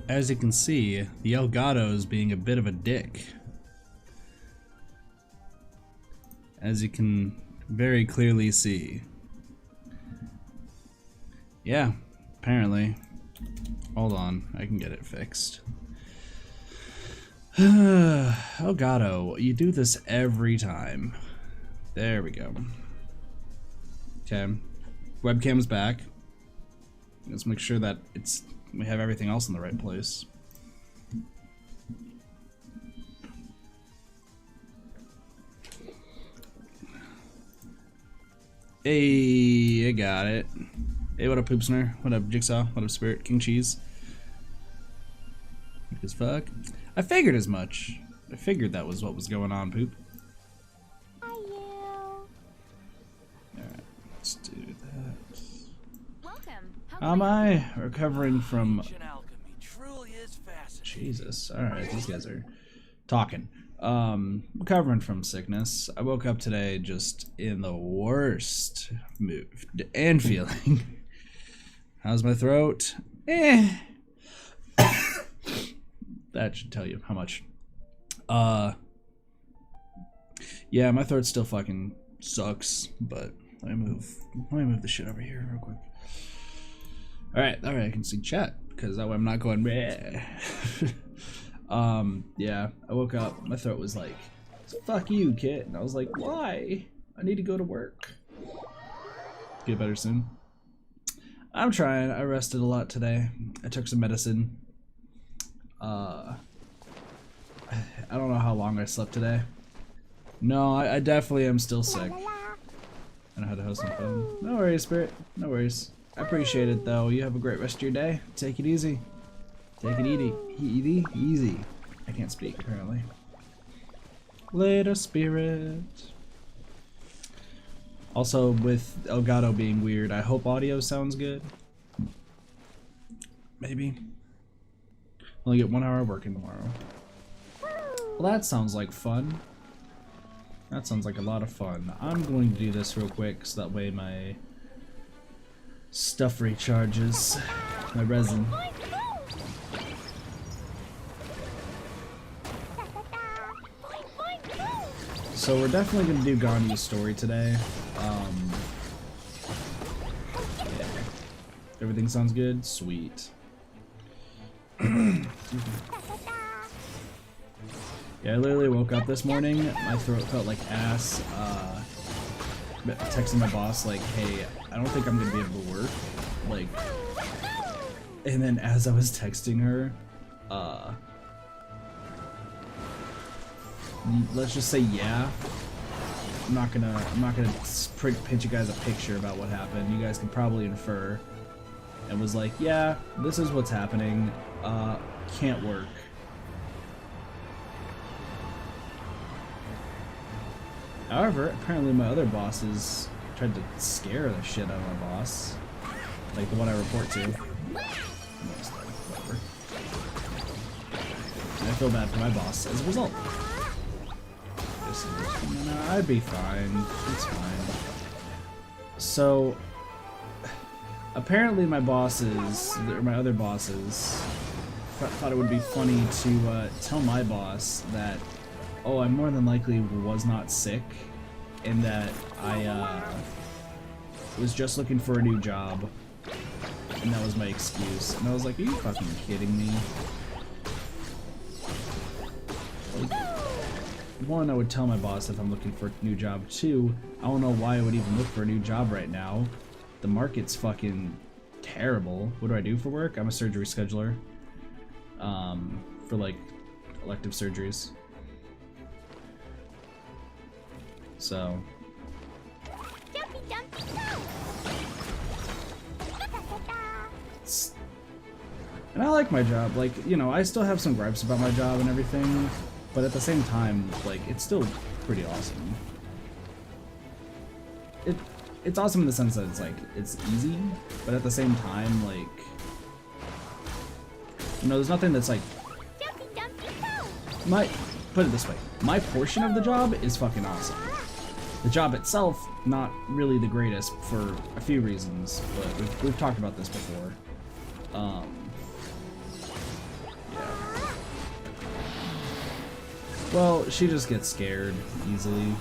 As you can see, the Elgato is being a bit of a dick. As you can very clearly see. Yeah, apparently. Hold on, I can get it fixed. Elgato, you do this every time. There we go. Okay, webcam's back. Let's make sure that we have everything else in the right place. Hey, I got it. Hey, what up, Poopsner? What up, Jigsaw? What up, Spirit? King Cheese? Weak as fuck. I figured as much. I figured that was what was going on, Poop. Alright, let's do that. How am I? Recovering from... Jesus, alright, these guys are talking. Recovering from sickness. I woke up today just in the worst mood and feeling. How's my throat? That should tell you how much. Yeah, my throat still fucking sucks, but let me move the shit over here real quick. Alright, I can see chat, because that way I'm not going bleh. Yeah, I woke up, my throat was like, fuck you, kid. And I was like, why? I need to go to work. Get better soon. I'm trying. I rested a lot today. I took some medicine. I don't know how long I slept today. No, I definitely am still sick. I know how to host my phone. No worries, Spirit. No worries. I appreciate it, though. You have a great rest of your day. Take it easy. Take it easy. I can't speak, apparently. Later, Spirit. Also, with Elgato being weird, I hope audio sounds good. Maybe. Only get 1 hour working tomorrow. Well, that sounds like fun. That sounds like a lot of fun. I'm going to do this real quick so that way my stuff recharges. My resin. So we're definitely going to do Ganyu's story today. Yeah. Everything sounds good? Sweet. Yeah, I literally woke up this morning, my throat felt like ass, texting my boss like, hey, I don't think I'm gonna be able to work, like, and then as I was texting her, let's just say yeah, I'm not gonna paint you guys a picture about what happened, you guys can probably infer, and was like, yeah, this is what's happening, can't work. However, apparently my other bosses tried to scare the shit out of my boss. Like the one I report to. Whatever. And I feel bad for my boss as a result. I'd be fine. It's fine. So, apparently my bosses, or my other bosses, thought it would be funny to tell my boss that, oh, I more than likely was not sick, and that I was just looking for a new job, and that was my excuse. And I was like, are you fucking kidding me? Like, one, I would tell my boss if I'm looking for a new job. Two, I don't know why I would even look for a new job right now. The market's fucking terrible. What do I do for work? I'm a surgery scheduler. For like elective surgeries. So. And I like my job, like, you know, I still have some gripes about my job and everything, but at the same time, like, it's still pretty awesome. It's awesome in the sense that it's like, it's easy, but at the same time, like, you know, there's nothing that's like, put it this way, my portion of the job is fucking awesome. The job itself, not really the greatest for a few reasons, but we've talked about this before. Well, she just gets scared easily.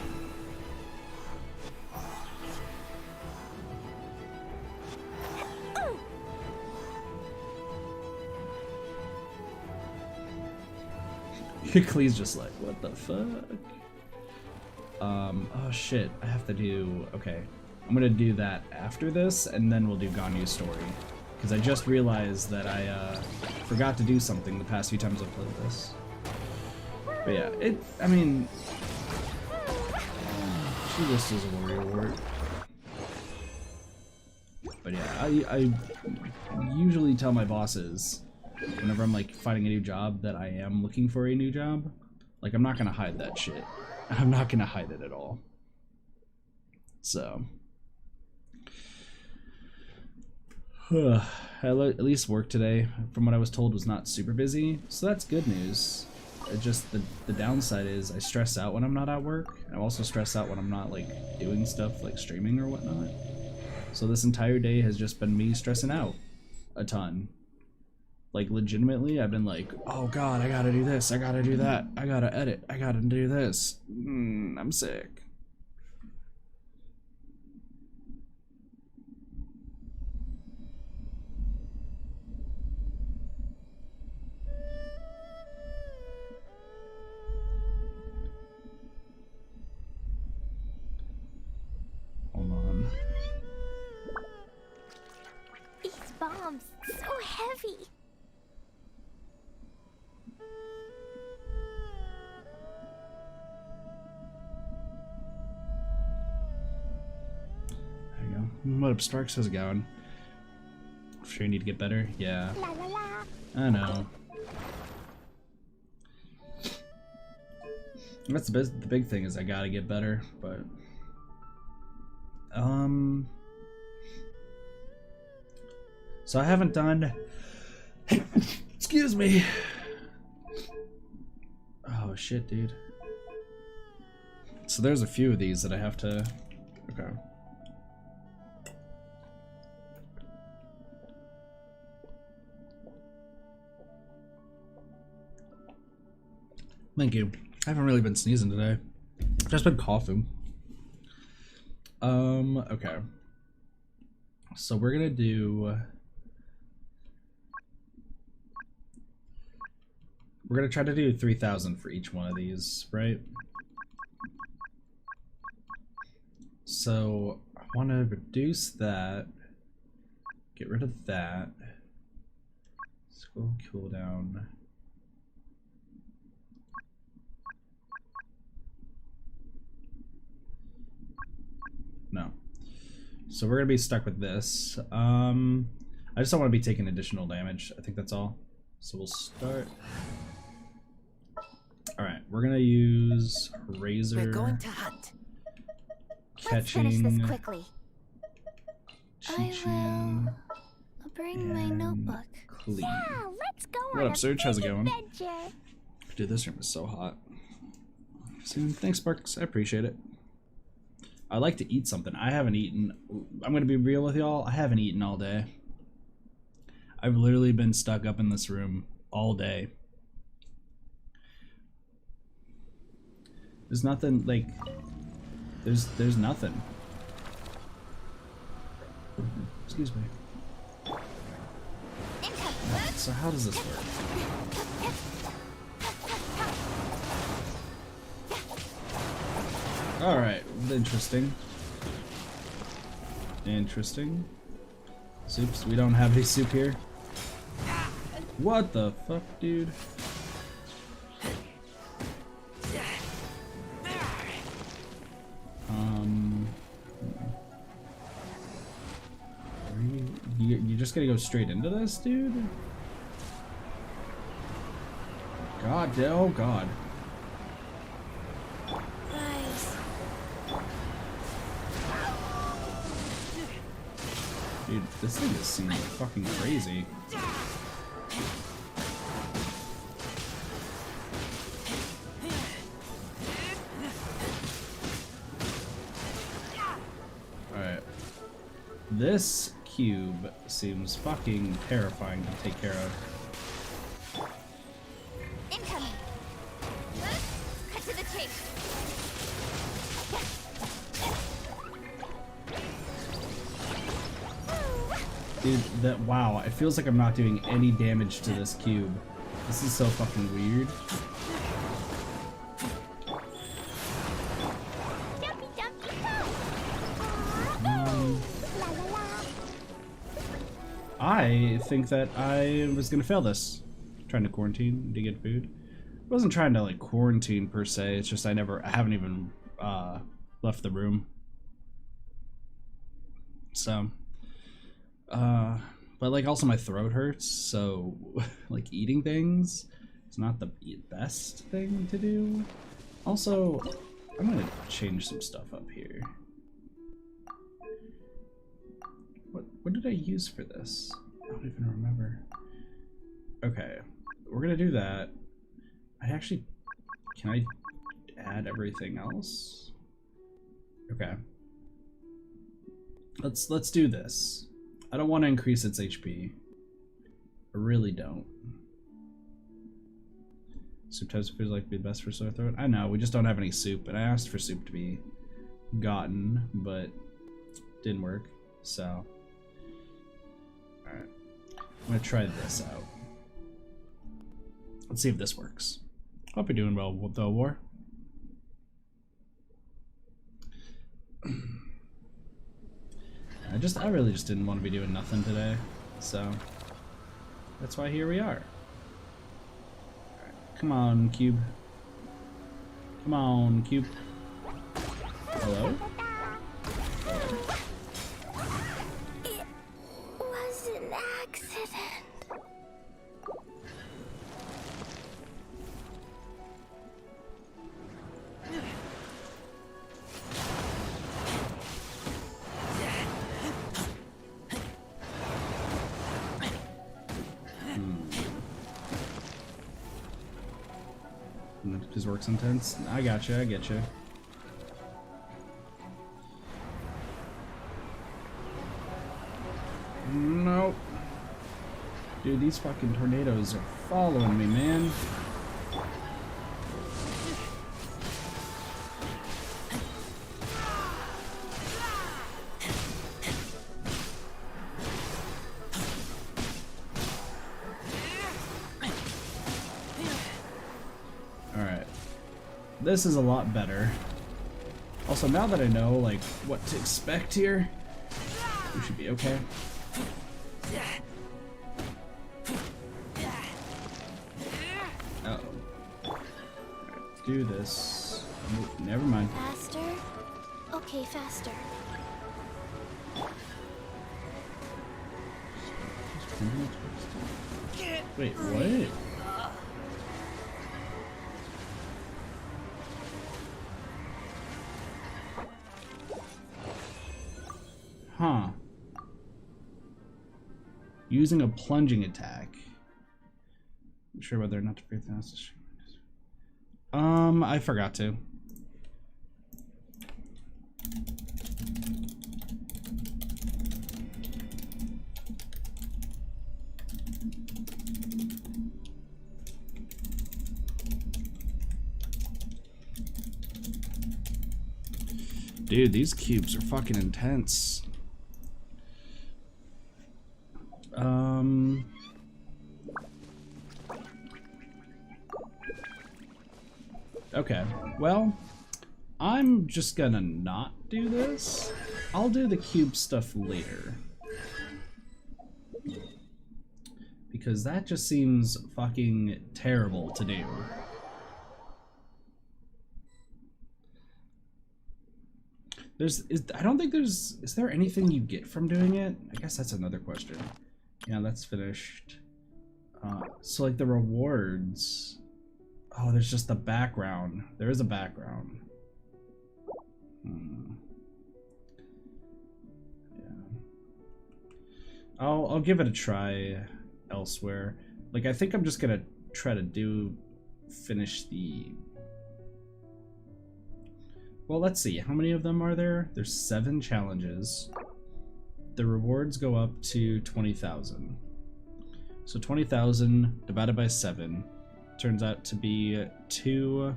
Klee's just like, what the fuck? Oh shit, I have to do, okay. I'm gonna do that after this, and then we'll do Ganyu's story. Because I just realized that I forgot to do something the past few times I've played this. But yeah, I mean, she just is a warrior wart. But yeah, I usually tell my bosses, whenever I'm like finding a new job, that I am looking for a new job. Like, I'm not gonna hide that shit. I'm not gonna hide it at all. So, at least work today, from what I was told, was not super busy, so that's good news. It just, the downside is I stress out when I'm not at work. I also stress out when I'm not like doing stuff like streaming or whatnot. So this entire day has just been me stressing out a ton. Like, legitimately, I've been like, oh god, I gotta do this, I gotta do that, I gotta edit, I gotta do this. I'm sick. Hold on. These bombs, so heavy. There you go. What up, Starks? How's it going? I'm sure you need to get better. Yeah. La la la. I know. That's the big thing is I gotta get better, but so I haven't done excuse me. Oh shit, dude. So there's a few of these that I have to okay. Thank you. I haven't really been sneezing today. I've just been coughing. Okay. So we're gonna do... We're gonna try to do 3,000 for each one of these, right? So I want to reduce that. Get rid of that. Scroll cooldown. No. So we're gonna be stuck with this. I just don't want to be taking additional damage. I think that's all. So we'll start. All right, we're gonna use razor. We're going to hunt. Catching. Let's finish this quickly. Chi-Chi, I'll bring my notebook. Clee. Yeah, let's go What on up, a Serge? How's it big going? adventure. Dude, this room is so hot. Soon. Thanks, Sparks. I appreciate it. I like to eat something. I haven't eaten. I'm gonna be real with y'all. I haven't eaten all day. I've literally been stuck up in this room all day. There's nothing like. There's nothing. Excuse me. So how does this work? All right, interesting. Interesting. Soups. We don't have any soup here. What the fuck, dude? You're just gonna go straight into this, dude? God, oh god. Nice. Dude, this thing is seeming fucking crazy. Alright. This cube seems fucking terrifying to take care of. Incoming. Dude, that wow, it feels like I'm not doing any damage to this cube. This is so fucking weird. I think that I was gonna fail this. Trying to quarantine to get food. I wasn't trying to like quarantine per se, it's just I haven't even left the room. So but like also my throat hurts, so like eating things is not the best thing to do. Also, I'm gonna change some stuff up here. What did I use for this? I don't even remember. Okay, we're gonna do that. Can I add everything else? Okay. Let's do this. I don't want to increase its HP. I really don't. Soup types feels like be best for sore throat. I know, we just don't have any soup, and I asked for soup to be gotten, but didn't work. So, alright. I'm gonna try this out. Let's see if this works. Hope you're doing well, though, War. I really just didn't want to be doing nothing today, so that's why here we are. Right, come on, cube. Come on, cube. Hello? Hello? It was an accident. His work's intense. I gotcha, I getcha. Nope. Dude, these fucking tornadoes are following me, man. This is a lot better. Also, now that I know like what to expect here, we should be okay. Uh-oh. Right, do this. Oh, never mind. Faster? Okay, faster. Wait, what? Huh. Using a plunging attack. I'm sure whether or not to break the house. I forgot to. Dude, these cubes are fucking intense. Okay, well, I'm just gonna not do this. I'll do the cube stuff later. Because that just seems fucking terrible to do. I don't think is there anything you get from doing it? I guess that's another question. Yeah, that's finished. So like the rewards. Oh, there's just the background. There is a background. Yeah. I'll give it a try elsewhere. Like I think I'm just gonna try to finish the. Well, let's see. How many of them are there? There's 7 challenges. The rewards go up to 20,000. So 20,000 divided by 7 turns out to be 2.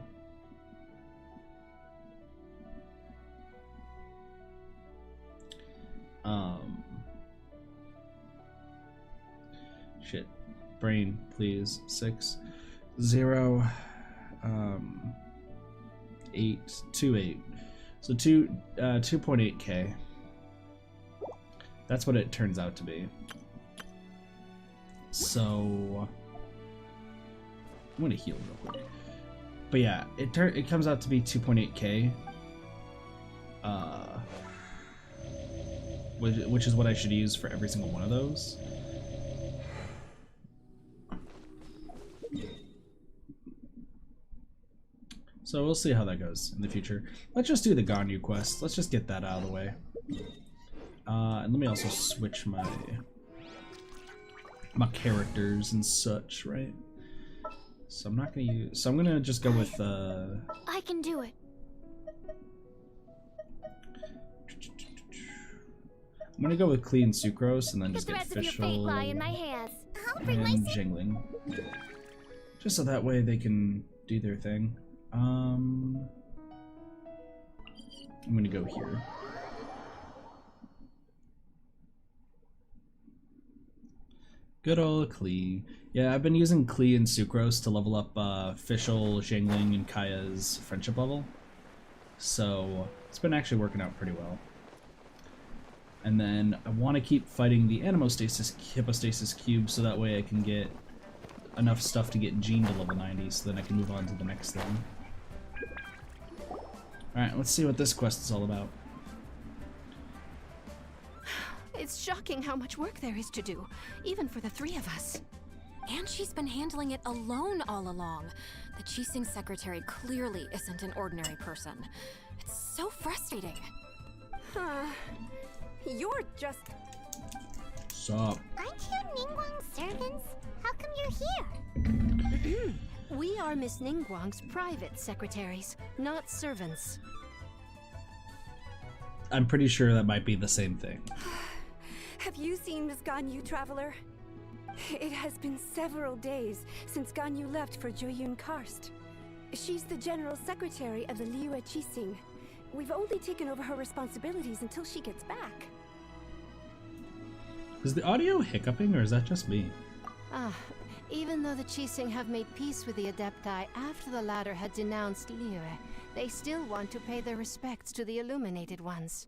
Shit. Brain, please. 6, 0, 8, 2, 8. So 2.8k. That's what it turns out to be. So I'm gonna heal real quick. But yeah, it comes out to be 2.8k. Which is what I should use for every single one of those. So we'll see how that goes in the future. Let's just do the Ganyu quest. Let's just get that out of the way. And let me also switch my characters and such, right? So I'm not gonna use. So I'm gonna just go with. I can do it. I'm gonna go with clean sucrose and then just The get threads of your fate official lie in my hands. I'll bring my and jingling. Just so that way they can do their thing. I'm gonna go here. Good old Klee. Yeah, I've been using Klee and sucrose to level up Fischl, Jingling, and Kaya's friendship level. So it's been actually working out pretty well. And then I want to keep fighting the Hypostasis Cube so that way I can get enough stuff to get Jean to level 90 so then I can move on to the next thing. Alright, let's see what this quest is all about. It's shocking how much work there is to do, even for the three of us. And she's been handling it alone all along. The Qixing secretary clearly isn't an ordinary person. It's so frustrating. You're just... Sup? Aren't you Ningguang's servants? How come you're here? We are Miss Ningguang's private secretaries, not servants. I'm pretty sure that might be the same thing. Have you seen Miss Ganyu, Traveler? It has been several days since Ganyu left for Jueyun Karst. She's the general secretary of the Liyue Qixing. We've only taken over her responsibilities until she gets back. Is the audio hiccuping or is that just me? Even though the Qixing have made peace with the Adepti after the latter had denounced Liyue, they still want to pay their respects to the Illuminated Ones.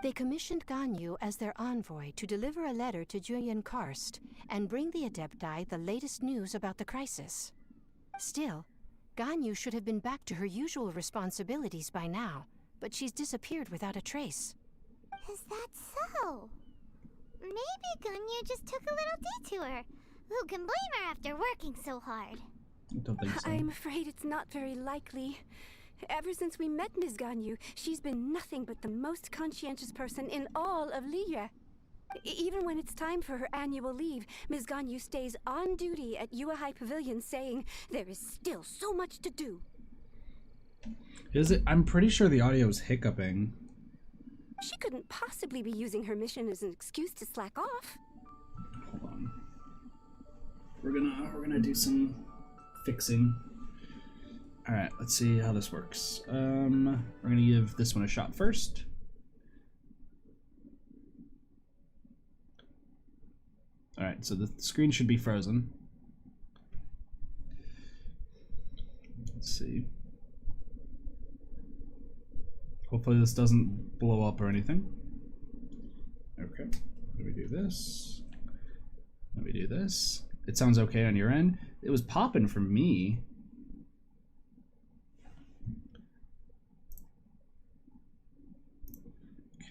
They commissioned Ganyu as their envoy to deliver a letter to Jueyun Karst and bring the Adepti the latest news about the crisis. Still, Ganyu should have been back to her usual responsibilities by now, but she's disappeared without a trace. Is that so? Maybe Ganyu just took a little detour. Who can blame her after working so hard? I don't think so. I'm afraid it's not very likely. Ever since we met Ms. Ganyu, she's been nothing but the most conscientious person in all of Liyue. Even when it's time for her annual leave, Ms. Ganyu stays on duty at Yuehai Pavilion saying, there is still so much to do. Is it? I'm pretty sure the audio is hiccuping. She couldn't possibly be using her mission as an excuse to slack off. Hold on. We're gonna do some fixing. All right, let's see how this works. We're gonna give this one a shot first. All right, so the screen should be frozen. Let's see. Hopefully this doesn't blow up or anything. Okay, let me do this. Let me do this. It sounds okay on your end. It was popping for me.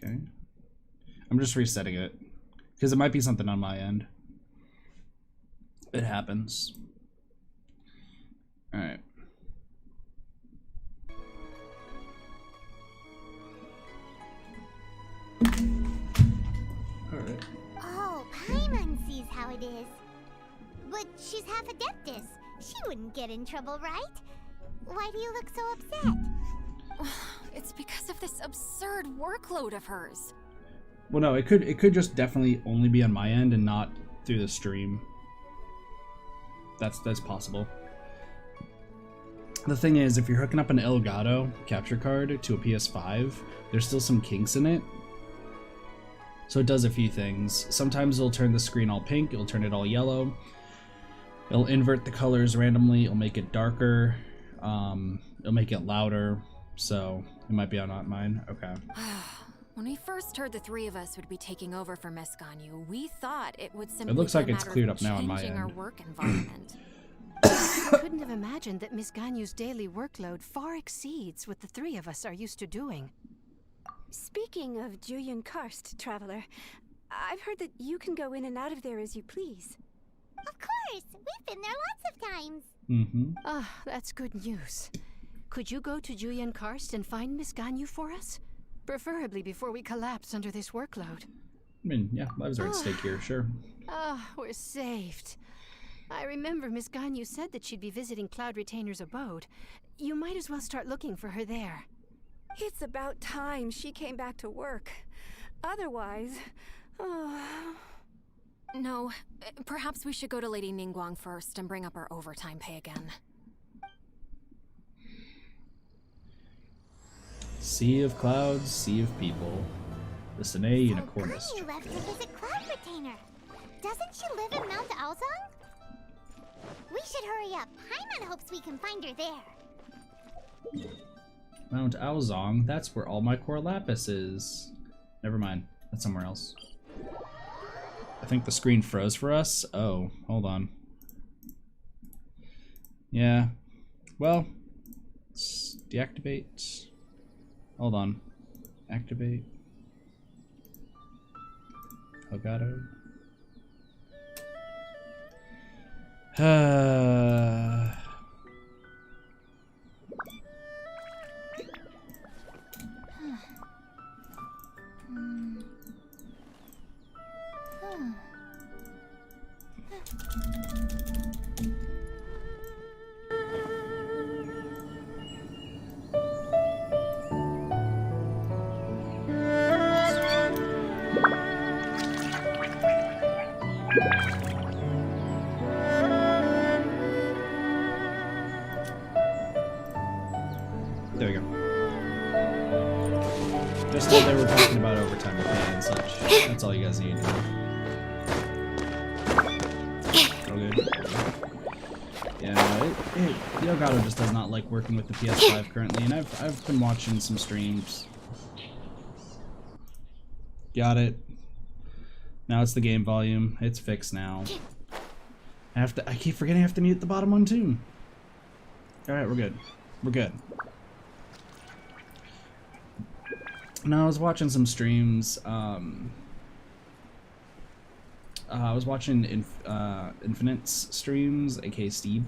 Okay. I'm just resetting it because it might be something on my end. It happens. All right. All right. Oh, Paimon sees how it is. But she's half Adeptus. She wouldn't get in trouble, right? Why do you look so upset? It's because of this absurd workload of hers. Well, no, it could just definitely only be on my end and not through the stream. That's possible. The thing is, if you're hooking up an Elgato capture card to a PS5, there's still some kinks in it. So it does a few things. Sometimes it'll turn the screen all pink, it'll turn it all yellow. It'll invert the colors randomly, it'll make it darker, it'll make it louder, so it might be on not mine. Okay. When we first heard the three of us would be taking over for Miss Ganyu, we thought it would simply It looks be like a it's matter cleared of up now on my changing our end. work environment. I couldn't have imagined that Miss Ganyu's daily workload far exceeds what the three of us are used to doing. Speaking of Julian Karst, Traveler, I've heard that you can go in and out of there as you please. Of course, we've been there lots of times. Mm-hmm. Ah, that's good news. Could you go to Julian Karst and find Miss Ganyu for us? Preferably before we collapse under this workload. I mean, yeah, lives are at stake here, sure. Ah, we're saved. I remember Miss Ganyu said that she'd be visiting Cloud Retainer's abode. You might as well start looking for her there. It's about time she came back to work. Otherwise... No, perhaps we should go to Lady Ningguang first and bring up our overtime pay again. Sea of clouds, sea of people. The Sine Unicornist. Ganyu left to visit Cloud Retainer. Doesn't she live in Mount Aozong? We should hurry up. Paimon hopes we can find her there. Mount Aozong, that's where all my core lapis is. Never mind, that's somewhere else. I think the screen froze for us. Oh, hold on. Yeah, well, let's deactivate. Hold on, activate. Elgato. There we go. Just that they were talking about overtime pay and such. That's all you guys need. Oh, good. Yeah, no, the Elgato just does not like working with the PS5 currently, and I've been watching some streams. Got it. Now it's the game volume. It's fixed now. I keep forgetting I have to mute the bottom one too. Alright, we're good. We're good. No, I was watching some streams. I was watching Infinite's streams, aka Steve,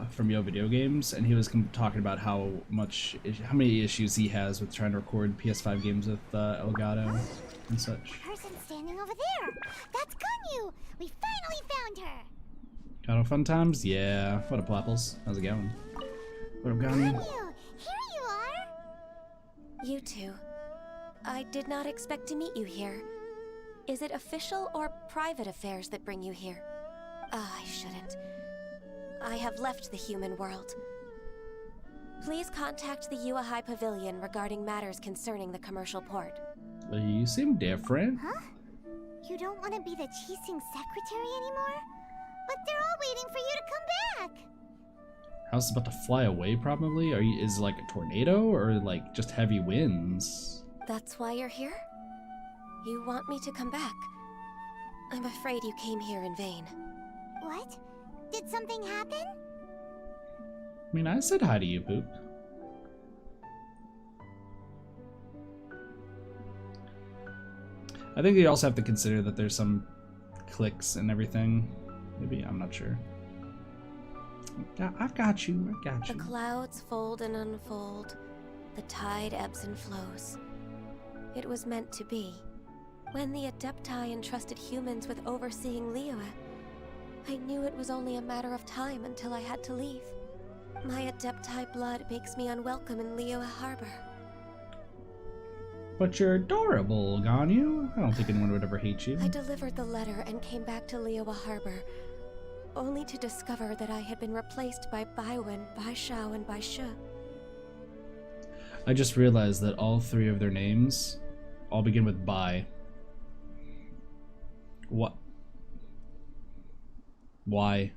from Yo Video Games, and he was talking about how many issues he has with trying to record PS5 games with Elgato and such. Person standing over there. That's Ganyu. We finally found her. Got no fun times? Yeah. What up, Plapples? How's it going? What up, Ganyu? Ganyu, here you are. You two. I did not expect to meet you here. Is it official or private affairs that bring you here? I shouldn't. I have left the human world. Please contact the Liyue High Pavilion regarding matters concerning the commercial port. You seem different. Huh? You don't want to be the Qixing secretary anymore? But they're all waiting for you to come back. House is about to fly away, probably? Is it like a tornado or like just heavy winds? That's why you're here? You want me to come back? I'm afraid you came here in vain. What? Did something happen? I mean, I said hi to you, Poop. I think you also have to consider that there's some clicks and everything. Maybe, I'm not sure. I got you, I got The you. clouds fold and unfold. The tide ebbs and flows. It was meant to be. When the Adepti entrusted humans with overseeing Liyue, I knew it was only a matter of time until I had to leave. My Adepti blood makes me unwelcome in Liyue Harbor. But you're adorable, Ganyu. I don't think anyone would ever hate you. I delivered the letter and came back to Liyue Harbor, only to discover that I had been replaced by Baiwen, Baishao, and Baishu. I just realized that all three of their names all begin with Bai. What? Why?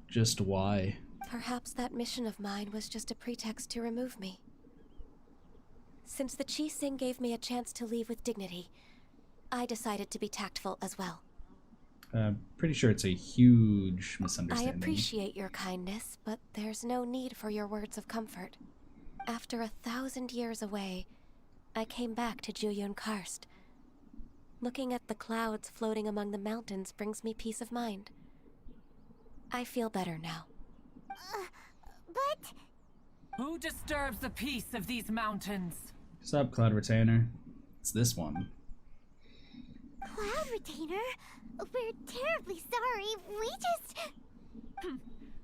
Just why? Perhaps that mission of mine was just a pretext to remove me. Since the Qixing gave me a chance to leave with dignity, I decided to be tactful as well. Pretty sure it's a huge I misunderstanding. appreciate your kindness, but there's no need for your words of comfort. After 1,000 years away, I came back to Jueyun Karst. Looking at the clouds floating among the mountains brings me peace of mind. I feel better now. But... Who disturbs the peace of these mountains? What's up, Cloud Retainer? It's this one. Cloud Retainer? We're terribly sorry. We just...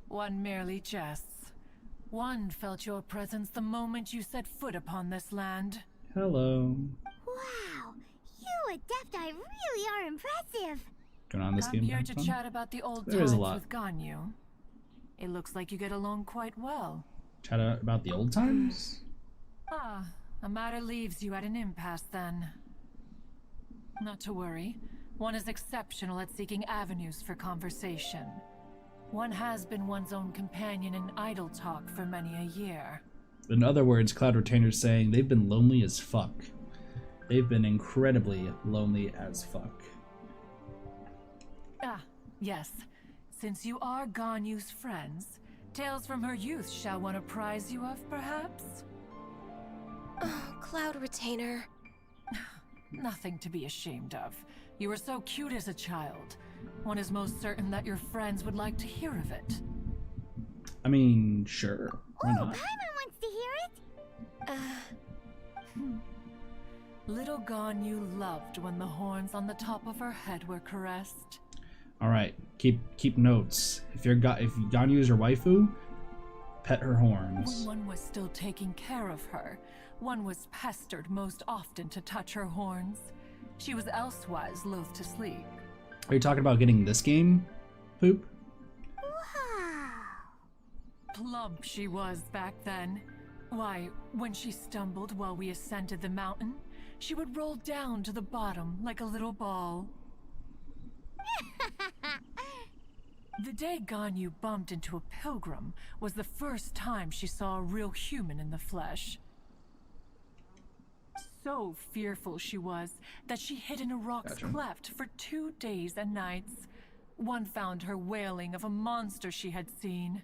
One merely jests. One felt your presence the moment you set foot upon this land. Hello. Wow. You Adepti really are impressive. Going on this I'm game? here Have to fun? chat about the old There is a times lot. with Ganyu. It looks like you get along quite well. Chat about the old times? Ah, a matter leaves you at an impasse then. Not to worry. One is exceptional at seeking avenues for conversation. One has been one's own companion in idle talk for many a year. In other words, Cloud Retainer's saying they've been lonely as fuck. They've been incredibly lonely as fuck. Ah, yes. Since you are Ganyu's friends, tales from her youth shall one apprise you of, perhaps? Oh, Cloud Retainer. Nothing to be ashamed of. You were so cute as a child. One is most certain that your friends would like to hear of it. I mean, sure. Why Oh, not? Paimon wants to hear it. Little Ganyu loved when the horns on the top of her head were caressed. All right, keep notes. If Ganyu is your waifu, pet her horns. When one was still taking care of her, one was pestered most often to touch her horns. She was elsewise loath to sleep. Are you talking about getting this game, Poop? Wow. Plump she was back then. Why, when she stumbled while we ascended the mountain, she would roll down to the bottom like a little ball. The day Ganyu bumped into a pilgrim was the first time she saw a real human in the flesh. So fearful she was that she hid in a rock's Gotcha. cleft for 2 days and nights. One found her wailing of a monster she had seen.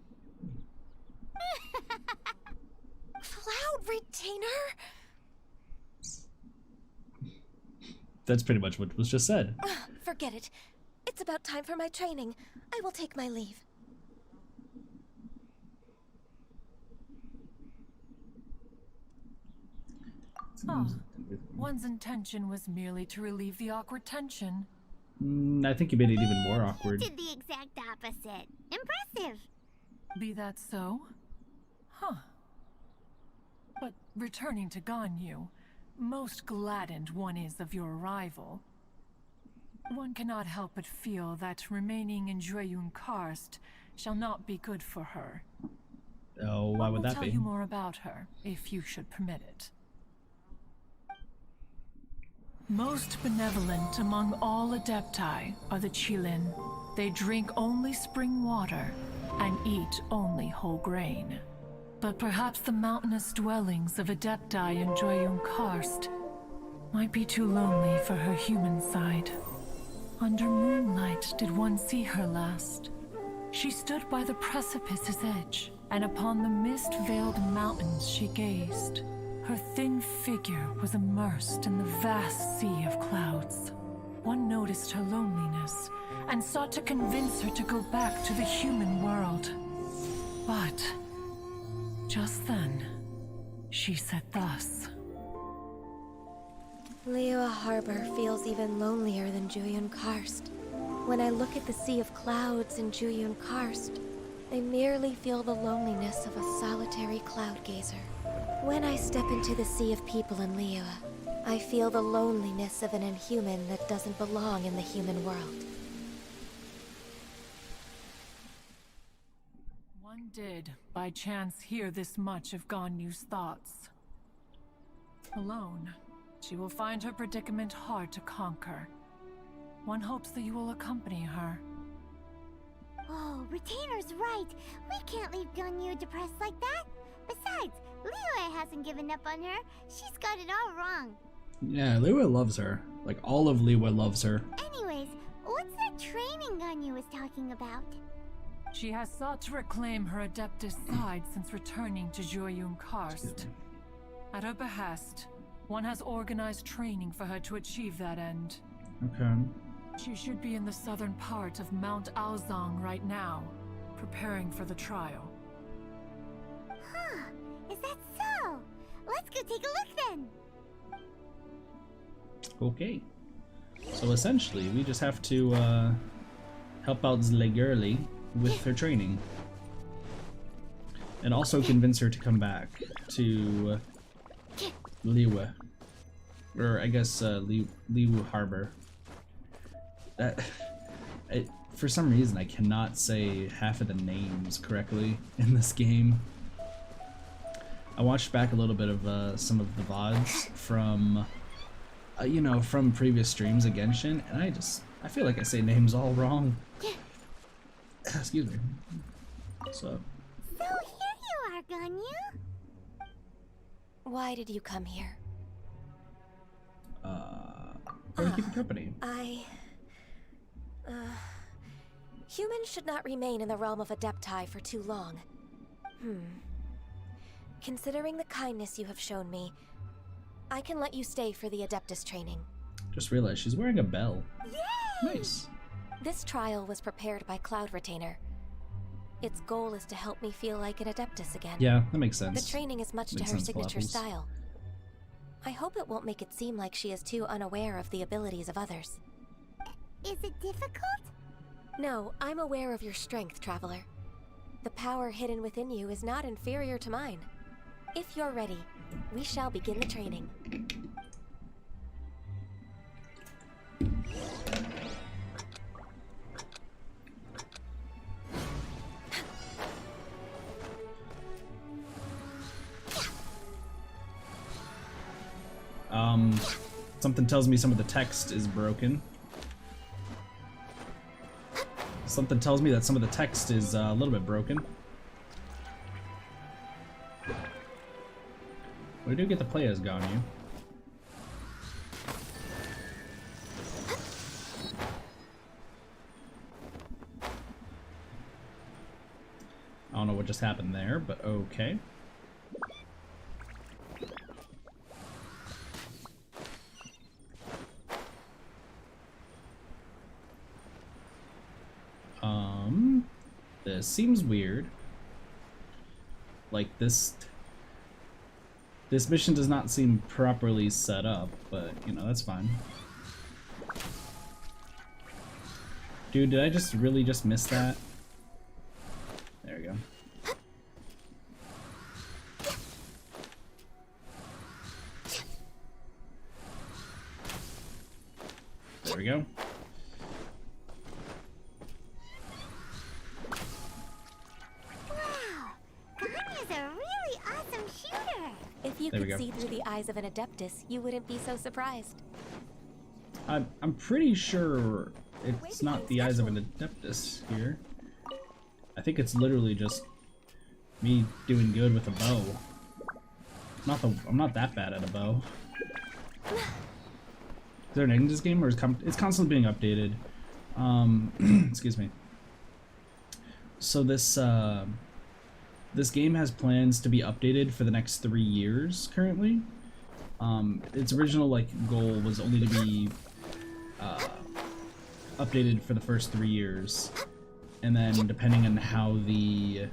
Cloud Retainer? That's pretty much what was just said. Forget it. It's about time for my training. I will take my leave. Ah, one's intention was merely to relieve the awkward tension. I think you made it even more awkward. Did the exact opposite. Impressive. Be that so? Huh. But returning to Ganyu, most gladdened one is of your arrival. One cannot help but feel that remaining in Jueyun Karst shall not be good for her. Oh, why would I'll that tell be? you more about her, if you should permit it. Most benevolent among all Adepti are the Qilin. They drink only spring water and eat only whole grain. But perhaps the mountainous dwellings of Adepti in Jueyun Karst might be too lonely for her human side. Under moonlight did one see her last. She stood by the precipice's edge, and upon the mist-veiled mountains she gazed. Her thin figure was immersed in the vast sea of clouds. One noticed her loneliness, and sought to convince her to go back to the human world. But just then, she said thus. Liyue Harbor feels even lonelier than Jueyun Karst. When I look at the sea of clouds in Jueyun Karst, I merely feel the loneliness of a solitary cloud gazer. When I step into the sea of people in Liyue, I feel the loneliness of an inhuman that doesn't belong in the human world. One did, by chance, hear this much of Ganyu's thoughts. Alone, she will find her predicament hard to conquer. One hopes that you will accompany her. Oh, Retainer's right. We can't leave Ganyu depressed like that. Besides, Liyue hasn't given up on her. She's got it all wrong. Yeah, Liyue loves her. Like, all of Liyue loves her. Anyways, what's that training Ganyu was talking about? She has sought to reclaim her Adeptus side since returning to Joyun Karst. At her behest, one has organized training for her to achieve that end. Okay. She should be in the southern part of Mount Aozang right now, preparing for the trial. Huh, is that so? Let's go take a look then. Okay. So essentially, we just have to help out Zlegurli with her training. And also convince her to come back to Liyue. Or I guess Liyue Harbor. For some reason, I cannot say half of the names correctly in this game. I watched back a little bit of some of the VODs from, you know, from previous streams of Genshin, and I feel like I say names all wrong. Excuse me. So here you are, Ganyu. Why did you come here? to keep you company. Humans should not remain in the realm of Adepti for too long. Considering the kindness you have shown me, I can let you stay for the Adeptus training. Just realized she's wearing a bell. Yay! Nice. This trial was prepared by Cloud Retainer. Its goal is to help me feel like an Adeptus again. Yeah, that makes sense. The training is much to her signature style. I hope it won't make it seem like she is too unaware of the abilities of others. Is it difficult? No, I'm aware of your strength, Traveler. The power hidden within you is not inferior to mine. If you're ready, we shall begin the training. Something tells me some of the text is broken. Something tells me that some of the text is a little bit broken. We do get to play as Ganyu. I don't know what just happened there, but okay. This seems weird. Like this mission does not seem properly set up, but you know, that's fine. Dude, did I just really just miss that? There we go. There we go. If you could see through the eyes of an Adeptus, you wouldn't be so surprised. I'm pretty sure it's not the eyes of an Adeptus here. I think it's literally just me doing good with a bow. I'm not that bad at a bow. Is there an ending to this game, or is it's constantly being updated? Excuse me. So this game has plans to be updated for the next 3 years currently. Its original goal was only to be updated for the first 3 years, and then depending on how the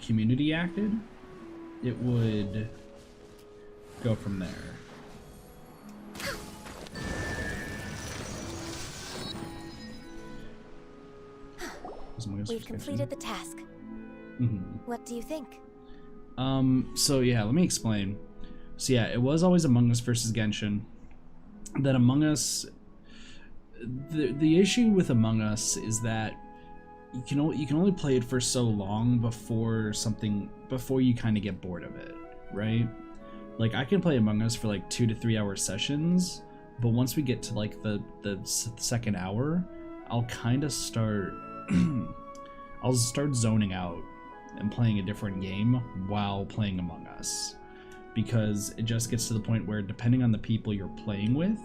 community acted, it would go from there. We've completed the task. What do you think? So yeah, let me explain. So yeah, it was always Among Us versus Genshin. Then Among Us, the issue with Among Us is that you can only play it for so long before you kind of get bored of it, right? Like I can play Among Us for 2 to 3 hour sessions, But once we get to like the second hour, I'll kind of start I'll start zoning out and playing a different game while playing Among Us, because it just gets to the point where, depending on the people you're playing with,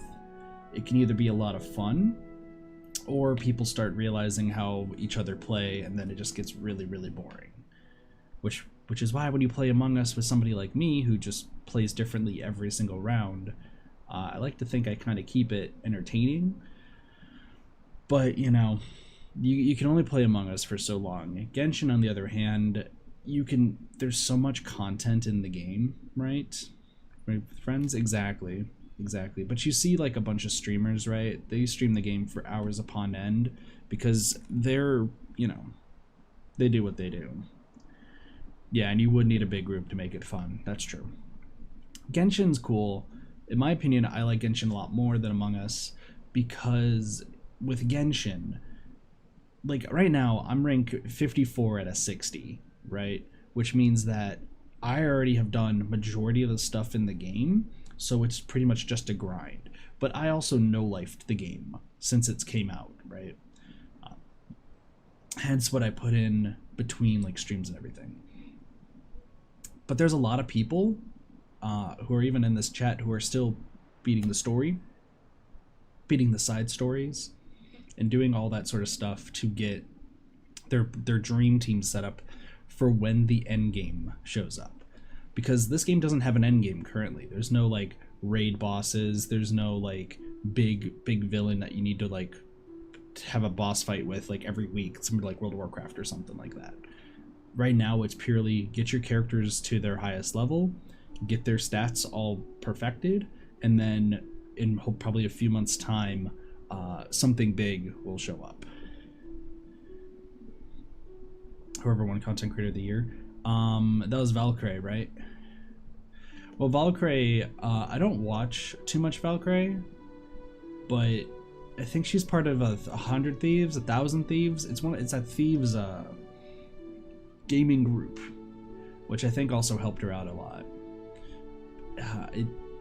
it can either be a lot of fun, or people start realizing how each other play, and then it just gets really, really boring. Which is why when you play Among Us with somebody like me, who just plays differently every single round, I like to think I kind of keep it entertaining. But, you know, you can only play Among Us for so long. Genshin, on the other hand, there's so much content in the game, right? Right, friends? Exactly. But you see like a bunch of streamers, right? They stream the game for hours upon end because they're, you know, they do what they do. Yeah, and you would need a big group to make it fun. That's true. Genshin's cool. In my opinion, I like Genshin a lot more than Among Us, because with Genshin, like right now, I'm rank 54 out of 60, right? Which means that I already have done majority of the stuff in the game, so it's pretty much just a grind. But I also no-lifed the game since it came out, right? Hence what I put in between like streams and everything. But there's a lot of people who are even in this chat who are still beating the story, beating the side stories, and doing all that sort of stuff to get their dream team set up for when the end game shows up. Because this game doesn't have an end game currently. There's no like raid bosses, there's no like big villain that you need to like have a boss fight with like every week, something like World of Warcraft or something like that. Right now it's purely get your characters to their highest level, get their stats all perfected, and then in probably a few months time something big will show up. Whoever won Content Creator of the Year, that was Valkyrie, right? Well, Valkyrie, I don't watch too much Valkyrie, but I think she's part of 100 Thieves, 1,000 Thieves. It's a Thieves gaming group, which I think also helped her out a lot.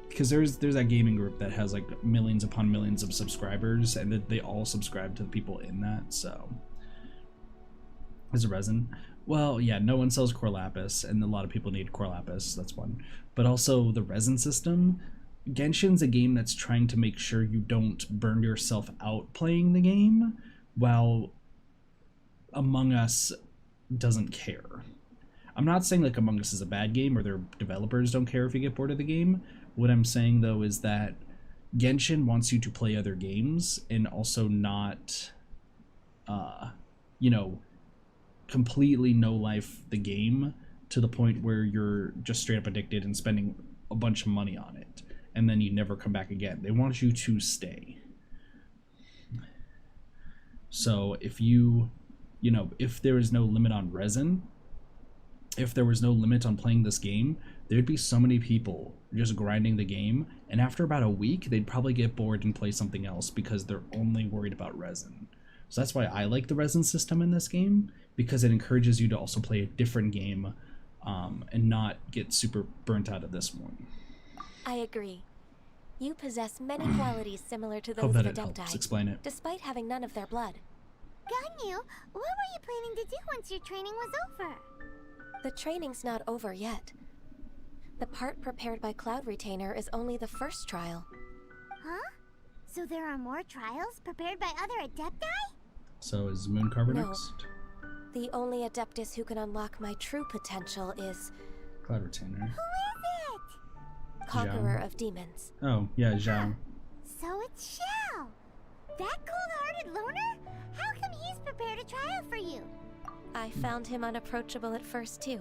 Because there's that gaming group that has like millions upon millions of subscribers, and they all subscribe to the people in that. So as a resin, well, yeah, no one sells core lapis, and a lot of people need core lapis. That's one. But also the resin system. Genshin's a game that's trying to make sure you don't burn yourself out playing the game, while Among Us doesn't care. I'm not saying like Among Us is a bad game or their developers don't care if you get bored of the game. What I'm saying though is that Genshin wants you to play other games and also not, you know, completely no-life the game to the point where you're just straight up addicted and spending a bunch of money on it, and then you never come back again. They want you to stay. So if if there is no limit on resin, if there was no limit on playing this game, there'd be so many people just grinding the game, and after about a week, they'd probably get bored and play something else because they're only worried about resin. So that's why I like the resin system in this game, because it encourages you to also play a different game and not get super burnt out of this one. I agree. You possess many qualities similar to Hope those that of it helps Adepti, explain it. despite having none of their blood. Ganyu, what were you planning to do once your training was over? The training's not over yet. The part prepared by Cloud Retainer is only the first trial. Huh? So there are more trials prepared by other Adepti? So is Mooncarver No. next? The only Adeptus who can unlock my true potential is Cloud Retainer. Who is it? Conqueror of Demons. Oh, yeah, Zhao. So it's Xiao. That cold-hearted loner? How come he's prepared a trial for you? I found him unapproachable at first, too.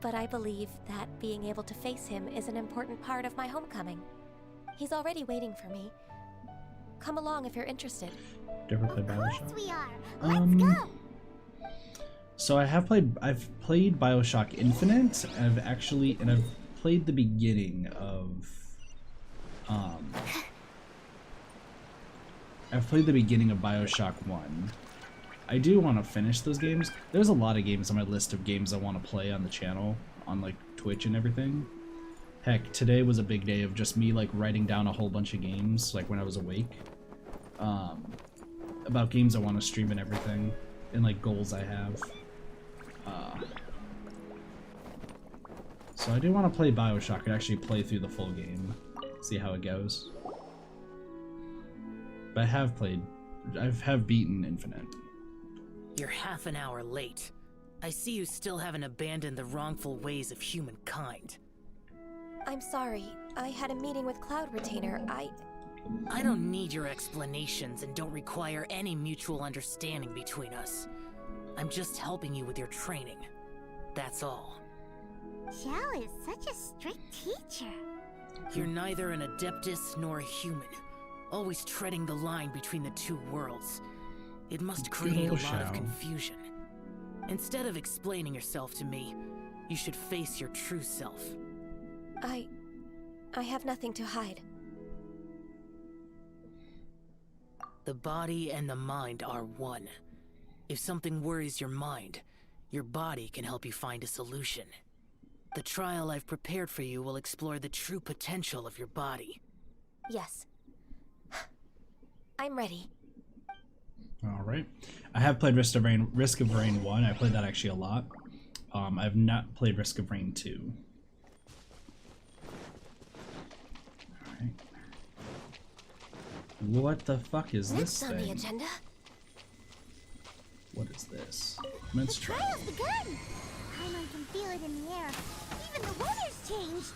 But I believe that being able to face him is an important part of my homecoming. He's already waiting for me. Come along if you're interested. Do you ever play Of course Bioshock? we are. Let's go. So I've played Bioshock Infinite, and I've played the beginning of I've played the beginning of Bioshock 1. I do want to finish those games. There's a lot of games on my list of games I want to play on the channel, on like Twitch and everything. Heck, today was a big day of just me like writing down a whole bunch of games, like when I was awake, about games I want to stream and everything, and like goals I have. So I do want to play BioShock and actually play through the full game, see how it goes. But I have beaten Infinite. You're half an hour late. I see you still haven't abandoned the wrongful ways of humankind. I'm sorry. I had a meeting with Cloud Retainer. I don't need your explanations and don't require any mutual understanding between us. I'm just helping you with your training. That's all. Xiao is such a strict teacher. You're neither an Adeptus nor a human, always treading the line between the two worlds. It must create a lot of confusion. Instead of explaining yourself to me, you should face your true self. I have nothing to hide. The body and the mind are one. If something worries your mind, your body can help you find a solution. The trial I've prepared for you will explore the true potential of your body. Yes. I'm ready. Alright. I have played Risk of Rain 1. I played that actually a lot. I've not played Risk of Rain 2. Alright. What the fuck is this Next on the thing? agenda. What is this? The Men's trial. trial's begun! Paimon can feel it in the air. Even the weather's changed.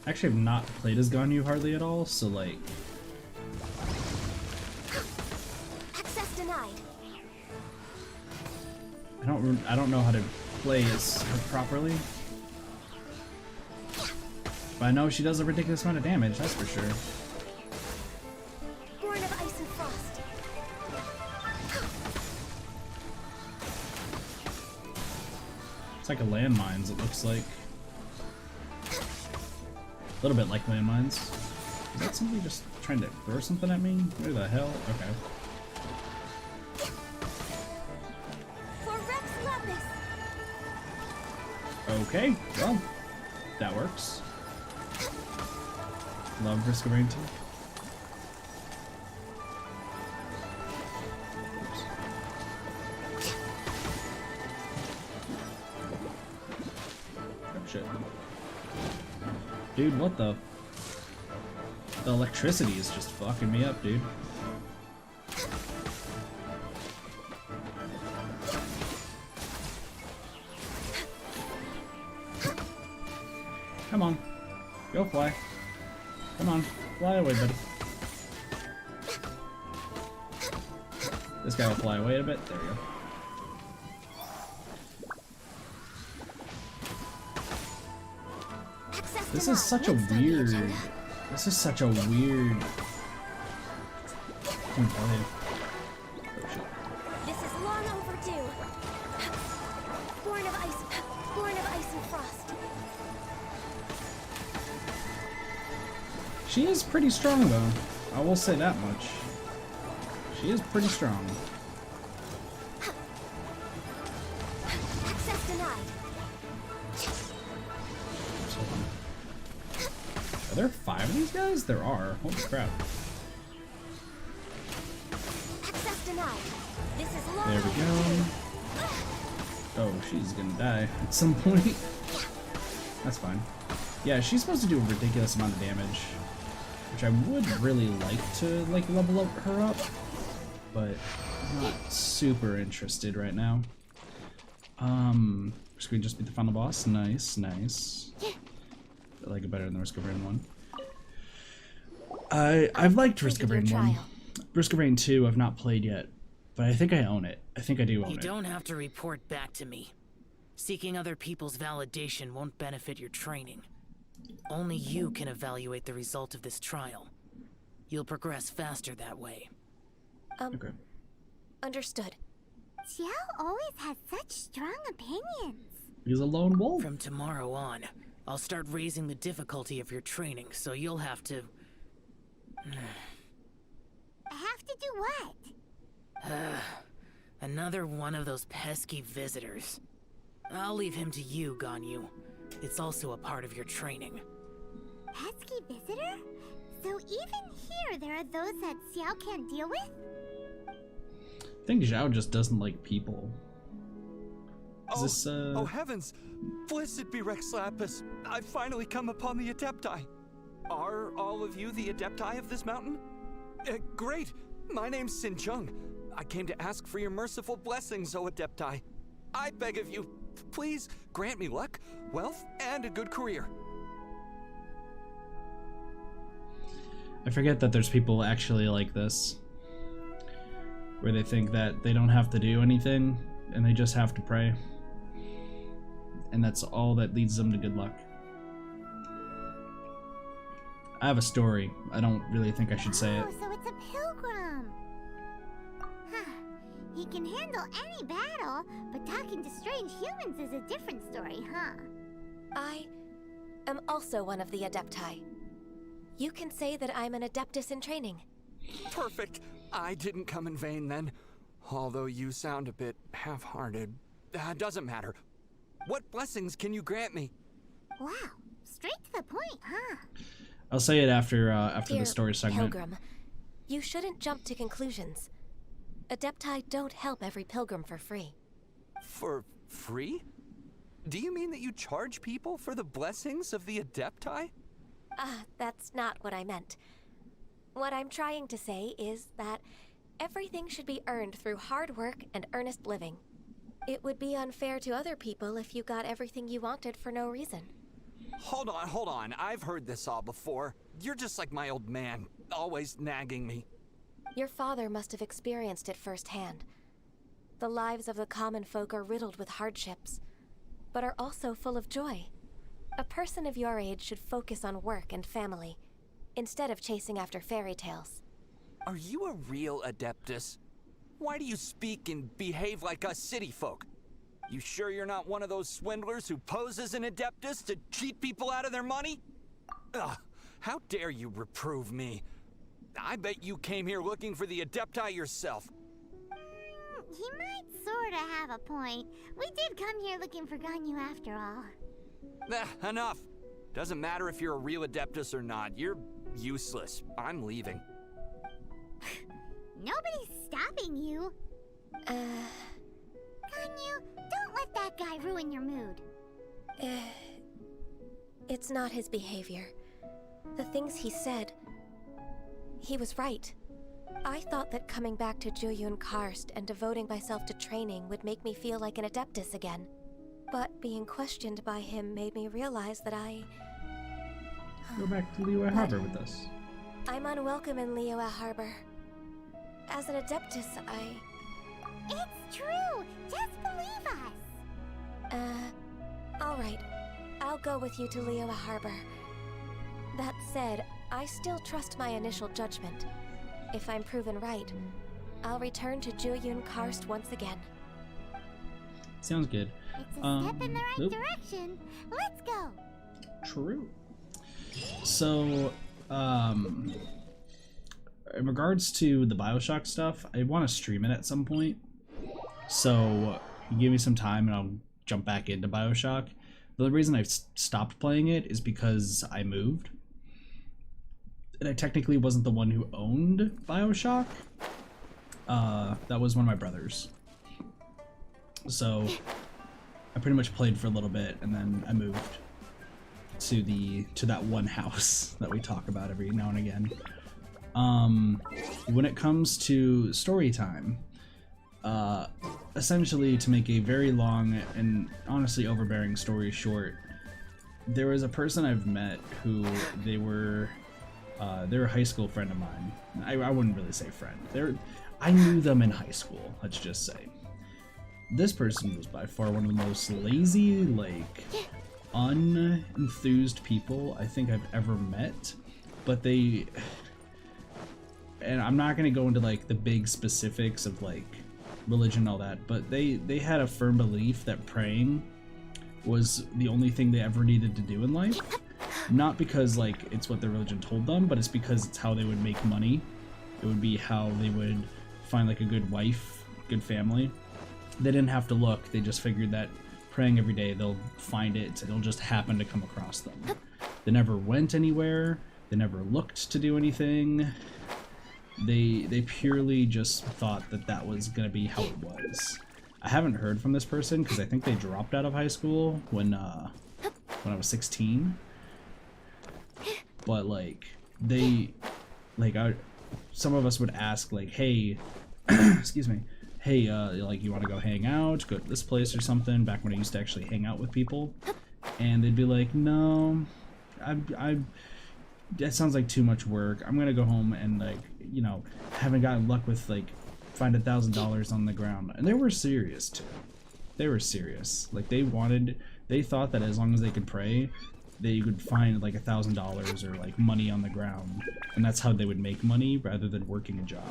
Actually, I've not played as Ganyu hardly at all, so like, Access denied. I don't know how to play as her properly. But I know she does a ridiculous amount of damage, that's for sure. Born of ice and frost. It's like a landmines, it looks like. A little bit like landmines. Is that somebody just trying to throw something at me? Where the hell? Okay. For Rex Lapis. Okay, well, that works. Love Risk of Rain 2. Oh shit. Dude, what the? The electricity is just fucking me up, dude. Come on. Go fly. Come on. Fly away, buddy. This guy will fly away a bit. There we go. This is such a weird... This is such a weird... This is long overdue. Born of ice and frost. She is pretty strong, though. I will say that much. She is pretty strong. Access denied. Are there 5 of these guys? There are. Holy crap. Access denied. This is long There we go. Oh, she's gonna die at some point. That's fine. Yeah, she's supposed to do a ridiculous amount of damage, which I would really like to like level up her up, but I'm not super interested right now. Risk of Rain just beat the final boss. Nice, nice. I like it better than the Risk of Rain 1. I've liked Risk of Rain 1. Risk of Rain 2 I've not played yet, but I think I own it. I think I do own it. You don't have to report back to me. Seeking other people's validation won't benefit your training. Only you can evaluate the result of this trial. You'll progress faster that way. Okay. Understood. Xiao always has such strong opinions. He's a lone wolf. From tomorrow on, I'll start raising the difficulty of your training, so you'll have to Have to do what? Another one of those pesky visitors. I'll leave him to you, Ganyu. It's also a part of your training. Pesky visitor? So even here there are those that Xiao can't deal with? I think Zhao just doesn't like people. Is this, Oh heavens! Blessed be Rex Lapis! I've finally come upon the Adepti. Are all of you the Adepti of this mountain? Great! My name's Sin Chung. I came to ask for your merciful blessings, O Adepti. I beg of you, please grant me luck, wealth, and a good career. I forget that there's people actually like this, where they think that they don't have to do anything and they just have to pray, and that's all that leads them to good luck. I have a story. I don't really think I should say it. Oh, so it's a pilgrim. Huh. He can handle any battle, but talking to strange humans is a different story, huh? I am also one of the Adepti. You can say that I'm an Adeptus in training. Perfect. I didn't come in vain then. Although you sound a bit half-hearted. Doesn't matter. What blessings can you grant me? Wow. Straight to the point, huh? I'll say it after Dear the story segment. Pilgrim, you shouldn't jump to conclusions. Adepti don't help every pilgrim for free. For free? Do you mean that you charge people for the blessings of the Adepti? That's not what I meant. What I'm trying to say is that everything should be earned through hard work and earnest living. It would be unfair to other people if you got everything you wanted for no reason. Hold on. I've heard this all before. You're just like my old man, always nagging me. Your father must have experienced it firsthand. The lives of the common folk are riddled with hardships, but are also full of joy. A person of your age should focus on work and family, instead of chasing after fairy tales. Are you a real Adeptus? Why do you speak and behave like us city folk? You sure you're not one of those swindlers who pose as an Adeptus to cheat people out of their money? Ugh, how dare you reprove me? I bet you came here looking for the Adepti yourself. He might sorta have a point. We did come here looking for Ganyu after all. Enough. Doesn't matter if you're a real Adeptus or not. You're useless. I'm leaving. Nobody's stopping you. Ganyu, don't let that guy ruin your mood. It's not his behavior. The things he said, he was right. I thought that coming back to Jueyun Karst and devoting myself to training would make me feel like an Adeptus again. But being questioned by him made me realize that Go back to Liyue Harbor with us. I'm unwelcome in Liyue Harbor. As an Adeptus, It's true! Just believe us! Alright. I'll go with you to Liyue Harbor. That said, I still trust my initial judgment. If I'm proven right, I'll return to Jueyun Karst once again. Sounds good. It's a step in the right direction. Let's go! True. So, in regards to the BioShock stuff, I want to stream it at some point. So, give me some time and I'll jump back into BioShock. The reason I've stopped playing it is because I moved. And I technically wasn't the one who owned BioShock. That was one of my brothers. So, I pretty much played for a little bit and then I moved to that one house that we talk about every now and again. When it comes to story time, essentially, to make a very long and honestly overbearing story short, there was a person I've met who they're a high school friend of mine. I wouldn't really say friend. I knew them in high school, let's just say. This person was by far one of the most lazy, like, unenthused people I think I've ever met. But and I'm not gonna go into like the big specifics of like religion and all that, but they had a firm belief that praying was the only thing they ever needed to do in life. Not because like it's what their religion told them, but it's because it's how they would make money. It would be how they would find like a good wife, good family. They didn't have to look, they just figured that praying every day they'll find it, it'll just happen to come across them. They never went anywhere, they never looked to do anything. They purely just thought that that was gonna be how it was. I haven't heard from this person because I think they dropped out of high school when I was 16. But like some of us would ask like, hey, excuse me, hey, like you want to go hang out, go to this place or something, back when I used to actually hang out with people, and they'd be like, no, that sounds like too much work. I'm gonna go home and like, you know, haven't gotten luck with like find $1,000 on the ground. And they were serious too. They were serious. Like they thought that as long as they could pray, they would find like $1,000 or like money on the ground, and that's how they would make money rather than working a job.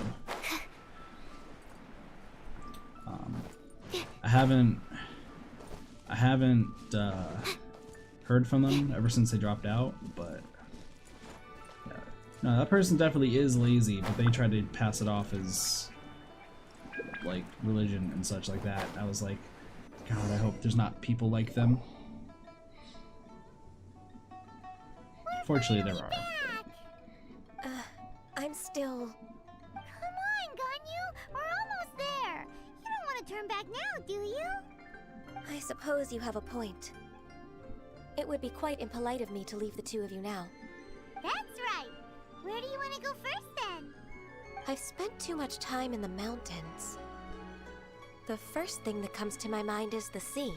I haven't heard from them ever since they dropped out, but yeah. No, that person definitely is lazy, but they tried to pass it off as like religion and such like that. I was like, God, I hope there's not people like them. Fortunately, there are. I'm still... Come on, Ganyu! We're almost there! You don't want to turn back now, do you? I suppose you have a point. It would be quite impolite of me to leave the two of you now. That's right! Where do you want to go first, then? I've spent too much time in the mountains. The first thing that comes to my mind is the sea.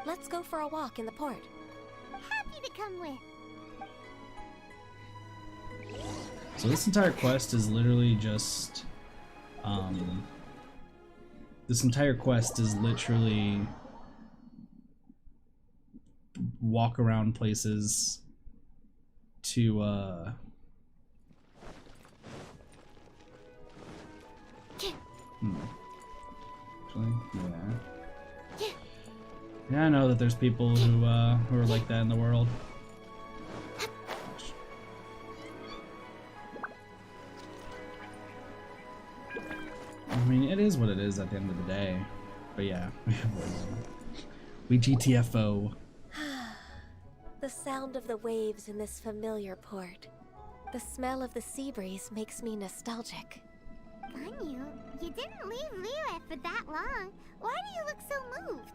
Let's go for a walk in the port. Happy to come with. So this entire quest is literally just, walk around places to, Actually, yeah. Yeah, I know that there's people who are like that in the world. I mean, it is what it is at the end of the day. But yeah, we GTFO. The sound of the waves in this familiar port. The smell of the sea breeze makes me nostalgic. Ganyu, you didn't leave Liyue for that long. Why do you look so moved?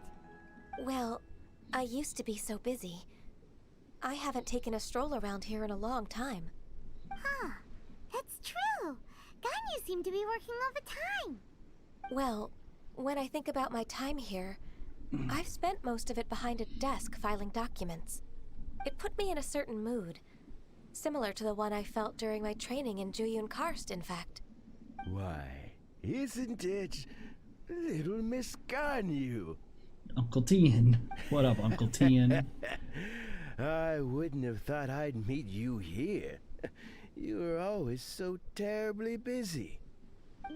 Well, I used to be so busy. I haven't taken a stroll around here in a long time. Huh, it's true. Ganyu seemed to be working all the time. Well, when I think about my time here, I've spent most of it behind a desk filing documents. It put me in a certain mood, similar to the one I felt during my training in Juyun Karst, in fact. Why, isn't it little Miss Ganyu? Uncle Tien. What up, Uncle Tien? I wouldn't have thought I'd meet you here. You were always so terribly busy. This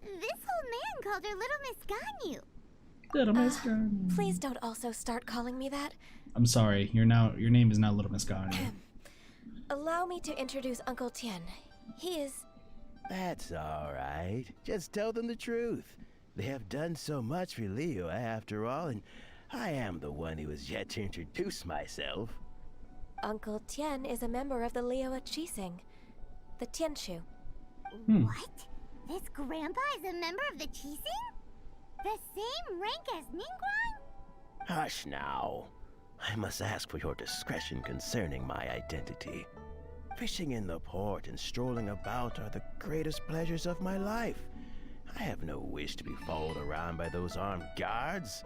old man called her Little Miss Ganyu. Little Miss Ganyu. Please don't also start calling me that. I'm sorry, your name is now Little Miss Ganyu. Allow me to introduce Uncle Tien. He is... That's all right. Just tell them the truth. They have done so much for Liyue after all, and I am the one who has yet to introduce myself. Uncle Tien is a member of the Liyue Qixing, the Tianshu. What? This grandpa is a member of the Qixing? The same rank as Ningguang? Hush now. I must ask for your discretion concerning my identity. Fishing in the port and strolling about are the greatest pleasures of my life. I have no wish to be followed around by those armed guards.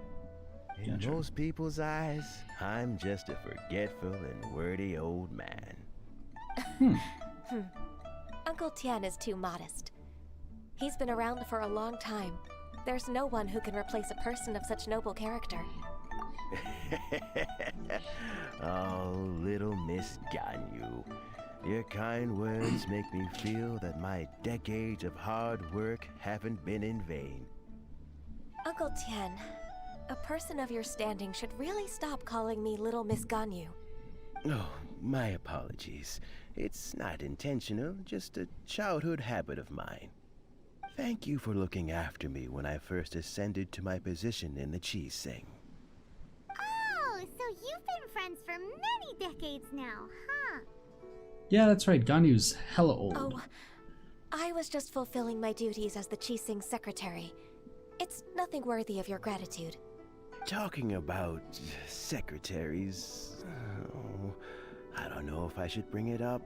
In most people's eyes, I'm just a forgetful and wordy old man. Uncle Tien is too modest. He's been around for a long time. There's no one who can replace a person of such noble character. Oh, little Miss Ganyu. Your kind words make me feel that my decades of hard work haven't been in vain. Uncle Tien, a person of your standing should really stop calling me Little Miss Ganyu. Oh, My apologies. It's not intentional, just a childhood habit of mine. Thank you for looking after me when I first ascended to my position in the cheese sing. Oh, so you've been friends for many decades now, huh? Yeah, that's right. Ganyu's hella old. Oh, I was just fulfilling my duties as the Qixing secretary. It's nothing worthy of your gratitude. Talking about secretaries, I don't know if I should bring it up.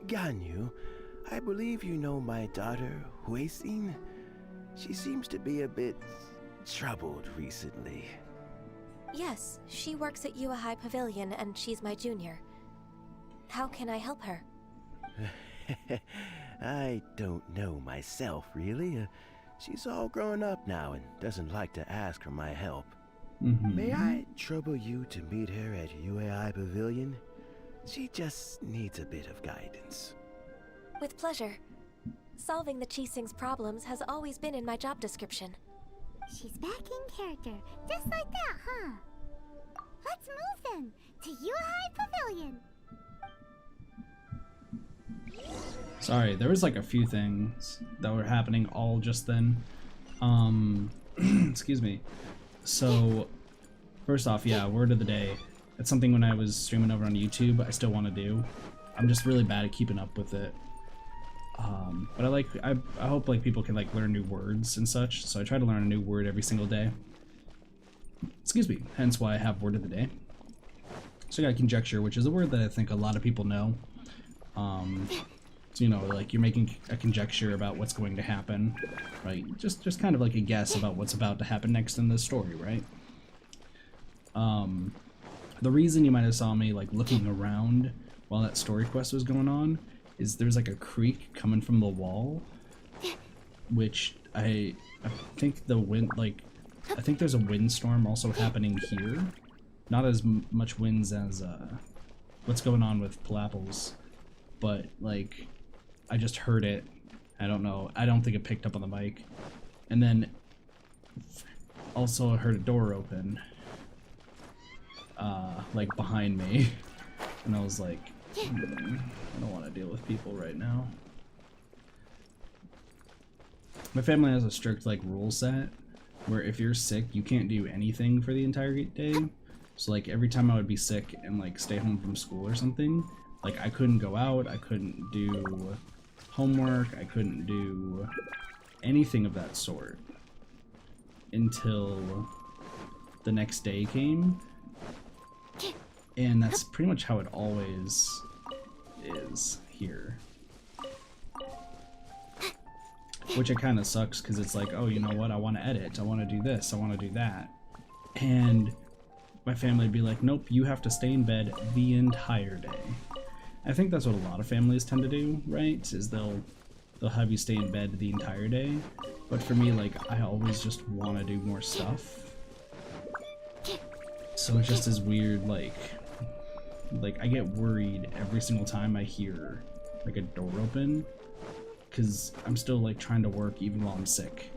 Ganyu, I believe you know my daughter, Huixin. She seems to be a bit troubled recently. Yes, she works at Yue High Pavilion and she's my junior. How can I help her? I don't know myself, really. She's all grown up now and doesn't like to ask for my help. May I trouble you to meet her at UAI Pavilion? She just needs a bit of guidance. With pleasure. Solving the Qixing's problems has always been in my job description. She's back in character, just like that, huh? Let's move then, to Yuhai Pavilion. Sorry, there was like a few things that were happening all just then. Excuse me. So, first off, yeah, word of the day. It's something when I was streaming over on YouTube, I still want to do. I'm just really bad at keeping up with it. But I hope like people can like learn new words and such, so I try to learn a new word every single day. Excuse me, hence why I have word of the day. So I got conjecture, which is a word that I think a lot of people know. So, you know, like you're making a conjecture about what's going to happen, right? Just kind of like a guess about what's about to happen next in the story, right? The reason you might have saw me like looking around while that story quest was going on is there's like a creak coming from the wall, which I think the wind, like, I think there's a windstorm also happening here. Not as much winds as what's going on with Palapples, but like I just heard it. I don't know. I don't think it picked up on the mic. And then also I heard a door open, like behind me, and I was like, I don't want to deal with people right now. My family has a strict like rule set where if you're sick, you can't do anything for the entire day. So like every time I would be sick and like stay home from school or something, like I couldn't go out, I couldn't do homework, I couldn't do anything of that sort until the next day came. And that's pretty much how it always is here. Which it kind of sucks because it's like, oh, you know what, I want to edit, I want to do this, I want to do that. And my family would be like, nope, you have to stay in bed the entire day. I think that's what a lot of families tend to do, right? Is they'll have you stay in bed the entire day. But for me, like, I always just want to do more stuff. So it's just as weird, like I get worried every single time I hear like a door open, because I'm still like trying to work even while I'm sick.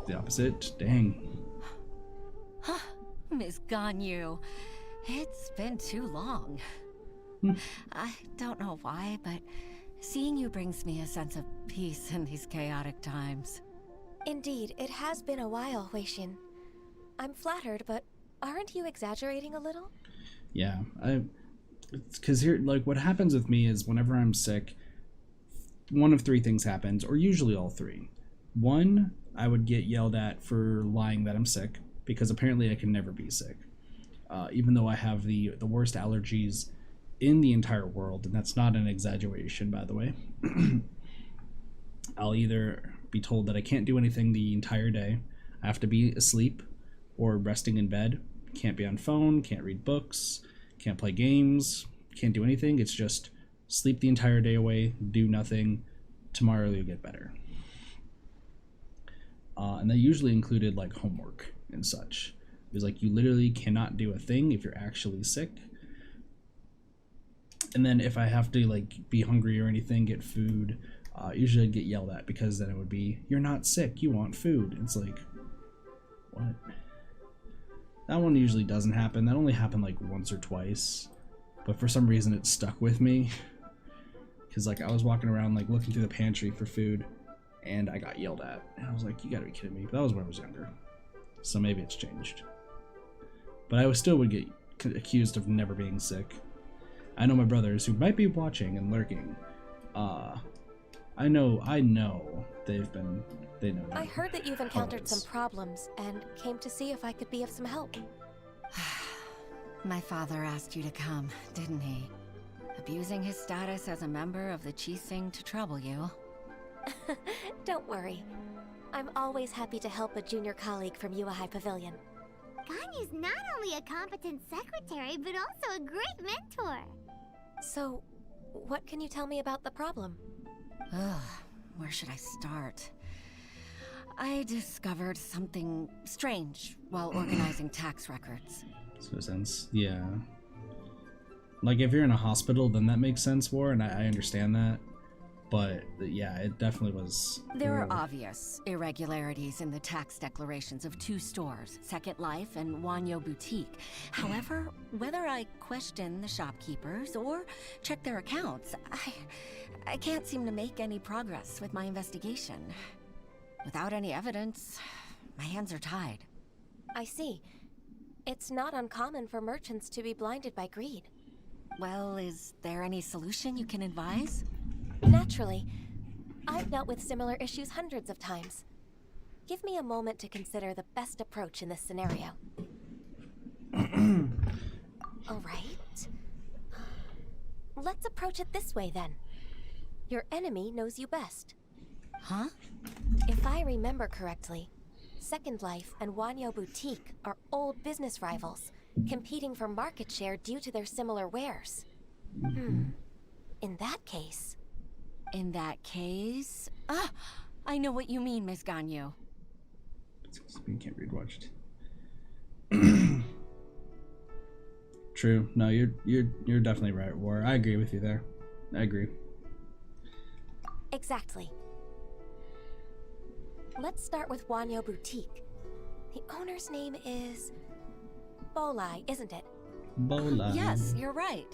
The opposite, dang. Miss Ganyu, it's been too long. I don't know why, but seeing you brings me a sense of peace in these chaotic times. Indeed, it has been a while, Huixin. I'm flattered, but aren't you exaggerating a little? Yeah, it's because here, like, what happens with me is whenever I'm sick, one of three things happens, or usually all three. One, I would get yelled at for lying that I'm sick, because apparently I can never be sick. Even though I have the worst allergies in the entire world, and that's not an exaggeration, by the way. I'll either be told that I can't do anything the entire day, I have to be asleep or resting in bed, can't be on phone, can't read books, can't play games, can't do anything. It's just sleep the entire day away, do nothing, tomorrow you'll get better. And they usually included like homework and such. It was like you literally cannot do a thing if you're actually sick. And then if I have to like be hungry or anything, get food, usually I'd get yelled at, because then it would be, you're not sick, you want food. It's like, what? That one usually doesn't happen. That only happened like once or twice. But for some reason it stuck with me. Because like I was walking around like looking through the pantry for food and I got yelled at. And I was like, you gotta be kidding me. But that was when I was younger. So maybe it's changed. But I still would get accused of never being sick. I know my brothers who might be watching and lurking. I know they know. I heard that you've encountered some problems and came to see if I could be of some help. My father asked you to come, didn't he? Abusing his status as a member of the Qixing to trouble you. Don't worry. I'm always happy to help a junior colleague from Yuehai Pavilion. Ganyu's not only a competent secretary, but also a great mentor. So, what can you tell me about the problem? Ugh, where should I start? I discovered something strange while organizing tax records. So sense, yeah. Like if you're in a hospital, then that makes sense more, and I understand that. But yeah, it definitely was. There are obvious irregularities in the tax declarations of 2 stores, Second Life and Wanyo Boutique. However, whether I question the shopkeepers or check their accounts, I can't seem to make any progress with my investigation. Without any evidence, my hands are tied. I see. It's not uncommon for merchants to be blinded by greed. Well, is there any solution you can advise? Naturally. I've dealt with similar issues hundreds of times. Give me a moment to consider the best approach in this scenario. All right. Let's approach it this way, then. Your enemy knows you best. Huh? If I remember correctly, Second Life and Wanyo Boutique are old business rivals, competing for market share due to their similar wares. In that case... Ah! I know what you mean, Miss Ganyu. You can't read watched. True. No, you're definitely right, War. I agree with you there. I agree. Exactly. Let's start with Wanyo Boutique. The owner's name is... Bolai, isn't it? Bolai. Yes, you're right.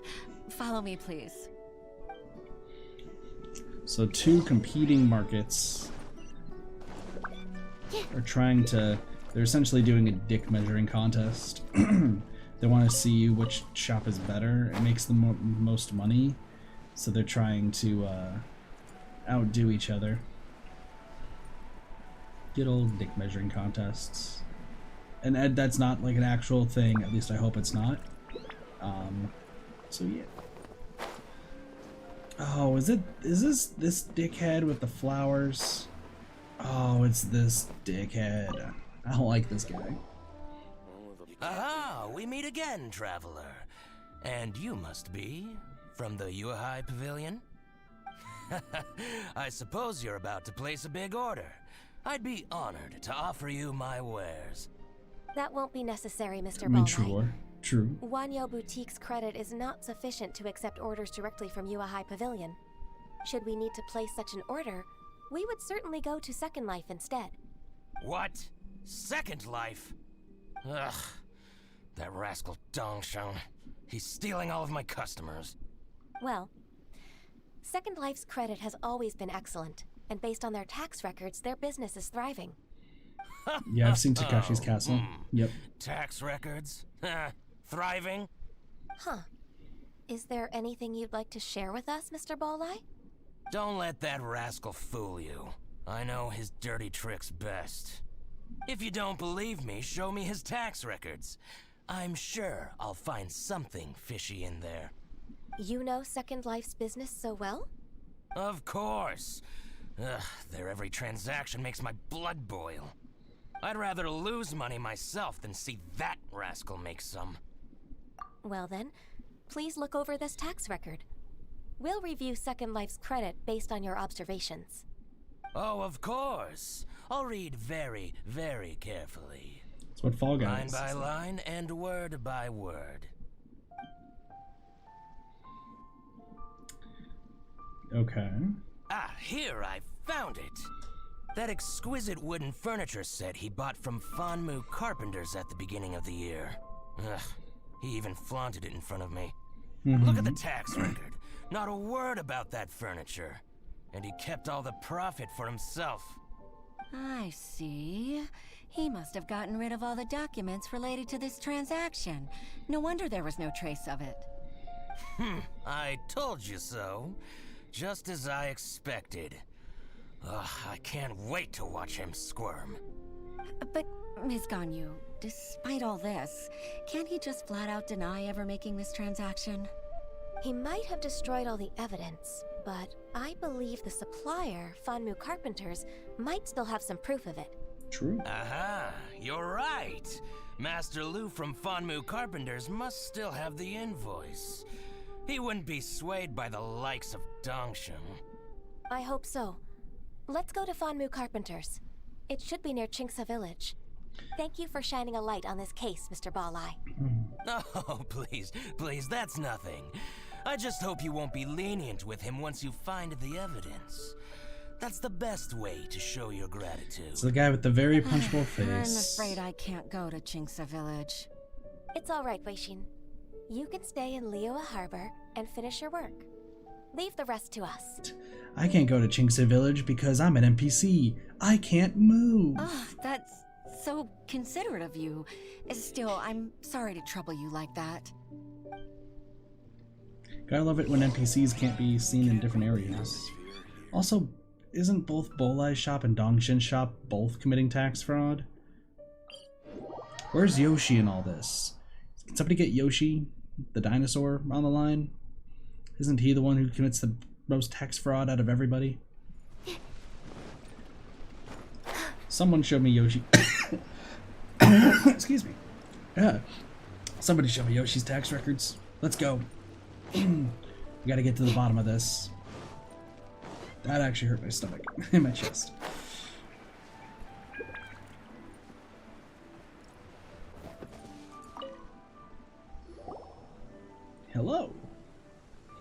Follow me, please. So 2 competing markets are trying to... They're essentially doing a dick measuring contest. They want to see which shop is better. It makes the most money. So they're trying to outdo each other. Good old dick measuring contests. And that's not like an actual thing. At least I hope it's not. So yeah. Oh, is this dickhead with the flowers? Oh, it's this dickhead. I don't like this guy. Aha! We meet again, traveler. And you must be from the Yuehai Pavilion? I suppose you're about to place a big order. I'd be honored to offer you my wares. That won't be necessary, Mr. I mean, Bolai. True. Wanyo Boutique's credit is not sufficient to accept orders directly from Yuehai Pavilion. Should we need to place such an order, we would certainly go to Second Life instead. What? Second Life? Ugh. That rascal Dongsheng. He's stealing all of my customers. Well, Second Life's credit has always been excellent, and based on their tax records, their business is thriving. Yeah, I've seen Takashi's Castle. Yep. Tax records? Thriving? Huh. Is there anything you'd like to share with us, Mr. Bolai? Don't let that rascal fool you. I know his dirty tricks best. If you don't believe me, show me his tax records. I'm sure I'll find something fishy in there. You know Second Life's business so well? Of course. Ugh, their every transaction makes my blood boil. I'd rather lose money myself than see that rascal make some. Well then, please look over this tax record. We'll review Second Life's credit based on your observations. Oh, of course. I'll read very, very carefully. That's what Fall Guys. Line by line and word by word. Okay. Ah, here I found it. That exquisite wooden furniture set he bought from Fanmu Carpenters at the beginning of the year. Ugh, he even flaunted it in front of me. Look at the tax record. Not a word about that furniture. And he kept all the profit for himself. I see. He must have gotten rid of all the documents related to this transaction. No wonder there was no trace of it. I told you so. Just as I expected. Ugh, I can't wait to watch him squirm. But, Ms. Ganyu, despite all this, can't he just flat out deny ever making this transaction? He might have destroyed all the evidence, but I believe the supplier, Fanmu Carpenters, might still have some proof of it. True. Aha, you're right. Master Lu from Fanmu Carpenters must still have the invoice. He wouldn't be swayed by the likes of Dongsheng. I hope so. Let's go to Fanmu Carpenters. It should be near Qingce Village. Thank you for shining a light on this case, Mr. Balai. Oh, please, that's nothing. I just hope you won't be lenient with him once you find the evidence. That's the best way to show your gratitude. It's the guy with the very punchable face. I'm afraid I can't go to Qingce Village. It's all right, Weixin. You can stay in Liyue Harbor and finish your work. Leave the rest to us. I can't go to Qingce Village because I'm an NPC. I can't move. Oh, that's so considerate of you. Still, I'm sorry to trouble you like that. Gotta love it when NPCs can't be seen in different areas. Also, isn't both Bolai's shop and Dongshin's shop both committing tax fraud? Where's Yoshi in all this? Can somebody get Yoshi, the dinosaur, on the line? Isn't he the one who commits the most tax fraud out of everybody? Someone showed me Yoshi. Excuse me. Yeah. Somebody show me Yoshi's tax records. Let's go. We gotta get to the bottom of this. That actually hurt my stomach and my chest. Hello.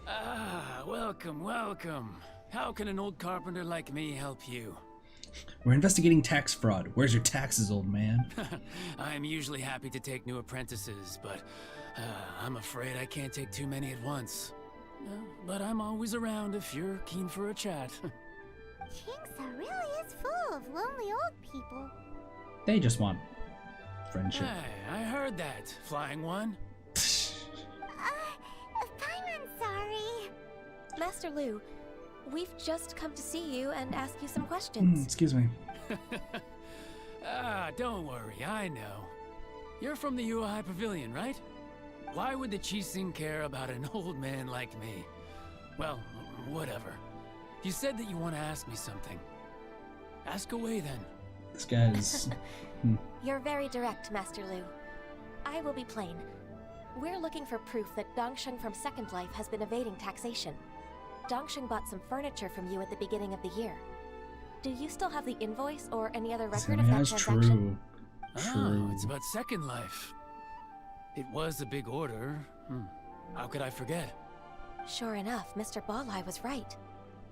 Ah, welcome. How can an old carpenter like me help you? We're investigating tax fraud. Where's your taxes, old man? I'm usually happy to take new apprentices, but I'm afraid I can't take too many at once. But I'm always around if you're keen for a chat. Qingce really is full of lonely old people. They just want friendship. Hey, I heard that, Flying One. Paimon's sorry. Master Lu, we've just come to see you and ask you some questions. Excuse me. Don't worry, I know. You're from the Yuehai Pavilion, right? Why would the Qixing care about an old man like me? Well, whatever. You said that you want to ask me something. Ask away then. This guy's... You're very direct, Master Lu. I will be plain. We're looking for proof that Dongsheng from Second Life has been evading taxation. Dongsheng bought some furniture from you at the beginning of the year. Do you still have the invoice or any other record of that transaction? True. It's about Second Life. It was a big order. How could I forget? Sure enough, Mr. Balai was right.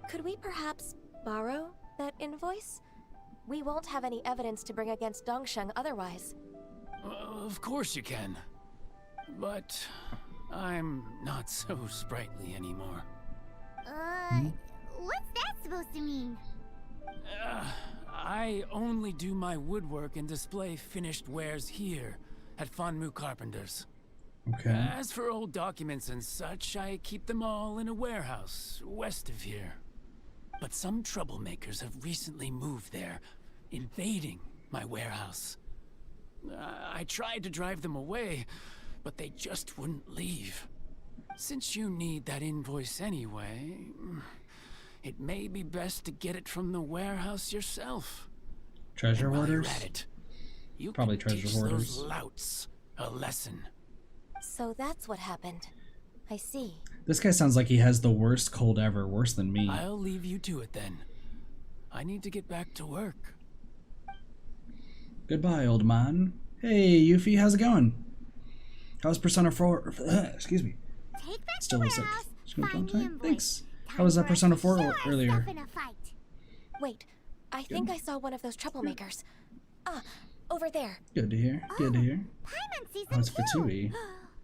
Could we perhaps borrow that invoice? We won't have any evidence to bring against Dongsheng otherwise. Of course you can. But I'm not so sprightly anymore. What's that supposed to mean? I only do my woodwork and display finished wares here at Fanmu Carpenters. Okay. As for old documents and such, I keep them all in a warehouse west of here. But some troublemakers have recently moved there, invading my warehouse. I tried to drive them away, but they just wouldn't leave. Since you need that invoice anyway, it may be best to get it from the warehouse yourself. Treasure hoarders? You probably can treasure teach hoarders. those louts a lesson. So that's what happened. I see. This guy sounds like he has the worst cold ever, worse than me. I'll leave you to it then. I need to get back to work. Goodbye, old man. Hey, Yuffie, how's it going? How's Persona 4? Excuse me. Take back Still the sick. warehouse, Just gonna find time. the invoice. Thanks. Time How was for us Persona to 4 show earlier? ourselves in a fight. Wait, I think I saw one of those troublemakers. Ah, over there. Good to hear. Good to hear. Paimon sees Oh, them it's too. Fatui.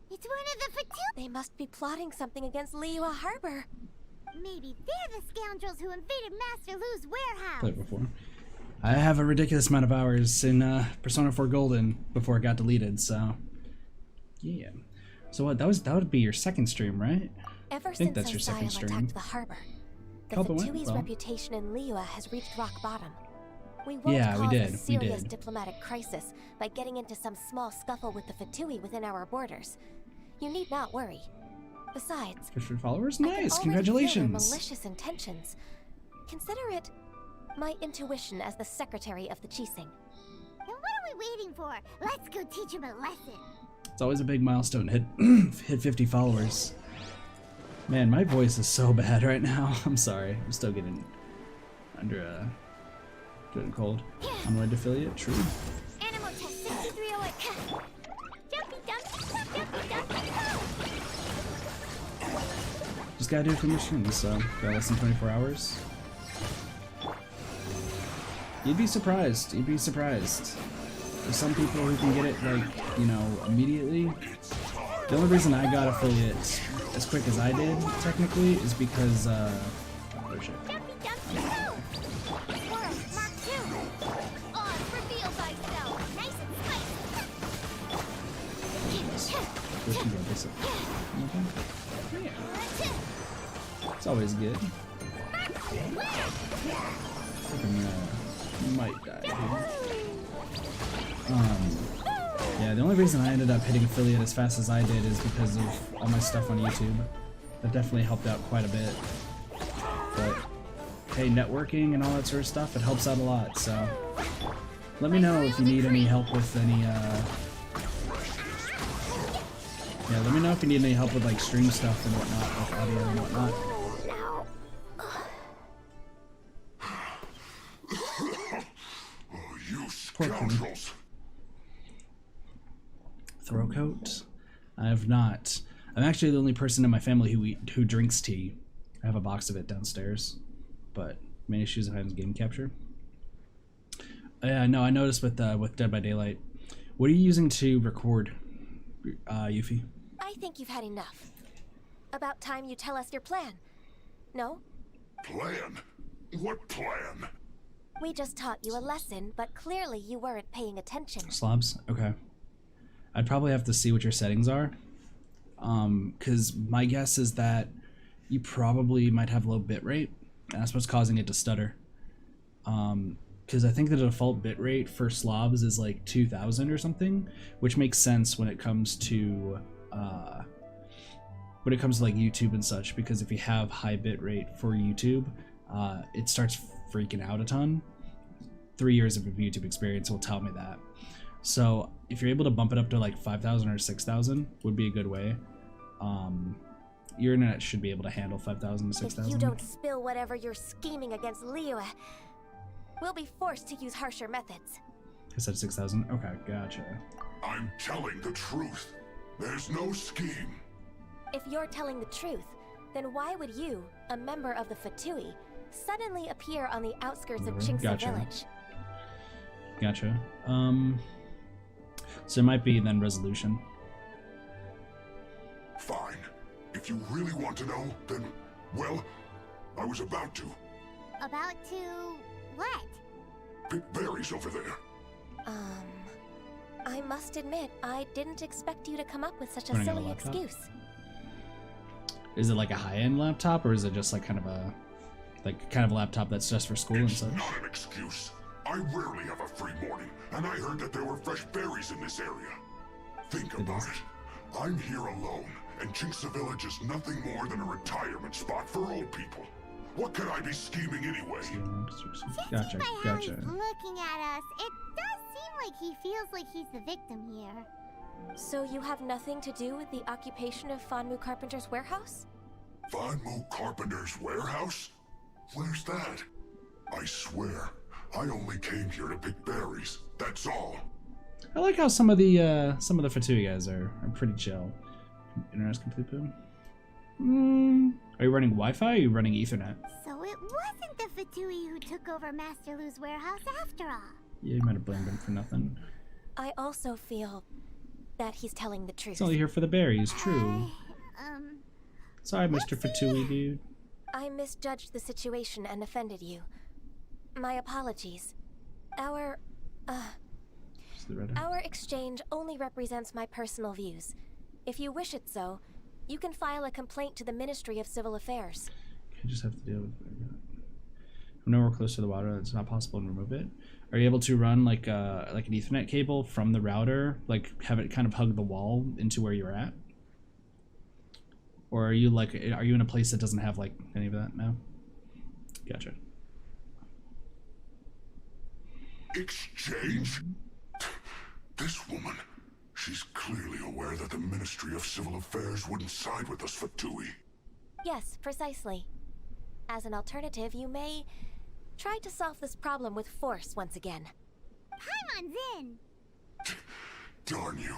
It's one of the Fatui. They must be plotting something against Liyue Harbor. Maybe they're the scoundrels who invaded Master Lu's warehouse. Played before. I have a ridiculous amount of hours in Persona 4 Golden before it got deleted, so yeah. So what? That would be your second stream, right? Ever I think since that's your second Isael stream. attacked the harbor, the Hope it went Fatui's well. reputation in Liyue has reached rock bottom. We won't Yeah, we cause did, a we serious did. diplomatic crisis by getting into some small scuffle with the Fatui within our borders. You need not worry. Besides, 50 followers? I can Nice, already feel their congratulations. malicious intentions. Consider it my intuition as the secretary of the Qixing. Then what are we waiting for? Let's go teach him a lesson. It's always a big milestone. Hit 50 followers. Man, my voice is so bad right now. I'm sorry. I'm still getting under a good cold. Unwed affiliate, true. Animal test 6308. Jumpy dumpy, jumpy dumpy. Just gotta do it from your streams, so got less than 24 hours. You'd be surprised. You'd be surprised. There's some people who can get it, like, you know, immediately. The only reason I got affiliate as quick as I did, technically, is because, oh shit. Jumpy dumpy go. Squirrel, Mark 2. On, reveal thyself. Nice and spicy. Which can go this way. Yeah. It's always good. I might die here. Yeah, the only reason I ended up hitting affiliate as fast as I did is because of all my stuff on YouTube. That definitely helped out quite a bit. But hey, networking and all that sort of stuff, it helps out a lot, so let me know if you need any help with any yeah, let me know if you need any help with like stream stuff and whatnot, with audio and whatnot. You scoundrels! Throw coat? I have not. I'm actually the only person in my family who drinks tea. I have a box of it downstairs. But main issues of having game capture. Yeah, no, I noticed with Dead by Daylight. What are you using to record, Yuffie? I think you've had enough. About time you tell us your plan. No? Plan? What plan? We just taught you a lesson, but clearly you weren't paying attention. Slobs? Okay. I'd probably have to see what your settings are. Because my guess is that you probably might have low bitrate. And that's what's causing it to stutter. Because I think the default bitrate for slobs is like 2000 or something, which makes sense when it comes to like YouTube and such, because if you have high bitrate for YouTube, it starts freaking out a ton. 3 years of YouTube experience will tell me that. So if you're able to bump it up to like 5,000 or 6,000 would be a good way. Your internet should be able to handle 5,000 to 6,000. If you don't spill whatever you're scheming against Liyue, we'll be forced to use harsher methods. I said 6,000? Okay, gotcha. I'm telling the truth. There's no scheme. If you're telling the truth, then why would you, a member of the Fatui, suddenly appear on the outskirts of Qingce Gotcha. Village? Gotcha. So it might be then resolution. Fine. If you really want to know, then, well, I was about to. About to what? Pick berries over there. I must admit, I didn't expect you to come up with such a Running a silly laptop? excuse. Is it like a high-end laptop, or is it just like kind of a laptop that's just for school and such? Not an excuse. I rarely have a free morning, and I heard that there were fresh berries in this area. Think about it. I'm here alone, and Qingce Village is nothing more than a retirement spot for old people. What could I be scheming anyway? Gotcha, By how gotcha. he's looking at us, it does seem like he feels like he's the victim here. So you have nothing to do with the occupation of Fanmu Carpenter's warehouse? Fanmu Carpenter's warehouse? Where's that? I swear, I only came here to pick berries. That's all. I like how some of the Fatui guys are pretty chill. Internet's complete boom. Are you running Wi-Fi or are you running Ethernet? So it wasn't the Fatui who took over Master Lu's warehouse after all. Yeah, you might have blamed him for nothing. I also feel that he's telling the truth. He's only here for the berries, true. Sorry, Mr. Fatui, dude. I misjudged the situation and offended you. My apologies. Our exchange only represents my personal views. If you wish it so, you can file a complaint to the Ministry of Civil Affairs. I just have to deal with it. I'm nowhere close to the water. It's not possible to remove it. Are you able to run like an Ethernet cable from the router, like have it kind of hug the wall into where you're at? Or are you in a place that doesn't have like any of that? No? Gotcha. Exchange? This woman, she's clearly aware that the Ministry of Civil Affairs wouldn't side with us, Fatui. Yes, precisely. As an alternative, you may try to solve this problem with force once again. Paimon's in! Darn you.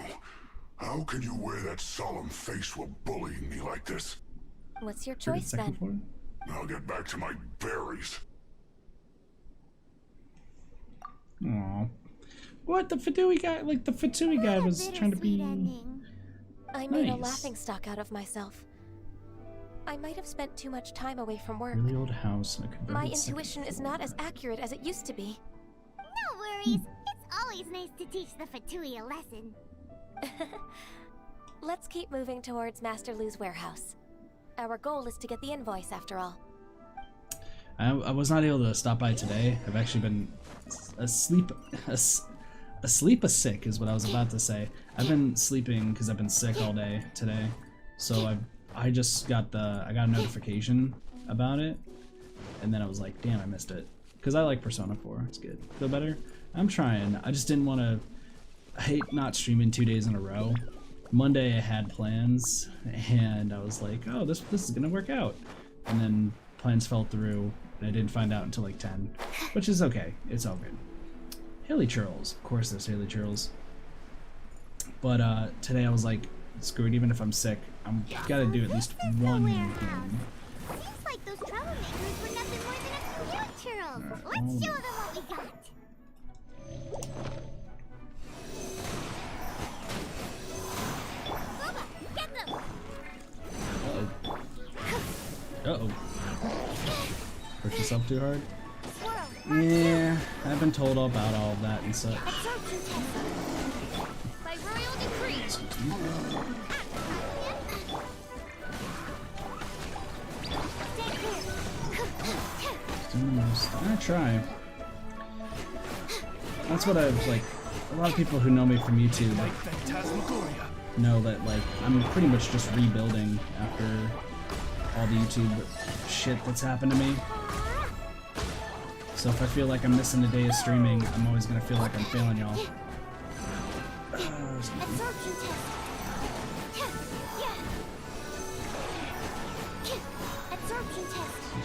How can you wear that solemn face while bullying me like this? What's your choice then? I'll get back to my berries. Aww. What? The Fatui guy? Like, the Fatui guy was trying to be... I made a laughingstock out of myself. I might have spent too much time away from work. Really old house. My intuition is not as accurate as it used to be. No worries. It's always nice to teach the Fatui a lesson. Let's keep moving towards Master Lu's warehouse. Our goal is to get the invoice after all. I was not able to stop by today. I've actually been asleep sick is what I was about to say. I've been sleeping because I've been sick all day today. So I just got a notification about it, and then I was like, damn, I missed it. Because I like Persona 4. It's good. Feel better? I'm trying. I just didn't want to... I hate not streaming 2 days in a row. Monday I had plans, and I was like, oh, this is gonna work out. And then plans fell through, and I didn't find out until like 10, which is okay. It's all good. Haley churls. Of course there's Haley churls. But today I was like, screw it, even if I'm sick, I'm gotta do at least one game. Seems like those troublemakers were nothing more than a few young churls. Let's show them what we got. Uh-oh. Push yourself too hard? Yeah, I've been told all about all of that and such. By royal decree. I'm gonna try. That's what I've, like, a lot of people who know me from YouTube, like, know that, like, I'm pretty much just rebuilding after all the YouTube shit that's happened to me. So if I feel like I'm missing a day of streaming, I'm always gonna feel like I'm failing y'all. Use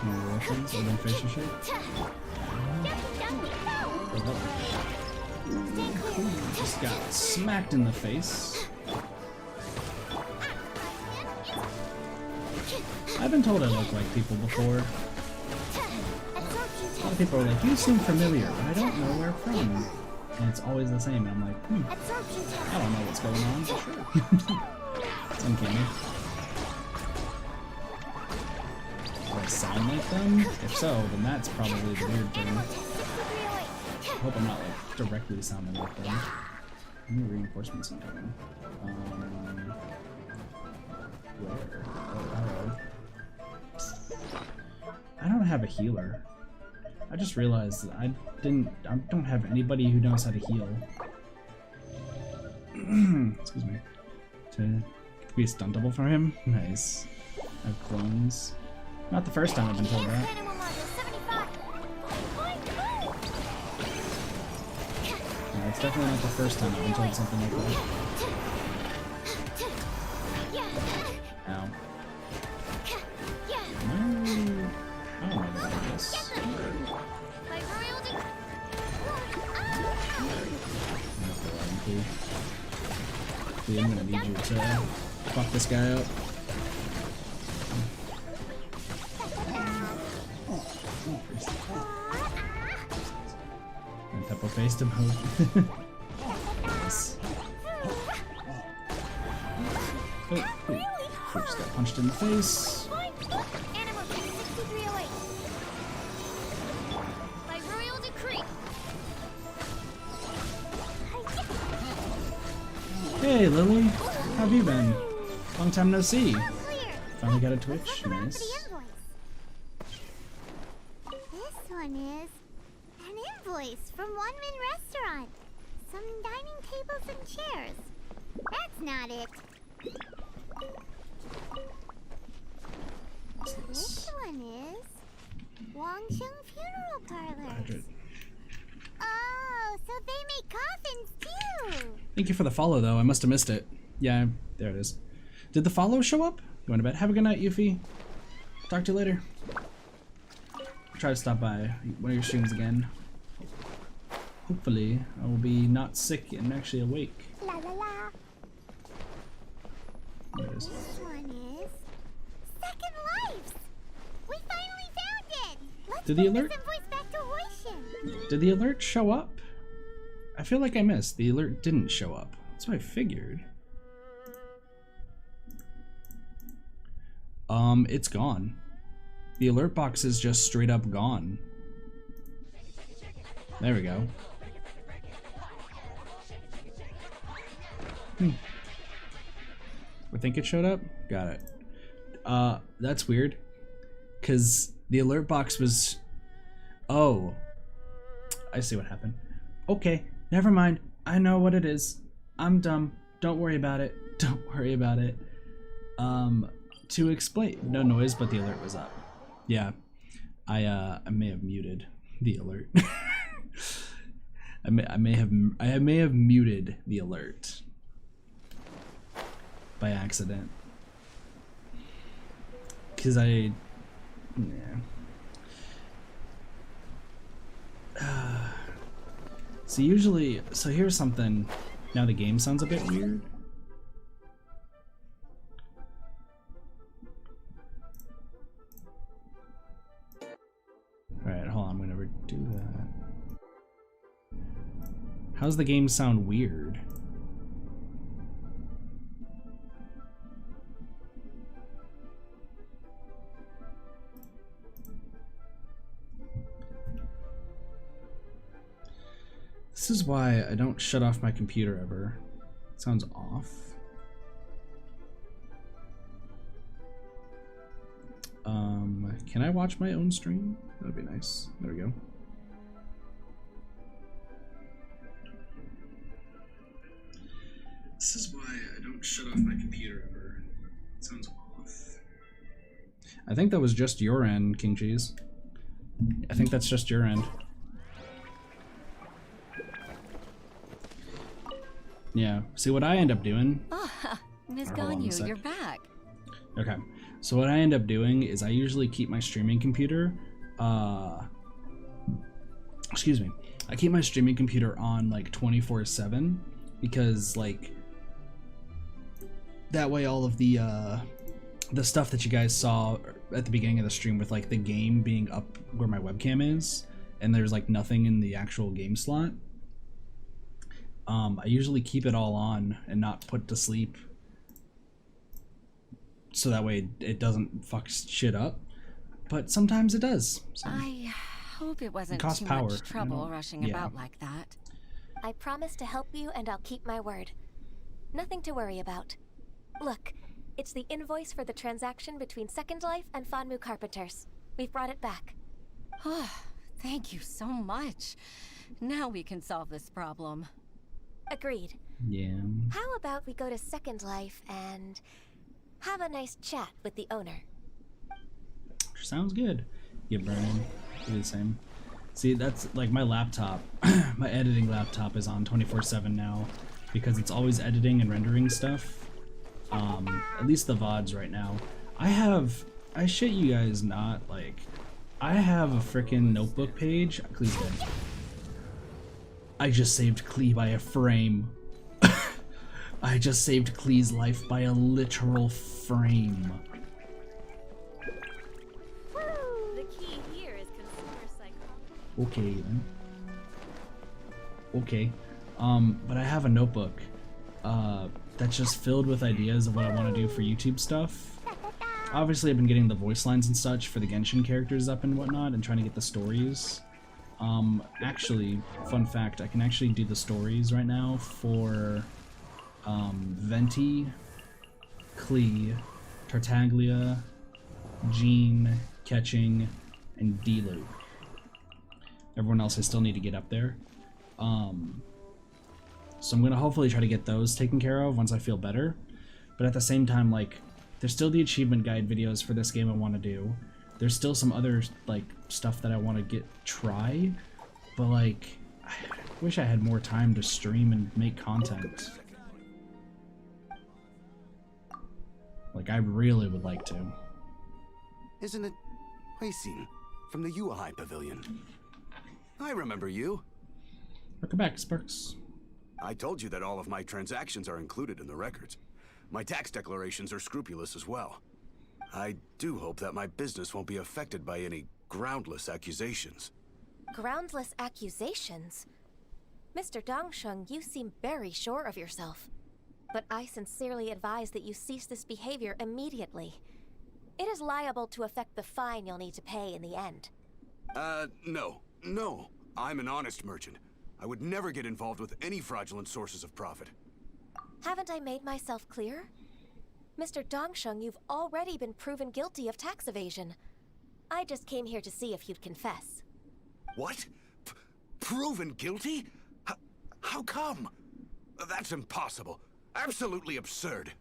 my Russians or then facial shape. Just got smacked in the face. I've been told I look like people before. A lot of people are like, you seem familiar, but I don't know where from. And it's always the same, and I'm like, I don't know what's going on, but sure. It's uncanny. Do I sound like them? If so, then that's probably the weird thing. I hope I'm not, like, directly sounding like them. New reinforcements incoming. Where? Oh, hello. I don't have a healer. I just realized that I don't have anybody who knows how to heal. Excuse me. To be a stunt double for him? Nice. I have clones. Not the first time I've been told that. Yeah, it's definitely not the first time I've been told something like that. Ow. How am I gonna do this? Yeah, I'm gonna need you to fuck this guy up. Pepper faced emoji. Yes. Oh, just got punched in the face. Animal 6308. By royal decree. Hey Lily, how have you been? Long time no see. Finally got a Twitch. Nice. This one is an invoice from One Min Restaurant. Some dining tables and chairs. That's not it. This one is Wangsheng Funeral Parlors. Oh, so they make coffins too. Thank you for the follow though. I must have missed it. Yeah, there it is. Did the follow show up? Going to bed. Have a good night, Yuffie. Talk to you later. I'll try to stop by one of your streams again. Hopefully, I will be not sick and actually awake. La la la. There it is. This one is Second Lives. We finally found it. Let's Did the put alert? this invoice back to Huishin. Did the alert show up? I feel like I missed. The alert didn't show up. That's what I figured. It's gone. The alert box is just straight up gone. There we go. I think it showed up? Got it. That's weird. 'Cause the alert box was... Oh. I see what happened. Okay, never mind. I know what it is. I'm dumb. Don't worry about it. Don't worry about it. To explain... No noise, but the alert was up. Yeah. I may have muted the alert. I may have muted the alert by accident. 'Cause yeah. So usually, so here's something. Now the game sounds a bit weird. Alright, hold on, I'm gonna redo that. How's the game sound weird? This is why I don't shut off my computer ever. It sounds off. Can I watch my own stream? That'd be nice. There we go. This is why I don't shut off my computer ever. It sounds off. I think that was just your end, King Cheese. I think that's just your end. Yeah. See what I end up doing. Ah, Ms. Ganyu, you're back. Okay. So what I end up doing is I usually keep my streaming computer, excuse me. I keep my streaming computer on like 24/7 because like that way all of the stuff that you guys saw at the beginning of the stream with like the game being up where my webcam is and there's like nothing in the actual game slot. I usually keep it all on and not put to sleep. So that way it doesn't fuck shit up, but sometimes it does. So. I hope it wasn't costs too power, much trouble rushing about like that. I promise to help you and I'll keep my word. Nothing to worry about. Look, it's the invoice for the transaction between Second Life and Fanmu Carpenters. We've brought it back. Oh, thank you so much. Now we can solve this problem. Agreed. Yeah. How about we go to Second Life and have a nice chat with the owner? Sounds good. Get burning. Do the same. See, that's like my laptop. My editing laptop is on 24/7 now because it's always editing and rendering stuff. At least the VODs right now. I shit you guys not, like, I have a frickin' notebook page. Clee's dead. I just saved Clee by a frame. I just saved Clee's life by a literal frame. The key here is consumer psychology. Okay then. okay. But I have a notebook that's just filled with ideas of what I want to do for YouTube stuff. Obviously, I've been getting the voice lines and such for the Genshin characters up and whatnot, and trying to get the stories. Actually, fun fact, I can actually do the stories right now for Venti, Klee, Tartaglia, Jean, Ketching, and Dilu. Everyone else I still need to get up there. So I'm gonna hopefully try to get those taken care of once I feel better. But at the same time, like, there's still the achievement guide videos for this game I want to do. There's still some other like stuff that I want to try, but like, I wish I had more time to stream and make content. Like, I really would like to. Isn't it Huixin from the Yuehai Pavilion? I remember you. Welcome back, Sparks. I told you that all of my transactions are included in the records. My tax declarations are scrupulous as well. I do hope that my business won't be affected by any groundless accusations. Groundless accusations? Mr. Dongsheng, you seem very sure of yourself. But I sincerely advise that you cease this behavior immediately. It is liable to affect the fine you'll need to pay in the end. No. I'm an honest merchant. I would never get involved with any fraudulent sources of profit. Haven't I made myself clear? Mr. Dongsheng, you've already been proven guilty of tax evasion. I just came here to see if you'd confess. What? Proven guilty? How come? That's impossible. Absolutely absurd.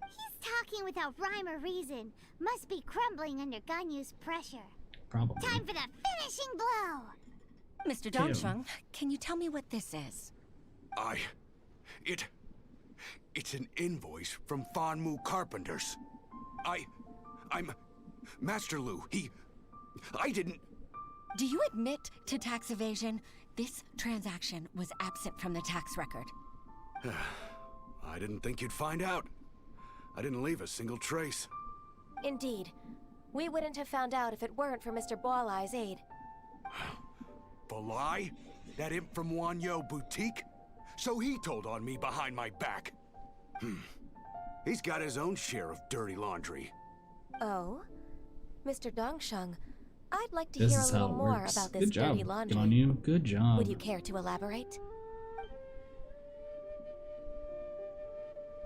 He's talking without rhyme or reason. Must be crumbling under Ganyu's pressure. Probably. Time for the finishing blow! Mr. Dongsheng, can you tell me what this is? It's an invoice from Fanmu Carpenters. I'm Master Lu. I didn't... Do you admit to tax evasion? This transaction was absent from the tax record. I didn't think you'd find out. I didn't leave a single trace. Indeed. We wouldn't have found out if it weren't for Mr. Boalai's aid. Boalai? That imp from Wanyo Boutique? So he told on me behind my back. He's got his own share of dirty laundry. Oh? Mr. Dongsheng, I'd like to This hear a is little how it more works. about this Good job, dirty laundry. Ganyu. Good job. Would you care to elaborate?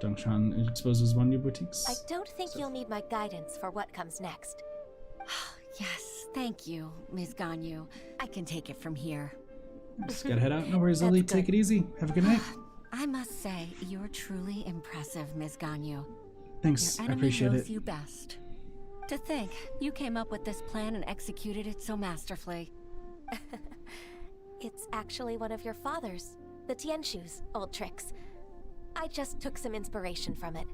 Dongshan exposes Wanyu boutiques. I don't think you'll need my guidance for what comes next. Yes, thank you, Ms. Ganyu. I can take it from here. Just gotta head out. No worries, Lily. Take it easy. Have a good night. I must say, you're truly impressive, Ms. Ganyu. Thanks, Your I enemy appreciate knows it. you best. To think, you came up with this plan and executed it so masterfully. It's actually one of your father's, the Tianshu's, old tricks. I just took some inspiration from it.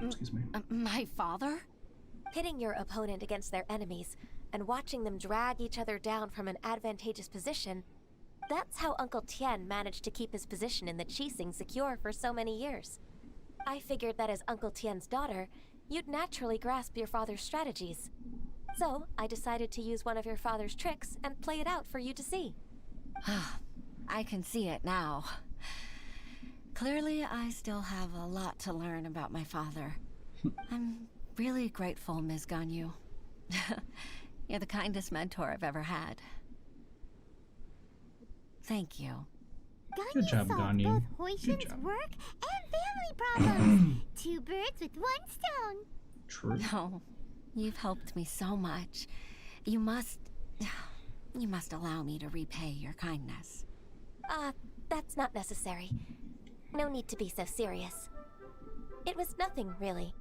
Excuse me. My father? Pitting your opponent against their enemies and watching them drag each other down from an advantageous position, that's how Uncle Tian managed to keep his position in the Qixing secure for so many years. I figured that as Uncle Tian's daughter, you'd naturally grasp your father's strategies. So, I decided to use one of your father's tricks and play it out for you to see. I can see it now. Clearly, I still have a lot to learn about my father. I'm really grateful, Ms. Ganyu. You're the kindest mentor I've ever had. Thank you. Good job, Ganyu. Both Huixin's work and family problems. 2 birds with 1 stone. True. No, you've helped me so much. You must allow me to repay your kindness. That's not necessary. No need to be so serious. It was nothing, really.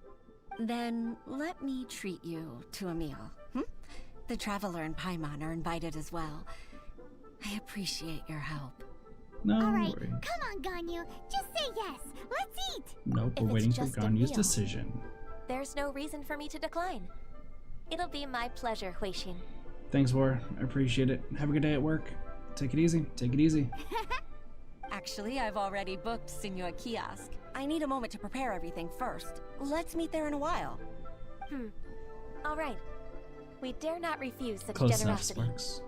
Then let me treat you to a meal. The Traveler and Paimon are invited as well. I appreciate your help. No Alright, worries. come on, Ganyu. Just say yes. Let's eat. Nope, If we're it's waiting for just a Ganyu's meal. decision. There's no reason for me to decline. It'll be my pleasure, Huixin. Thanks, War. I appreciate it. Have a good day at work. Take it easy. Take it easy. Actually, I've already booked Senor Kiosk. I need a moment to prepare everything first. Let's meet there in a while. All right. We dare not refuse such Close enough, generosity. Sparks.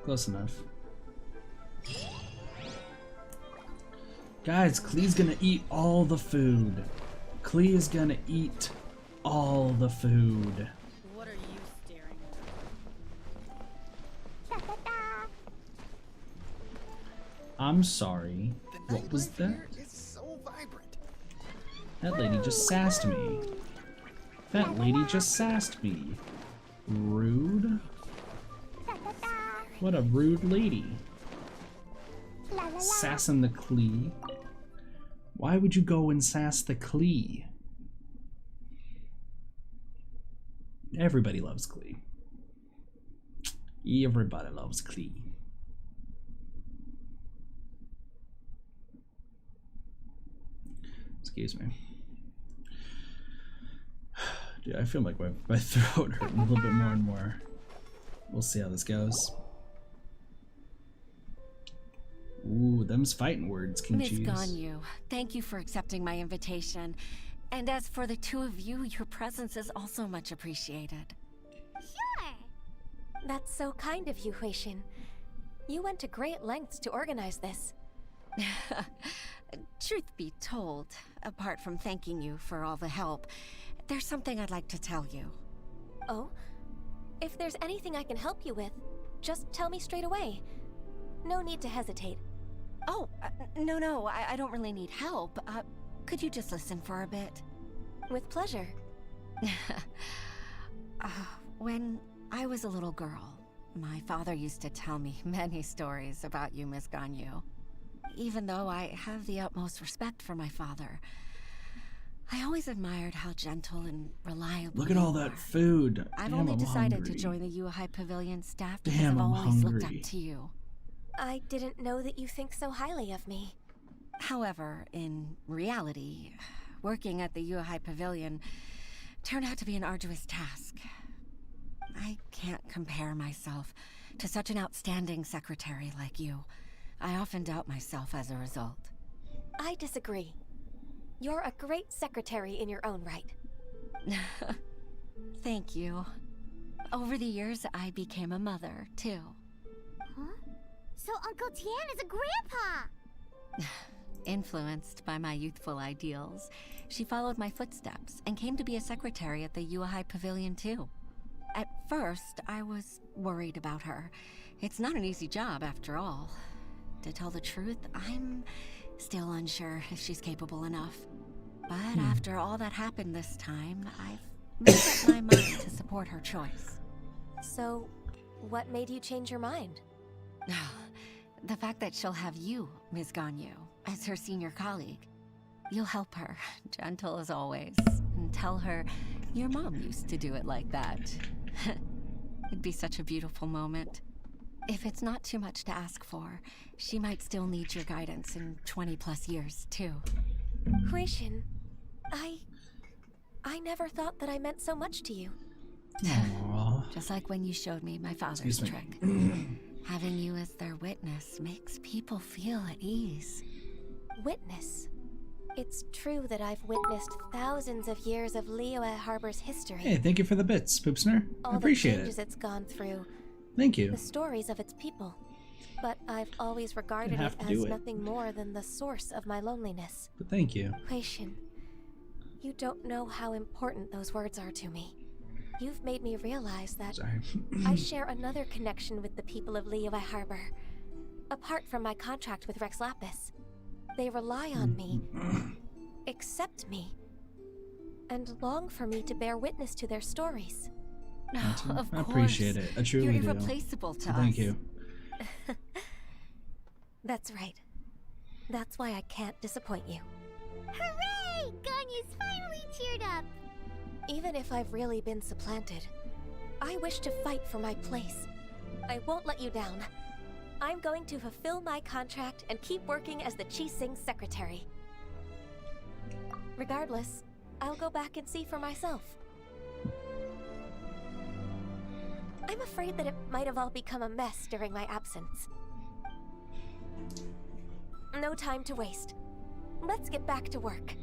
Close enough. Guys, Klee's gonna eat all the food. Klee is gonna eat all the food. What are you staring I'm sorry. What was that? So vibrant. That lady just sassed me. That lady just sassed me. Rude. What a rude lady. Sassing the Klee. Why would you go and sass the Klee? Everybody loves Klee. Everybody loves Klee. Excuse me. Dude, I feel like my throat hurting a little bit more and more. We'll see how this goes. Ooh, them's fighting words, King Miss Cheese. Ganyu, thank you for accepting my invitation. And as for the two of you, your presence is also much appreciated. Sure. That's so kind of you, Huixin. You went to great lengths to organize this. Truth be told, apart from thanking you for all the help, there's something I'd like to tell you. Oh? If there's anything I can help you with, just tell me straight away. No need to hesitate. Oh, no, I don't really need help. Could you just listen for a bit? With pleasure. When I was a little girl, my father used to tell me many stories about you, Miss Ganyu. Even though I have the utmost respect for my father, I always admired how gentle and reliable. Look at all that food. I've Damn, only I'm decided hungry. to join the Yuehai Pavilion staff because Damn, I've I'm always looked hungry. up to you. I didn't know that you think so highly of me. However, in reality, working at the Yuehai Pavilion turned out to be an arduous task. I can't compare myself to such an outstanding secretary like you. I often doubt myself as a result. I disagree. You're a great secretary in your own right. Thank you. Over the years, I became a mother, too. Huh? So Uncle Tian is a grandpa! Influenced by my youthful ideals, she followed my footsteps and came to be a secretary at the Yuehai Pavilion, too. At first, I was worried about her. It's not an easy job, after all. To tell the truth, I'm still unsure if she's capable enough. But after all that happened this time, I've made up my mind to support her choice. So, what made you change your mind? The fact that she'll have you, Ms. Ganyu, as her senior colleague. You'll help her, gentle as always, and tell her your mom used to do it like that. It'd be such a beautiful moment. If it's not too much to ask for, she might still need your guidance in 20+ years, too. Huixin, I never thought that I meant so much to you. Just like when you showed me my father's trick. Having you as their witness makes people feel at ease. Witness? It's true that I've witnessed thousands of years of Liyue Harbor's history. Hey, thank you for the bits, Poopsner. I appreciate the changes it. it's gone through. Thank you. The stories of its people. But I've always regarded it as nothing more than the source of my loneliness. But thank you. Huixin, you don't know how important those words are to me. You've made me realize that I share another connection with the people of Liyue Harbor. Apart from my contract with Rex Lapis, they rely on me, accept me, and long for me to bear witness to their stories. Of I appreciate course. it. I truly You're do. irreplaceable to us. Thank you. That's right. That's why I can't disappoint you. Hooray! Ganyu's finally cheered up! Even if I've really been supplanted, I wish to fight for my place. I won't let you down. I'm going to fulfill my contract and keep working as the Qixing secretary. Regardless, I'll go back and see for myself. I'm afraid that it might have all become a mess during my absence. No time to waste. Let's get back to work.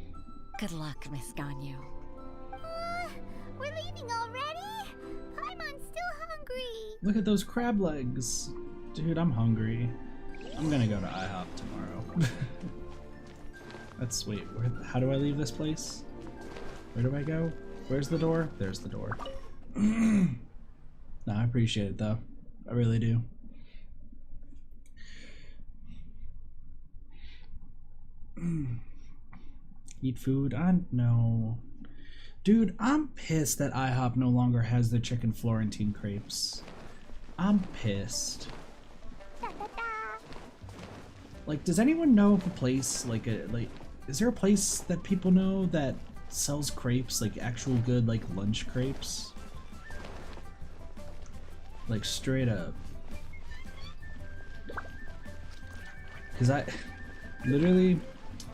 Good luck, Miss Ganyu. We're leaving already? Paimon's still hungry. Look at those crab legs. Dude, I'm hungry. I'm gonna go to IHOP tomorrow. That's wait. How do I leave this place? Where do I go? Where's the door? There's the door. No, I appreciate it though. I really do. Eat food? No. Dude, I'm pissed that IHOP no longer has their chicken Florentine crepes. I'm pissed. Like, does anyone know of a place is there a place that people know that sells crepes, like actual good like lunch crepes? Like straight up. Cause I literally,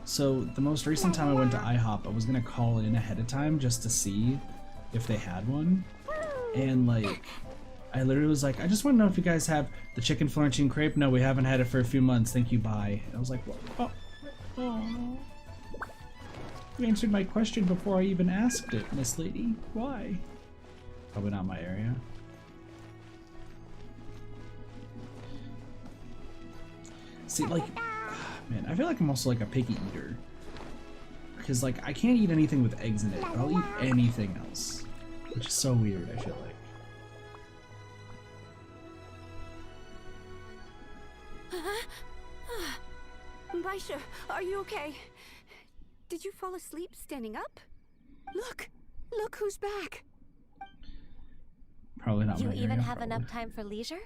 so the most recent time I went to IHOP, I was gonna call in ahead of time just to see if they had one. And like, I literally was like, I just want to know if you guys have the chicken Florentine crepe. No, we haven't had it for a few months. Thank you, bye. And I was like, what? Oh. You answered my question before I even asked it, Miss Lady. Why? Probably not my area. See, like, man, I feel like I'm also like a picky eater. Because, like, I can't eat anything with eggs in it, but I'll eat anything else. Which is so weird, I feel like. Baisha, are you okay? Did you fall asleep standing up? Look who's back. Probably not. You even have enough time for leisure?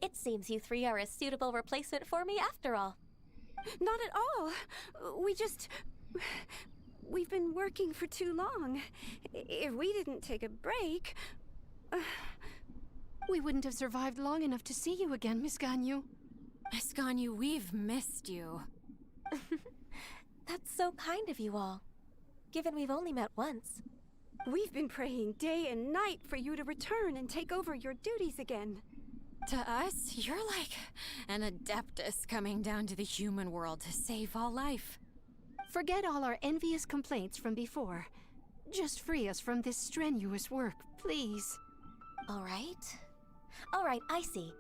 It seems you three are a suitable replacement for me after all. Not at all. We've been working for too long. If we didn't take a break... We wouldn't have survived long enough to see you again, Miss Ganyu. Miss Ganyu, we've missed you. That's so kind of you all, given we've only met once. We've been praying day and night for you to return and take over your duties again. To us, you're like an adeptus coming down to the human world to save all life. Forget all our envious complaints from before. Just free us from this strenuous work, please. All right, I see.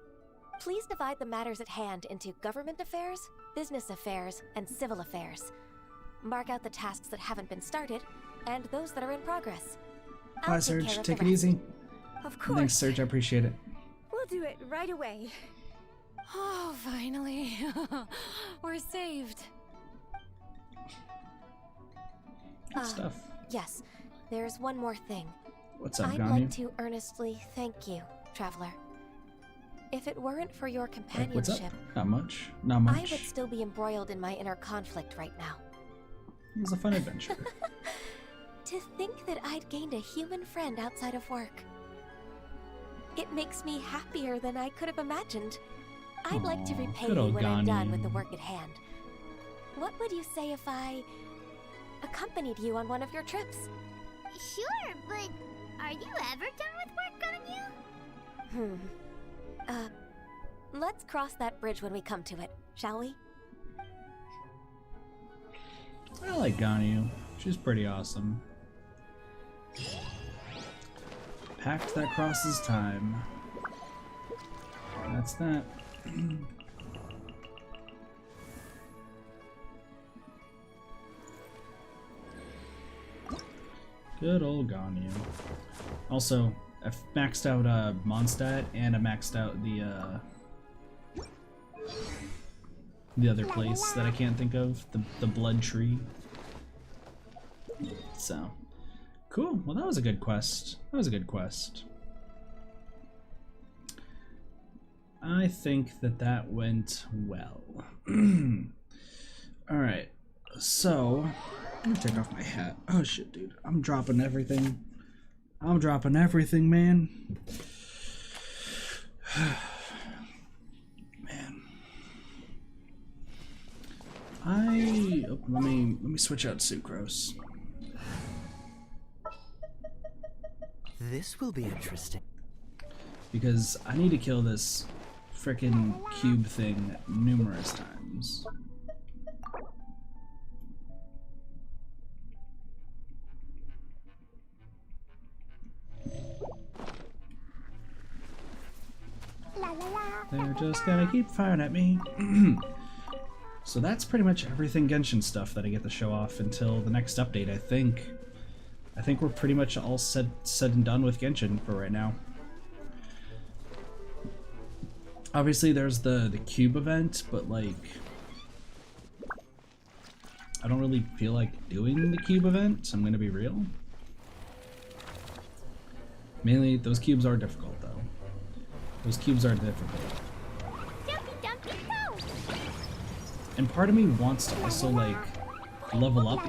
Please divide the matters at hand into government affairs, business affairs, and civil affairs. Mark out the tasks that haven't been started, and those that are in progress. Bye, Serge. Take it easy. Of course. Thanks, Serge. I appreciate it. We'll do it right away. Oh, finally. We're saved. Good stuff. Yes, there's one more thing. What's up, I'd Ganyu? like to earnestly thank you, Traveler. If it weren't for your companionship... What's up? Not much. Not much. I would still be embroiled in my inner conflict right now. It was a fun adventure. To think that I'd gained a human friend outside of work. It makes me happier than I could have imagined. I'd like to repay you when I'm done with the work at hand. What would you say if I accompanied you on one of your trips? Sure, but are you ever done with work, Ganyu? Let's cross that bridge when we come to it, shall we? I like Ganyu. She's pretty awesome. Pact that crosses time. That's that. Good old Ganyu. Also, I've maxed out Mondstadt and I maxed out the other place that I can't think of, the blood tree. So, cool. Well, that was a good quest. That was a good quest. I think that went well. Alright, so, let me take off my hat. Oh shit, dude. I'm dropping everything. I'm dropping everything, man. Man. Let me switch out sucrose. This will be interesting. Because I need to kill this frickin' cube thing numerous times. They're just gonna keep firing at me. So that's pretty much everything Genshin stuff that I get to show off until the next update, I think. I think we're pretty much all said and done with Genshin for right now. Obviously there's the cube event, but like I don't really feel like doing the cube event, I'm gonna be real. Mainly those cubes are difficult though. Those cubes are difficult. And part of me wants to also like level up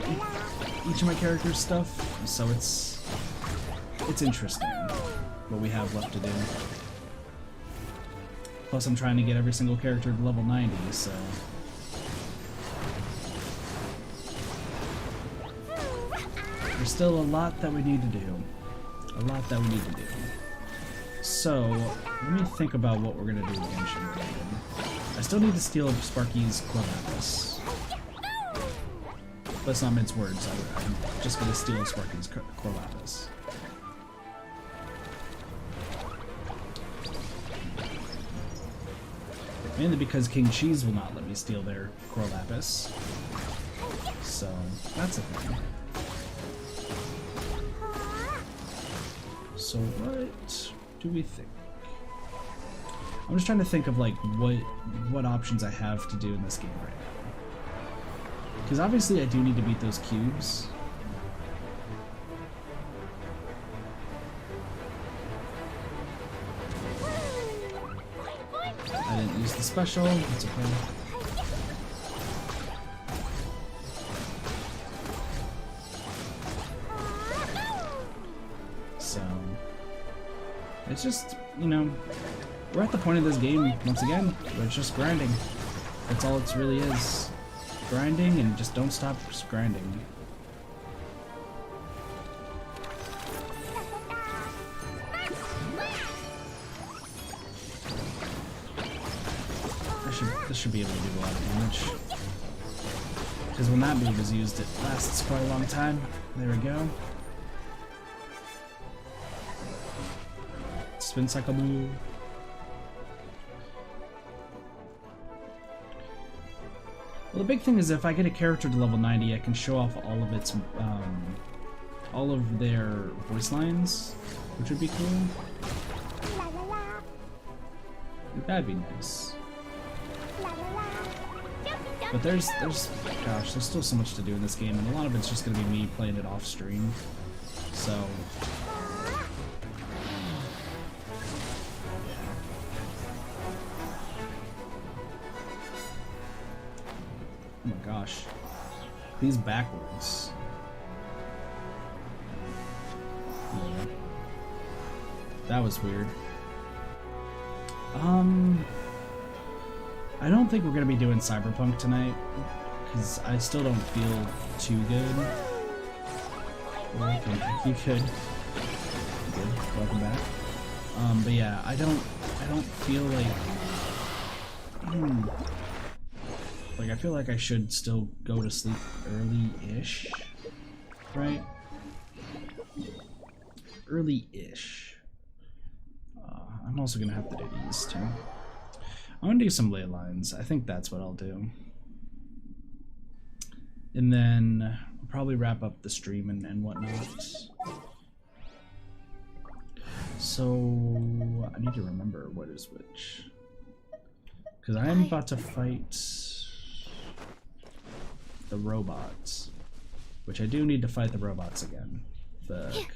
each of my characters' stuff, so it's interesting what we have left to do. Plus I'm trying to get every single character to level 90, so there's still a lot that we need to do. So, let me think about what we're gonna do with Genshin. I still need to steal Sparky's Corvus. Let's not mince words, I'm just gonna steal Sparky's Corvus. Mainly because King Cheese will not let me steal their Corlapis. So, that's a thing. So what do we think? I'm just trying to think of like what options I have to do in this game right now. Because obviously I do need to beat those cubes. I didn't use the special, it's okay. So, it's just, you know, we're at the point of this game, once again, where it's just grinding. That's all it really is. Grinding, and just don't stop grinding. This should be able to do a lot of damage. Because when that move is used, it lasts quite a long time. There we go. Spin cycle move. Well, the big thing is if I get a character to level 90, I can show off all of its, all of their voice lines, which would be cool. That'd be nice. But there's still so much to do in this game, and a lot of it's just gonna be me playing it off stream. So. Oh my gosh. These backwards. Yeah. That was weird. I don't think we're gonna be doing Cyberpunk tonight, because I still don't feel too good. Welcome, if you could. Good. Welcome back. But yeah, I don't feel like like I feel like I should still go to sleep early-ish, right? Early-ish. I'm also gonna have to do these too. I'm gonna do some ley lines. I think that's what I'll do. And then I'll probably wrap up the stream and whatnot. So I need to remember what is which. Because I am about to fight the robots. Which I do need to fight the robots again. Fuck.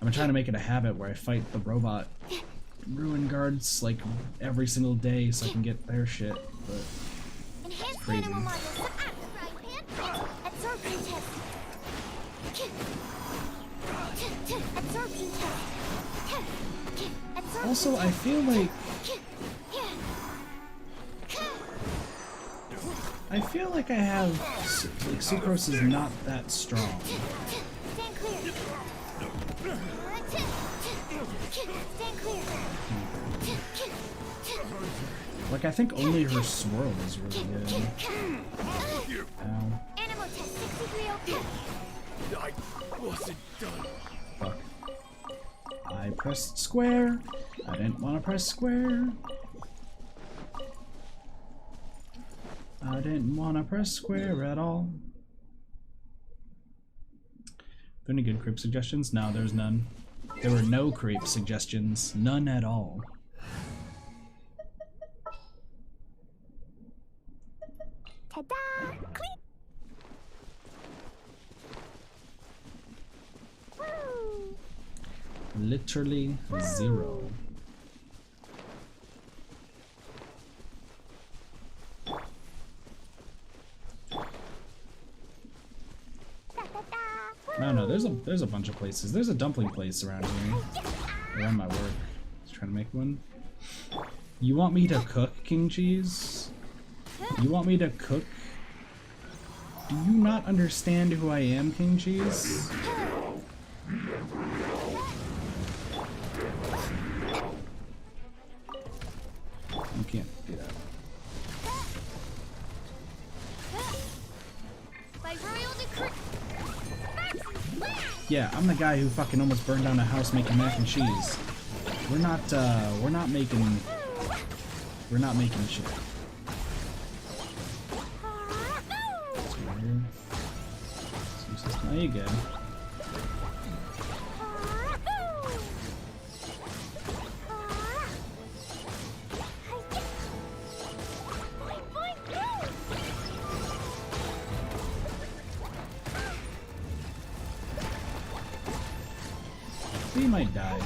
I'm trying to make it a habit where I fight the robot ruin guards like every single day so I can get their shit, but it's crazy. Also, I feel like I have like Sucrose is not that strong. Like, I think only her swirl is really good. Ow. I wasn't done. Fuck. I pressed square. I didn't want to press square. I didn't want to press square at all. Are there any good creep suggestions? No, there's none. There were no creep suggestions. None at all. Ta-da! Click! Woo! Literally zero. No, there's a bunch of places. There's a dumpling place around here. Around my work. Just trying to make one. You want me to cook, King Cheese? You want me to cook? Do you not understand who I am, King Cheese? You can't do that. By royal decree. Yeah, I'm the guy who fucking almost burned down a house making mac and cheese. We're not making shit. Now you go. We might die.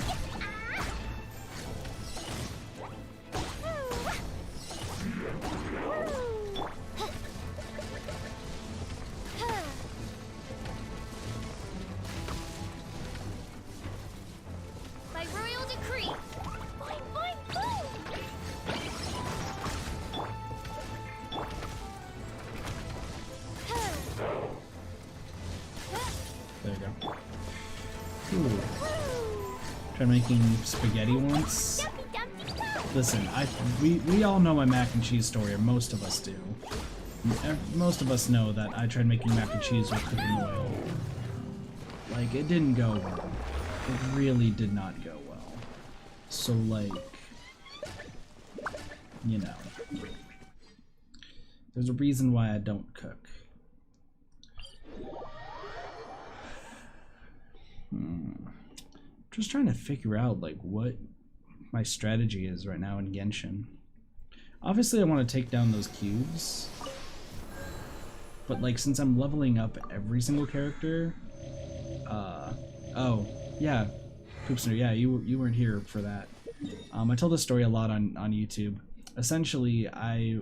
By royal decree. Boing, boing, boom. There you go. Ooh. Try making spaghetti once. Listen, we all know my mac and cheese story, or most of us do. Most of us know that I tried making mac and cheese with cooking oil. Like, it didn't go well. It really did not go well. So, like, you know, there's a reason why I don't cook. Just trying to figure out like what my strategy is right now in Genshin. Obviously I want to take down those cubes, but like since I'm leveling up every single character, oh yeah, Poopster, yeah, you weren't here for that. I told this story a lot on YouTube. Essentially, I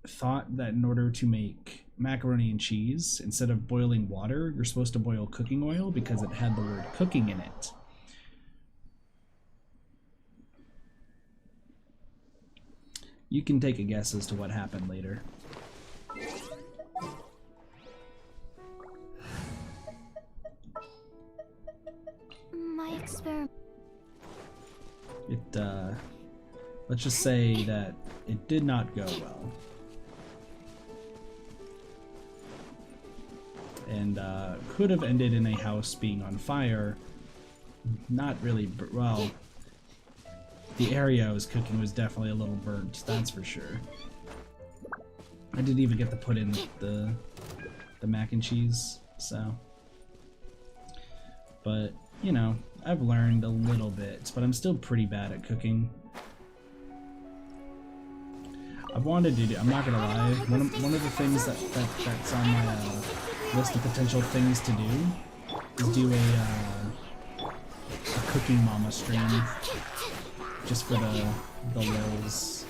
thought that in order to make macaroni and cheese, instead of boiling water, you're supposed to boil cooking oil because it had the word cooking in it. You can take a guess as to what happened later. My experiment. Let's just say that it did not go well. And could have ended in a house being on fire. Not really, well, the area I was cooking was definitely a little burnt, that's for sure. I didn't even get to put in the mac and cheese, so. But, you know, I've learned a little bit, but I'm still pretty bad at cooking. I've wanted to do, I'm not gonna lie, one of the things that's on my list of potential things to do is do a cooking mama stream, just for the lulz.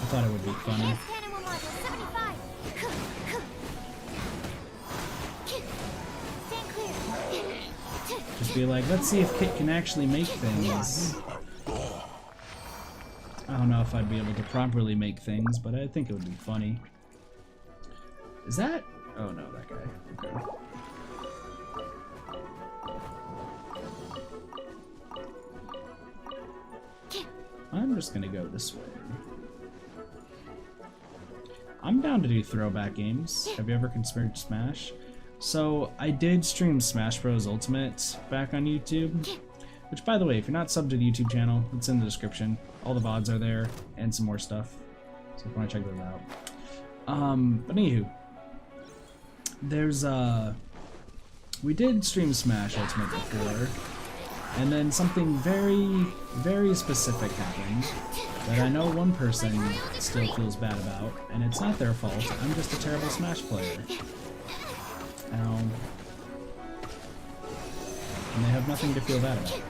I thought it would be funny. Just be like, let's see if Kit can actually make things. I don't know if I'd be able to properly make things, but I think it would be funny. Is that? Oh no, that guy. Okay. I'm just gonna go this way. I'm down to do throwback games. Have you ever considered Smash? So I did stream Smash Bros. Ultimate back on YouTube, which, by the way, if you're not subbed to the YouTube channel, it's in the description. All the VODs are there and some more stuff, so if you want to check those out. But anywho, there's we did stream Smash Ultimate before, and then something very, very specific happened that I know one person still feels bad about, and it's not their fault. I'm just a terrible Smash player. And they have nothing to feel bad about.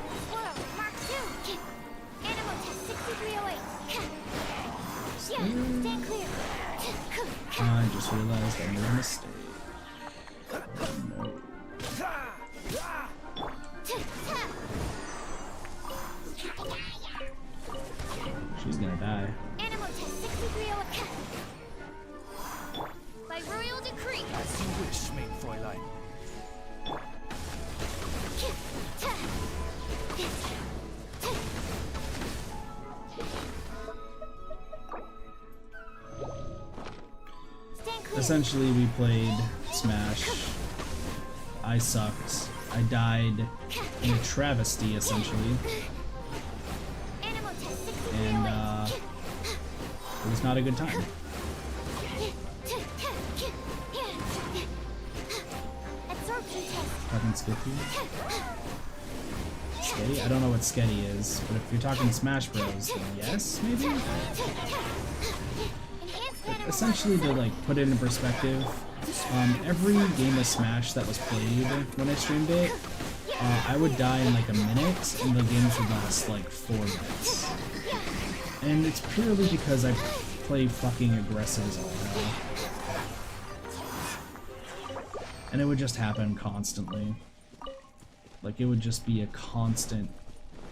I just realized I made a mistake. No. She's gonna die. Animal test 6308. By royal decree. As you wish, mein Fräulein. Essentially, we played Smash. I sucked. I died in a travesty, essentially. And, it was not a good time. Fucking Skitty? Sketty? I don't know what Sketty is, but if you're talking Smash Bros, then yes, maybe? Essentially, to like put it in perspective, every game of Smash that was played when I streamed it, I would die in like a minute, and the games would last like 4 minutes. And it's purely because I play fucking aggressive as all hell. And it would just happen constantly. Like, it would just be a constant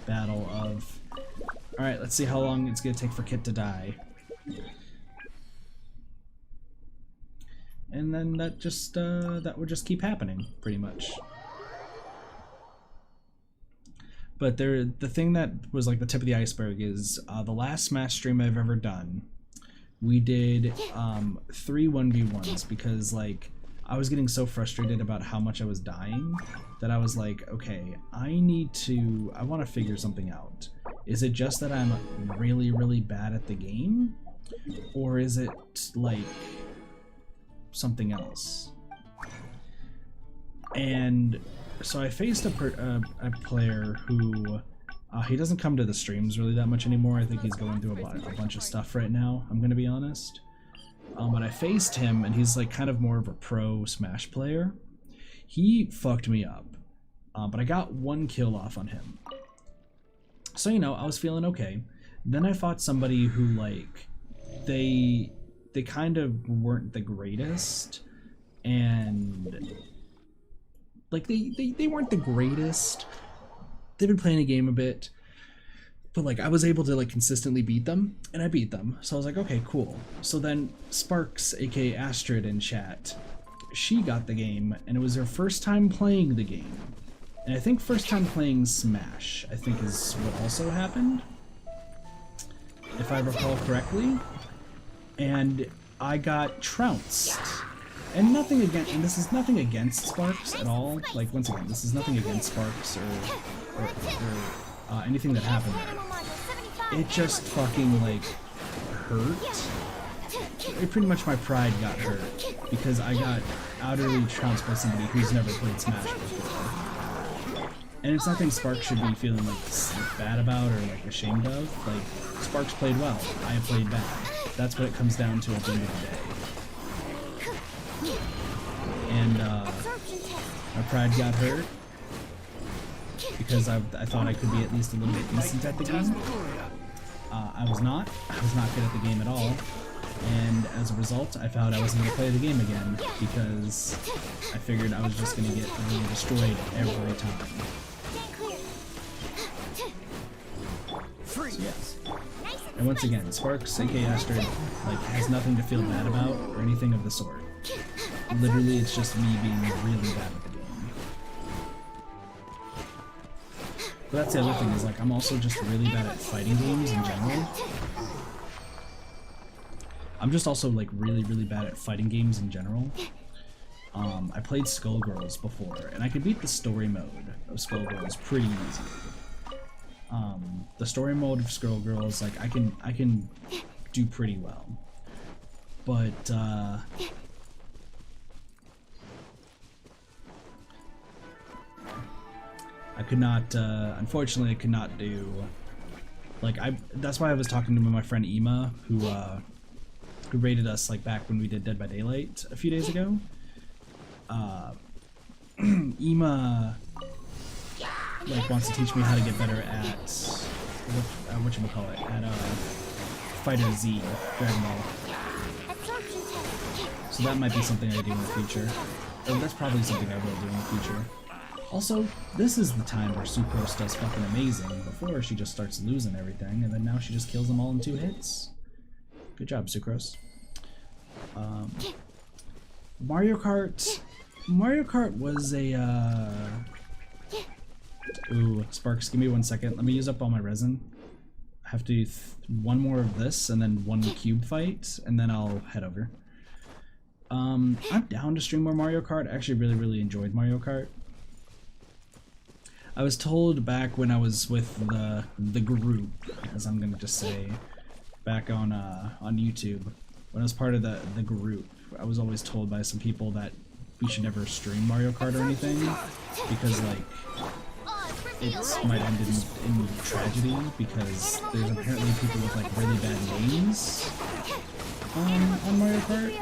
battle of, alright, let's see how long it's gonna take for Kit to die. And then that just, that would just keep happening, pretty much. But the thing that was like the tip of the iceberg is the last Smash stream I've ever done, we did 3 1v1s because like I was getting so frustrated about how much I was dying that I was like, okay, I want to figure something out. Is it just that I'm really, really bad at the game? Or is it like something else? And so I faced a player who, he doesn't come to the streams really that much anymore. I think he's going through a bunch of stuff right now, I'm gonna be honest. But I faced him, and he's like kind of more of a pro Smash player. He fucked me up, but I got 1 kill off on him. So, you know, I was feeling okay. Then I fought somebody who, like, they kind of weren't the greatest, and like they weren't the greatest. They've been playing a game a bit, but like I was able to like consistently beat them, and I beat them. So I was like, okay, cool. So then Sparks, aka Astrid, in chat, she got the game, and it was her first time playing the game. And I think first time playing Smash, I think is what also happened, if I recall correctly. And I got trounced. And nothing against, and this is nothing against Sparks at all. Like, once again, this is nothing against Sparks or anything that happened there. It just fucking, like, hurt. It pretty much my pride got hurt because I got utterly trounced by somebody who's never played Smash before. And it's nothing Sparks should be feeling like bad about or like ashamed of. Like, Sparks played well, I played bad. That's what it comes down to at the end of the day. And my pride got hurt because I thought I could be at least a little bit decent at the game. I was not good at the game at all, and as a result I found I wasn't going to play the game again because I figured I was just going to get really destroyed every time. So, yes. And once again, Sparks, aka Astrid, like, has nothing to feel bad about or anything of the sort. Literally, it's just me being really bad at the game. But that's the other thing, is like, I'm also just really bad at fighting games in general. I'm just also like really, really bad at fighting games in general. I played Skullgirls before, and I could beat the story mode of Skullgirls pretty easily. The story mode of Skullgirls, like I can do pretty well, but I could not. Unfortunately, I could not do. Like that's why I was talking to my friend Ema, who rated us like back when we did Dead by Daylight a few days ago. Ema like wants to teach me how to get better at whatchamacallit, at Fighter Z, Dragon Ball. So that might be something I do in the future. Or that's probably something I will do in the future. Also, this is the time where Sucrose does fucking amazing. Before, she just starts losing everything, and then now she just kills them all in 2 hits. Good job, Sucrose. Mario Kart... Mario Kart was a, Ooh, Sparks, give me 1 second. Let me use up all my resin. I have to do 1 more of this, and then 1 cube fight, and then I'll head over. I'm down to stream more Mario Kart. I actually really enjoyed Mario Kart. I was told back when I was with the group, as I'm gonna just say, back on YouTube, when I was part of the group, I was always told by some people that we should never stream Mario Kart or anything, because like it might end in tragedy, because there's apparently people with like really bad names on Mario Kart.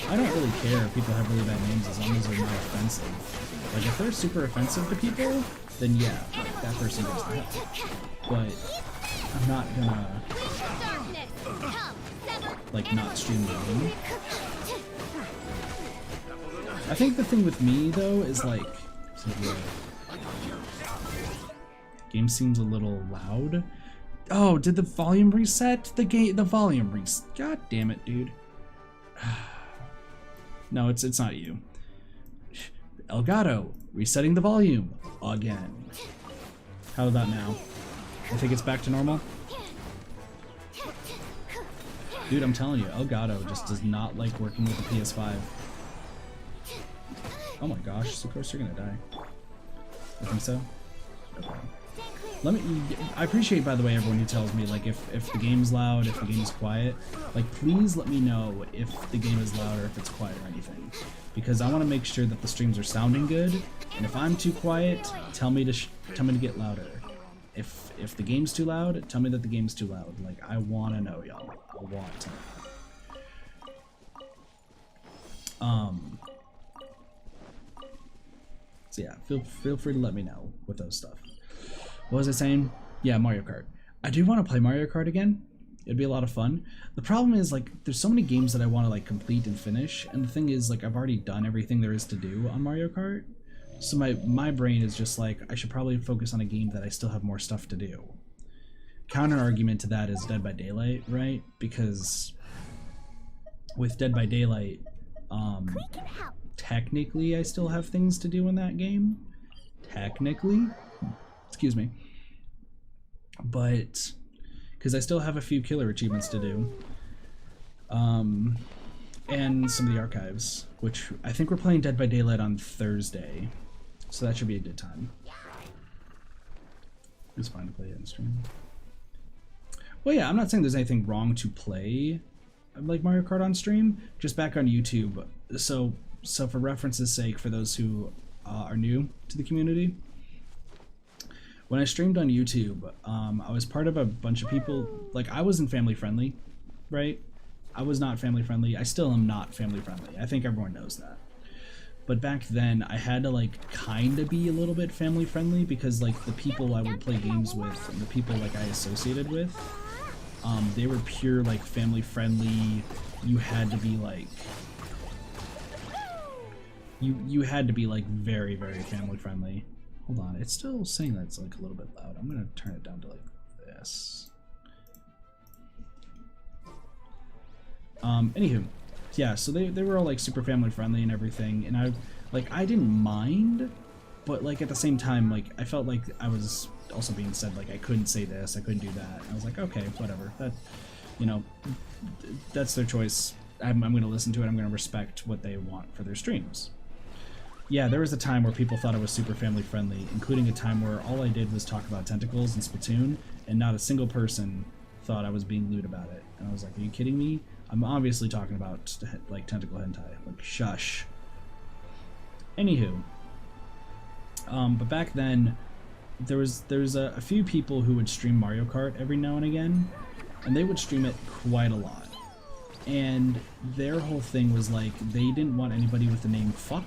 I don't really care if people have really bad names as long as they're not offensive. Like if they're super offensive to people, then yeah, like, that person goes to hell. But I'm not gonna like not stream the game. I think the thing with me though is like game seems a little loud. Oh, did the volume reset? The volume reset. God damn it, dude. No, it's not you. Elgato, resetting the volume again. How about now? I think it's back to normal. Dude, I'm telling you, Elgato just does not like working with the PS5. Oh my gosh, Sucrose, you're gonna die. I think so. Okay. I appreciate, by the way, everyone who tells me, like, if the game's loud, if the game's quiet, like, please let me know if the game is loud or if it's quiet or anything. Because I want to make sure that the streams are sounding good, and if I'm too quiet, tell me to get louder. If the game's too loud, tell me that the game's too loud. Like, I want to know, y'all. I want to know. So yeah, feel free to let me know with those stuff. What was I saying? Yeah, Mario Kart. I do want to play Mario Kart again. It'd be a lot of fun. The problem is, like, there's so many games that I want to, like, complete and finish, and the thing is, like, I've already done everything there is to do on Mario Kart, so my brain is just like, I should probably focus on a game that I still have more stuff to do. Counter argument to that is Dead by Daylight, right? Because with Dead by Daylight, technically I still have things to do in that game. Technically. Excuse me. But because I still have a few killer achievements to do. And some of the archives, which I think we're playing Dead by Daylight on Thursday. So that should be a good time. It's fine to play it in stream. Well, yeah, I'm not saying there's anything wrong to play like Mario Kart on stream, just back on YouTube. So for reference's sake, for those who are new to the community, when I streamed on YouTube, I was part of a bunch of people. Like, I wasn't family friendly, right? I was not family friendly. I still am not family friendly. I think everyone knows that. But back then, I had to, like, kind of be a little bit family friendly because, like, the people I would play games with and the people, like, I associated with, they were pure, like, family friendly. You had to be, like... You had to be, like, very, very family friendly. Hold on, it's still saying that it's, like, a little bit loud. I'm gonna turn it down to, like, this. Anywho, yeah, so they were all, like, super family friendly and everything, and I didn't mind, but, like, at the same time, like, I felt like I was also being said, like, I couldn't say this, I couldn't do that, and I was like, okay, whatever, that, you know, that's their choice. I'm gonna listen to it, I'm gonna respect what they want for their streams. yeah, there was a time where people thought I was super family friendly, including a time where all I did was talk about tentacles and Splatoon, and not a single person thought I was being lewd about it. And I was like, are you kidding me? I'm obviously talking about like tentacle hentai. Like, shush. Anywho, but back then, there was a few people who would stream Mario Kart every now and again, and they would stream it quite a lot. And their whole thing was like, they didn't want anybody with the name fuck,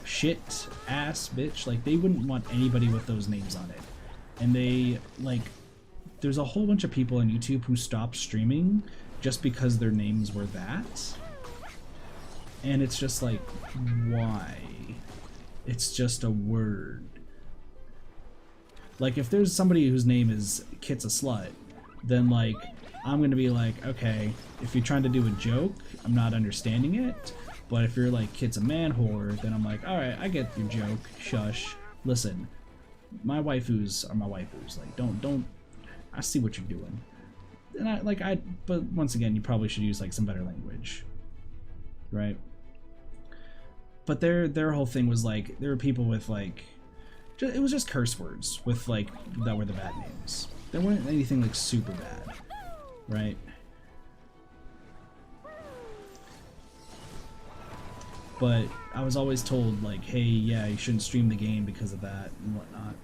shit, ass, bitch. Like, they wouldn't want anybody with those names on it. And they, like, there's a whole bunch of people on YouTube who stopped streaming just because their names were that. And it's just like, why? It's just a word. Like, if there's somebody whose name is Kit's a slut, then, like, I'm gonna be like, okay, if you're trying to do a joke, I'm not understanding it. But if you're like, Kit's a man whore, then I'm like, alright, I get your joke, shush. Listen, my waifus are my waifus. Like, don't, I see what you're doing. And but once again, you probably should use, like, some better language. Right? But their whole thing was, like, there were people with, like, it was just curse words with, like, that were the bad names. There weren't anything, like, super bad. Right? But I was always told, like, hey, yeah, you shouldn't stream the game because of that and whatnot.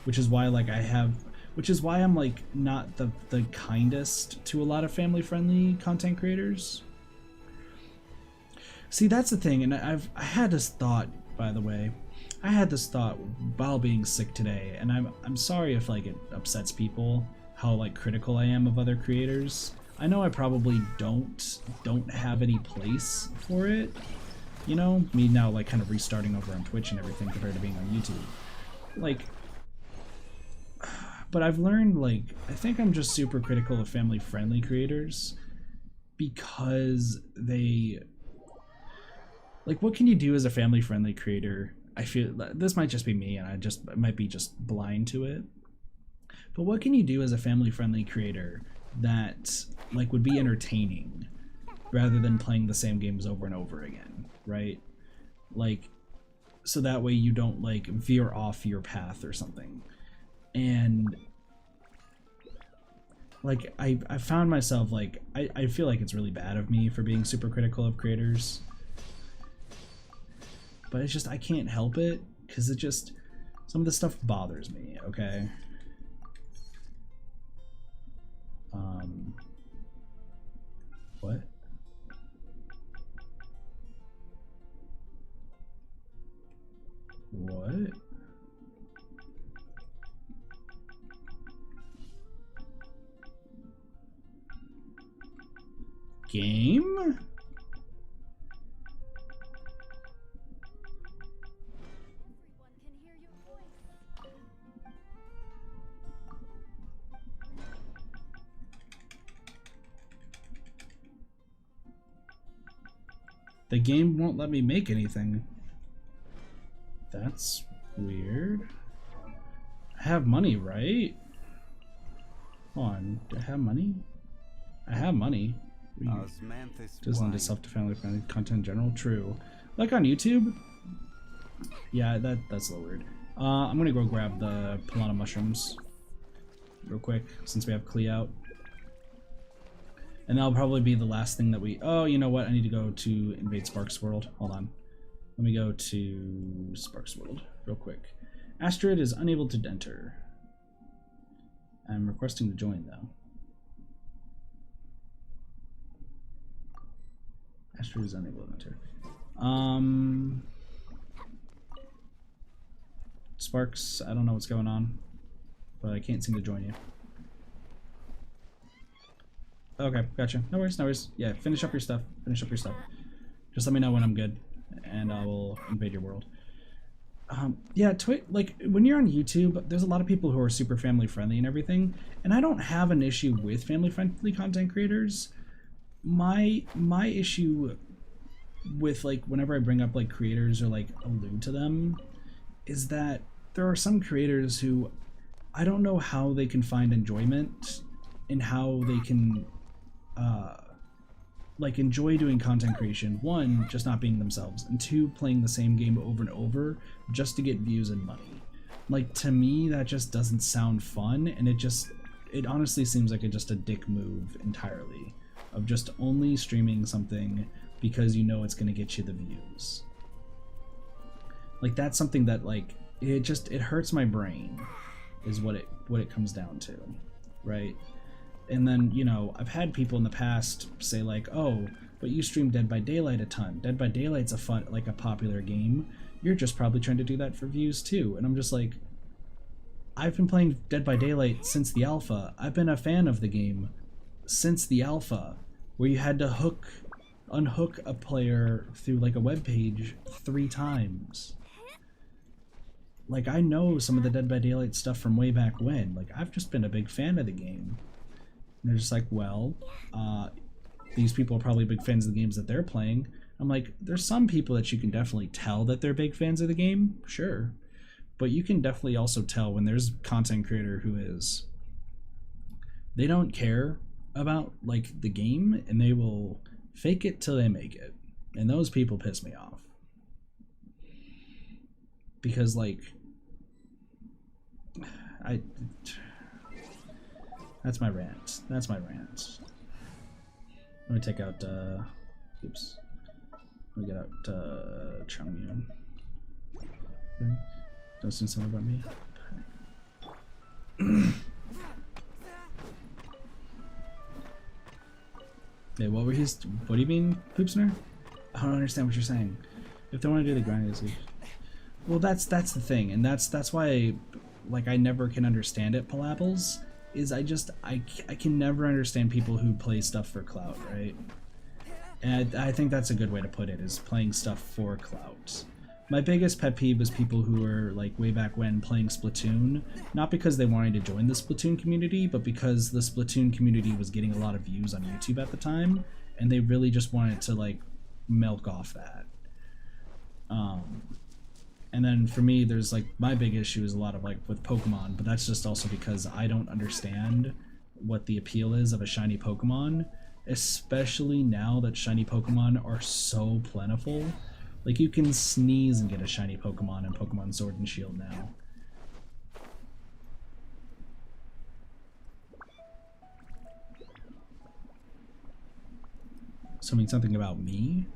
Which is why, like, I'm, like, not the kindest to a lot of family-friendly content creators. See, that's the thing, and I had this thought, by the way. I had this thought while being sick today, and I'm sorry if, like, it upsets people how, like, critical I am of other creators. I know I probably don't have any place for it. You know, me now, like, kind of restarting over on Twitch and everything compared to being on YouTube. Like, but I've learned, like, I think I'm just super critical of family-friendly creators because they, like, what can you do as a family-friendly creator? I feel this might just be me, and I might be just blind to it. But what can you do as a family-friendly creator that, like, would be entertaining rather than playing the same games over and over again, right? Like, so that way you don't, like, veer off your path or something. And, like, I found myself, like, I feel like it's really bad of me for being super critical of creators. But it's just, I can't help it, because it just, some of the stuff bothers me, okay? What? What? Game? The game won't let me make anything. That's weird. I have money, right? Hold on, do I have money? I have money. Doesn't lend itself to family-friendly content in general. True. Like on YouTube? Yeah, that's a little weird. I'm gonna go grab the piranha mushrooms real quick since we have Klee out. And that'll probably be the last thing that we... Oh, you know what? I need to go to invade Sparks World. Hold on. Let me go to Sparks World real quick. Astrid is unable to enter. I'm requesting to join, though. Astrid is unable to enter. Sparks, I don't know what's going on, but I can't seem to join you. Okay, gotcha. No worries, no worries. Yeah, finish up your stuff. Finish up your stuff. Just let me know when I'm good, and I will invade your world. Yeah, like, when you're on YouTube, there's a lot of people who are super family-friendly and everything, and I don't have an issue with family-friendly content creators. My issue with, like, whenever I bring up, like, creators or, like, allude to them is that there are some creators who I don't know how they can find enjoyment and how they can like enjoy doing content creation. One, just not being themselves, and two, playing the same game over and over just to get views and money. Like, to me, that just doesn't sound fun, and it honestly seems like just a dick move entirely, of just only streaming something because you know it's gonna get you the views. Like, that's something that, like, it hurts my brain, is what it comes down to, right? And then, you know, I've had people in the past say like, oh, but you stream Dead by Daylight a ton. Dead by Daylight's a popular game. You're just probably trying to do that for views too. And I'm just like, I've been playing Dead by Daylight since the alpha. I've been a fan of the game since the alpha, where you had to unhook a player through like a web page 3 times. Like, I know some of the Dead by Daylight stuff from way back when. Like, I've just been a big fan of the game. And they're just like, well, these people are probably big fans of the games that they're playing. I'm like, there's some people that you can definitely tell that they're big fans of the game, sure. But you can definitely also tell when there's a content creator who is, they don't care about, like, the game, and they will fake it till they make it. And those people piss me off. Because, like, that's my rant. That's my rant. Let me take out, oops. Let me get out, Ganyu. Okay. Don't say something about me. Hey, what do you mean, Poopsner? I don't understand what you're saying. If they want to do the grind, well, that's the thing, and that's why, like, I never can understand it, Palabbles, is I can never understand people who play stuff for clout, right? And I think that's a good way to put it, is playing stuff for clout. My biggest pet peeve was people who were, like, way back when playing Splatoon, not because they wanted to join the Splatoon community, but because the Splatoon community was getting a lot of views on YouTube at the time, and they really just wanted to, like, milk off that. And then for me, there's, like, my big issue is a lot of, like, with Pokemon, but that's just also because I don't understand what the appeal is of a shiny Pokemon, especially now that shiny Pokemon are so plentiful. Like, you can sneeze and get a shiny Pokemon in Pokemon Sword and Shield now. So, I mean, something about me?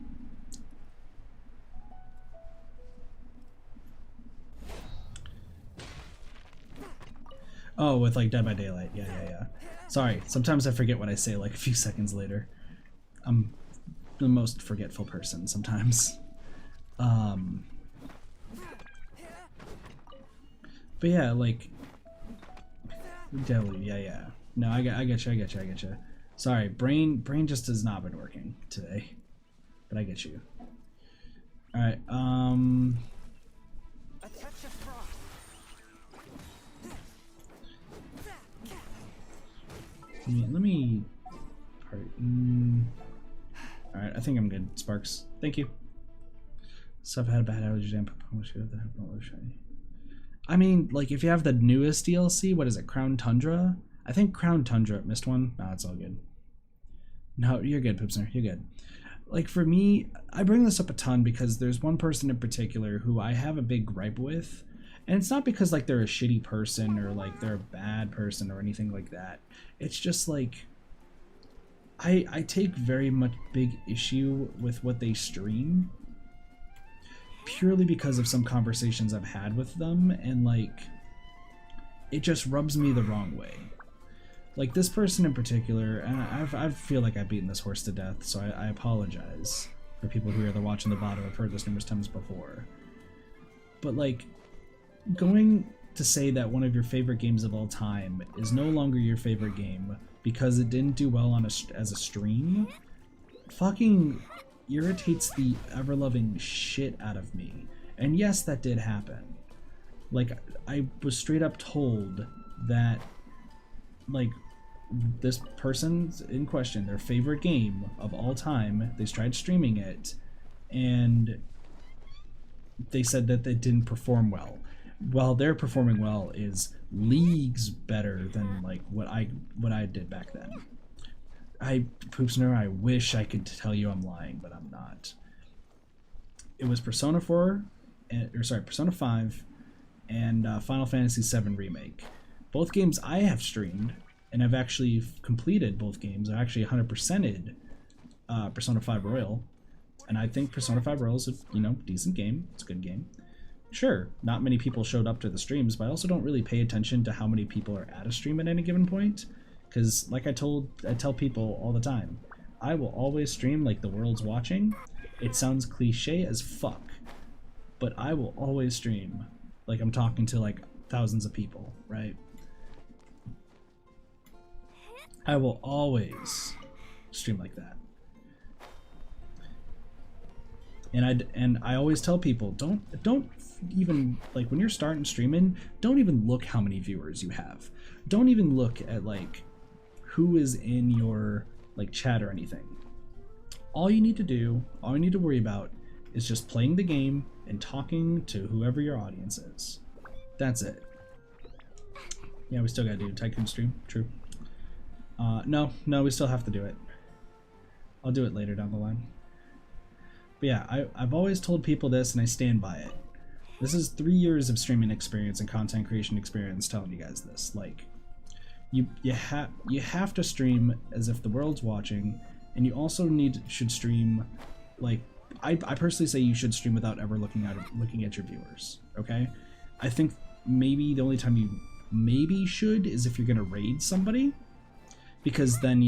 Oh, with, like, Dead by Daylight. Yeah. Sorry, sometimes I forget what I say, like, a few seconds later. I'm the most forgetful person sometimes. But yeah, like, yeah. No, I get you. Sorry, brain just has not been working today, but I get you. All right, let me. All right, I think I'm good. Sparks, thank you. So I've had a bad allergy and I mean, like, if you have the newest DLC, what is it, Crown Tundra? I think Crown Tundra missed one. No, it's all good. No, you're good, Poopsner. You're good. Like, for me, I bring this up a ton because there's one person in particular who I have a big gripe with. And it's not because, like, they're a shitty person or, like, they're a bad person or anything like that. It's just, like, I take very much big issue with what they stream. Purely because of some conversations I've had with them, and, like, it just rubs me the wrong way. Like, this person in particular, and I feel like I've beaten this horse to death, so I apologize for people who are either watching the bot or have heard this numerous times before. But, like, going to say that one of your favorite games of all time is no longer your favorite game because it didn't do well on as a stream, fucking irritates the ever-loving shit out of me. And yes, that did happen. Like, I was straight up told that, like, this person's in question, their favorite game of all time, they tried streaming it, and they said that they didn't perform well. Well, their performing well is leagues better than, like, what I did back then. Poopsner, I wish I could tell you I'm lying, but I'm not. It was Persona 4, Persona 5, and Final Fantasy VII Remake. Both games I have streamed, and I've actually completed both games. I actually 100%ed Persona 5 Royal, and I think Persona 5 Royal is a decent game. It's a good game. Sure, not many people showed up to the streams, but I also don't really pay attention to how many people are at a stream at any given point, because like I tell people all the time, I will always stream like the world's watching. It sounds cliche as fuck, but I will always stream like I'm talking to like thousands of people, right? I will always stream like that. And I always tell people, don't even, like, when you're starting streaming, don't even look how many viewers you have. Don't even look at like who is in your like chat or anything. All you need to worry about is just playing the game and talking to whoever your audience is. That's it. Yeah, we still gotta do Tycoon stream. True. No, we still have to do it. I'll do it later down the line. But yeah, I've always told people this, and I stand by it. This is 3 years of streaming experience and content creation experience telling you guys this. Like, you have to stream as if the world's watching, and you also should stream like I personally say you should stream without ever looking at your viewers. Okay, I think maybe the only time you maybe should is if you're gonna raid somebody, because then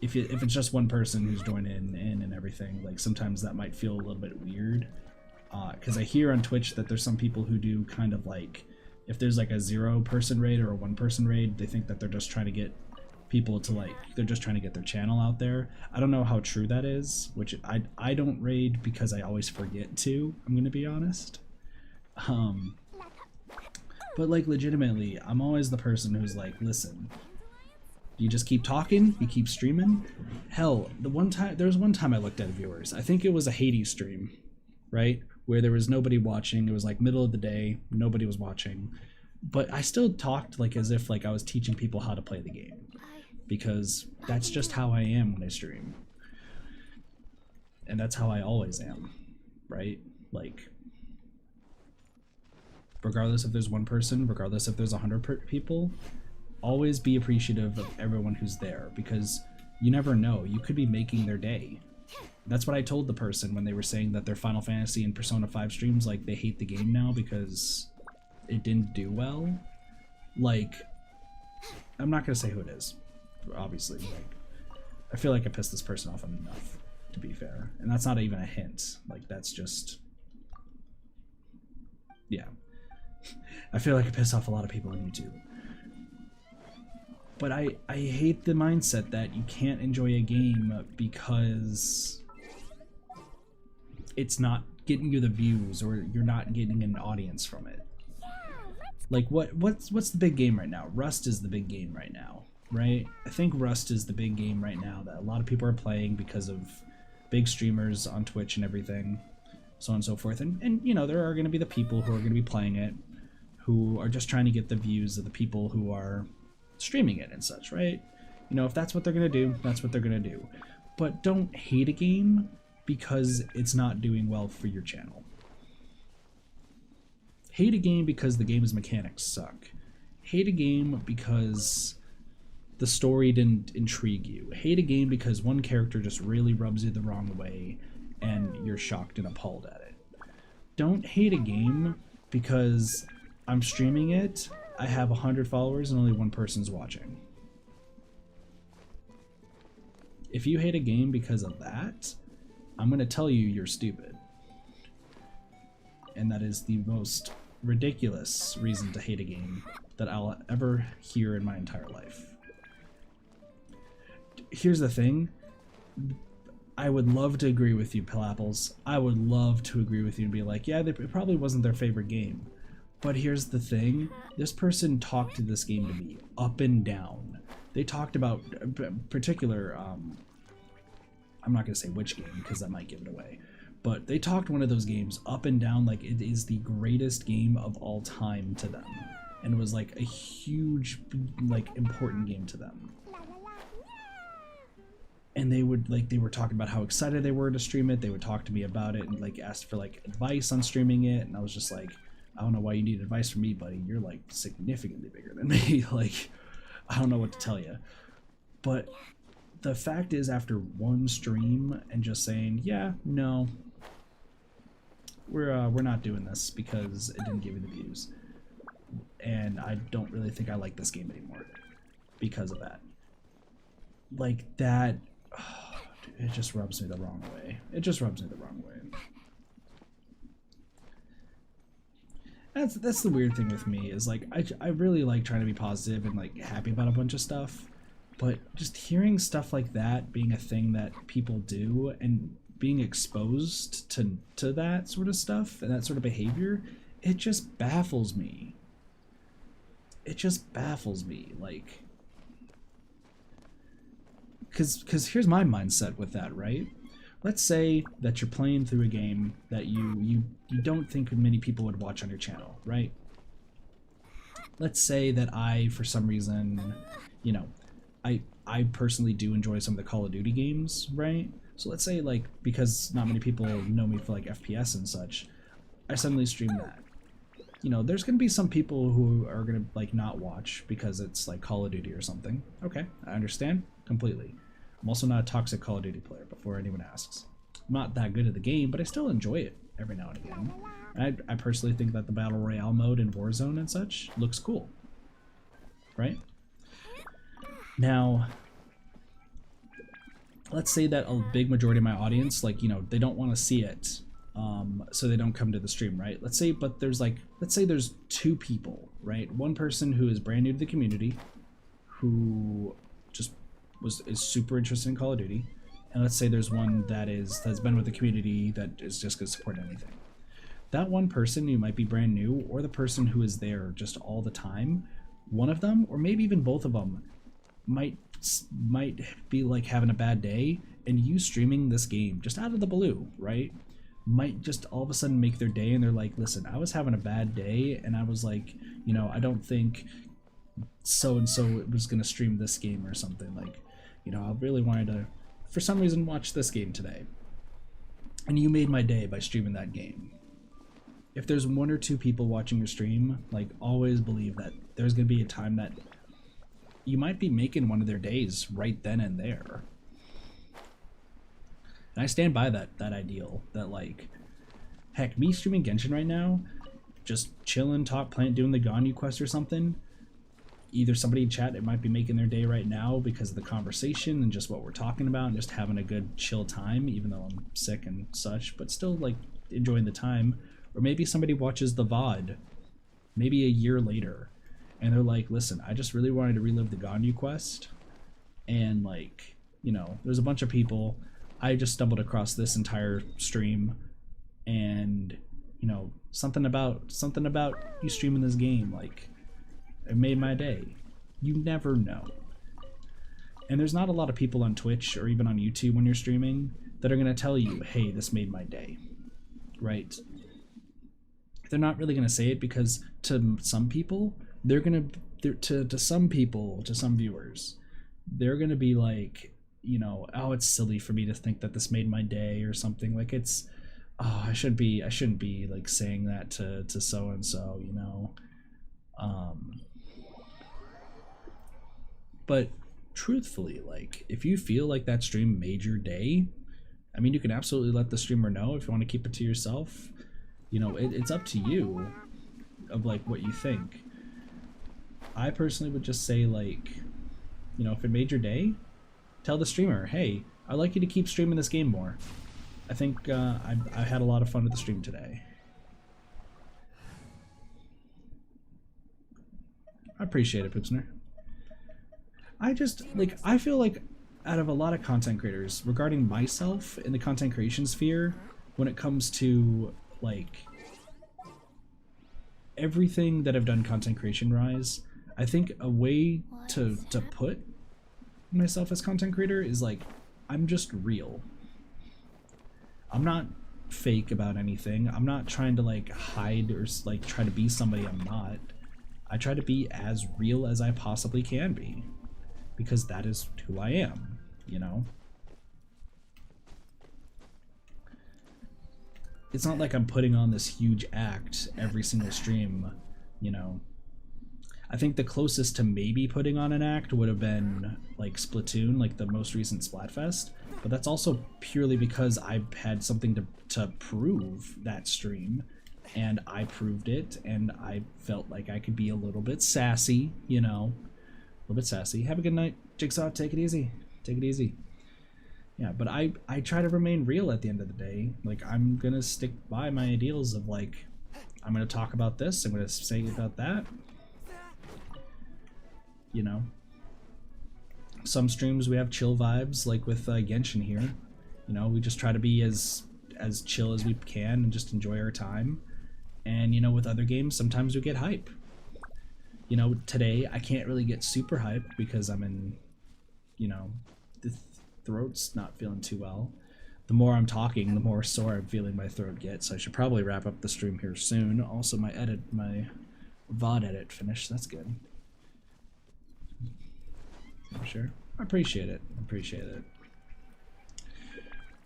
if it's just one person who's joining in and everything, like sometimes that might feel a little bit weird. Because I hear on Twitch that there's some people who do kind of like, if there's like a 0-person raid or a 1-person raid, they think that they're just trying to get people to they're just trying to get their channel out there. I don't know how true that is, which I don't raid because I always forget to, I'm gonna be honest. But like legitimately, I'm always the person who's like, listen, you just keep talking, you keep streaming. Hell, there was one time I looked at viewers. I think it was a Hades stream, right? Where there was nobody watching. It was like middle of the day, nobody was watching. But I still talked like as if like I was teaching people how to play the game. Because that's just how I am when I stream. And that's how I always am, right? Like, regardless if there's one person, regardless if there's 100 people, always be appreciative of everyone who's there, because you never know, you could be making their day. That's what I told the person when they were saying that their Final Fantasy and Persona 5 streams, like, they hate the game now because it didn't do well. Like, I'm not gonna say who it is, obviously. Like, I feel like I pissed this person off enough, to be fair. And that's not even a hint. Like, that's just... yeah. I feel like I pissed off a lot of people on YouTube. But I hate the mindset that you can't enjoy a game because it's not getting you the views, or you're not getting an audience from it. Like, what's the big game right now? Rust is the big game right now, right? I think Rust is the big game right now that a lot of people are playing because of big streamers on Twitch and everything, so on and so forth. And you know, there are going to be the people who are going to be playing it who are just trying to get the views of the people who are streaming it and such, right? You know, if that's what they're gonna do, that's what they're gonna do. But don't hate a game because it's not doing well for your channel. Hate a game because the game's mechanics suck. Hate a game because the story didn't intrigue you. Hate a game because one character just really rubs you the wrong way and you're shocked and appalled at it. Don't hate a game because I'm streaming it, I have 100 followers and only one person's watching. If you hate a game because of that, I'm gonna tell you you're stupid. And that is the most ridiculous reason to hate a game that I'll ever hear in my entire life. Here's the thing. I would love to agree with you, Pillapples. I would love to agree with you and be like, yeah, it probably wasn't their favorite game. But here's the thing, this person talked to this game to me up and down. They talked about particular, I'm not going to say which game because that might give it away, but they talked one of those games up and down like it is the greatest game of all time to them. And it was like a huge, like, important game to them. and they were talking about how excited they were to stream it. They would talk to me about it and like asked for like advice on streaming it, and I was just like, I don't know why you need advice from me, buddy. You're like significantly bigger than me. Like, I don't know what to tell you. But the fact is, after one stream and just saying, yeah, no, we're not doing this because it didn't give you the views, and I don't really think I like this game anymore because of that. Like that, oh, dude, it just rubs me the wrong way. It just rubs me the wrong way. That's the weird thing with me, is like I really like trying to be positive and like happy about a bunch of stuff, but just hearing stuff like that being a thing that people do and being exposed to that sort of stuff and that sort of behavior, it just baffles me. It just baffles me, like, because here's my mindset with that, right? Let's say that you're playing through a game that you don't think many people would watch on your channel, right? Let's say that I, for some reason, you know, I personally do enjoy some of the Call of Duty games, right? So let's say, like, because not many people know me for like FPS and such, I suddenly stream that. You know, there's gonna be some people who are gonna like not watch because it's like Call of Duty or something. Okay, I understand completely. I'm also not a toxic Call of Duty player, before anyone asks. I'm not that good at the game, but I still enjoy it every now and again. And I personally think that the Battle Royale mode in Warzone and such looks cool. Right? Now, let's say that a big majority of my audience, like, you know, they don't want to see it, so they don't come to the stream, right? Let's say there's two people, right? One person who is brand new to the community, who just is super interested in Call of Duty, and let's say there's one that's been with the community that is just going to support anything. That one person who might be brand new, or the person who is there just all the time, one of them, or maybe even both of them, might be like having a bad day, and you streaming this game just out of the blue, right, might just all of a sudden make their day, and they're like, listen, I was having a bad day, and I was like, you know, I don't think so and so was gonna stream this game or something, like, you know, I really wanted to, for some reason, watch this game today, and you made my day by streaming that game. If there's one or two people watching your stream, like, always believe that there's gonna be a time that you might be making one of their days right then and there. And I stand by that ideal, that, like, heck, me streaming Genshin right now, just chilling, doing the Ganyu quest or something, either somebody in chat, it might be making their day right now because of the conversation and just what we're talking about and just having a good chill time, even though I'm sick and such, but still, like, enjoying the time. Or maybe somebody watches the VOD maybe a year later, and they're like, listen, I just really wanted to relive the Ganyu quest, and, like, you know, there's a bunch of people, I just stumbled across this entire stream, and, you know, something about you streaming this game, like, it made my day. You never know. And there's not a lot of people on Twitch or even on YouTube when you're streaming that are going to tell you, hey, this made my day, right? They're not really going to say it because to some people, to some viewers, they're going to be like, you know, oh, it's silly for me to think that this made my day or something, like, it's, oh, I shouldn't be like saying that to so and so, you know. But truthfully, like, if you feel like that stream made your day, I mean, you can absolutely let the streamer know. If you want to keep it to yourself, you know, it's up to you of, like, what you think. I personally would just say, like, you know, if it made your day, tell the streamer, hey, I'd like you to keep streaming this game more. I think I had a lot of fun with the stream today. I appreciate it, Poopsner. I just, like, I feel like out of a lot of content creators, regarding myself in the content creation sphere, when it comes to, like, everything that I've done content creation rise, I think a way to put myself as content creator is, like, I'm just real. I'm not fake about anything. I'm not trying to, like, hide or, like, try to be somebody I'm not. I try to be as real as I possibly can be, because that is who I am, you know? it's not like I'm putting on this huge act every single stream, you know. I think the closest to maybe putting on an act would have been like Splatoon, like the most recent Splatfest, but that's also purely because I had something to prove that stream, and I proved it, and I felt like I could be a little bit sassy, you know, a little bit sassy. Have a good night, Jigsaw. Take it easy. Take it easy. Yeah, but I try to remain real at the end of the day. Like, I'm gonna stick by my ideals of like, I'm gonna talk about this, I'm gonna say about that. You know, some streams we have chill vibes, like with Genshin here. You know, we just try to be as chill as we can and just enjoy our time. And you know, with other games, sometimes we get hype. You know, today I can't really get super hyped because I'm in, you know, the throat's not feeling too well. The more I'm talking, the more sore I'm feeling my throat gets. So I should probably wrap up the stream here soon. Also, my VOD edit finished. That's good. I'm sure. I appreciate it. I appreciate it.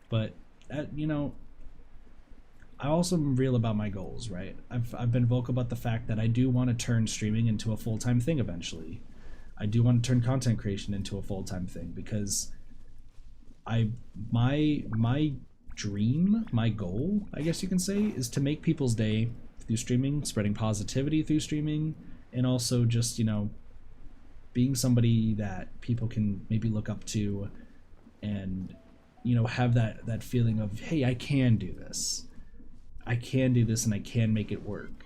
But you know, I also am real about my goals, right? I've been vocal about the fact that I do want to turn streaming into a full-time thing eventually. I do want to turn content creation into a full-time thing because my dream, my goal, I guess you can say, is to make people's day through streaming, spreading positivity through streaming, and also just, you know, being somebody that people can maybe look up to and, you know, have that feeling of, hey, I can do this. I can do this and I can make it work.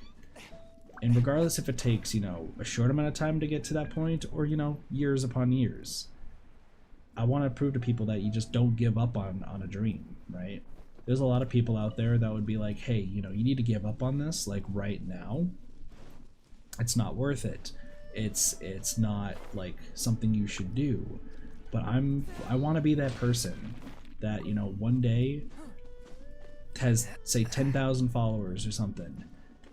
And regardless if it takes, you know, a short amount of time to get to that point or, you know, years upon years, I want to prove to people that you just don't give up on a dream, right? There's a lot of people out there that would be like, hey, you know, you need to give up on this, like, right now. It's not worth it. It's not like something you should do. But I want to be that person that, you know, one day has, say, 10,000 followers or something,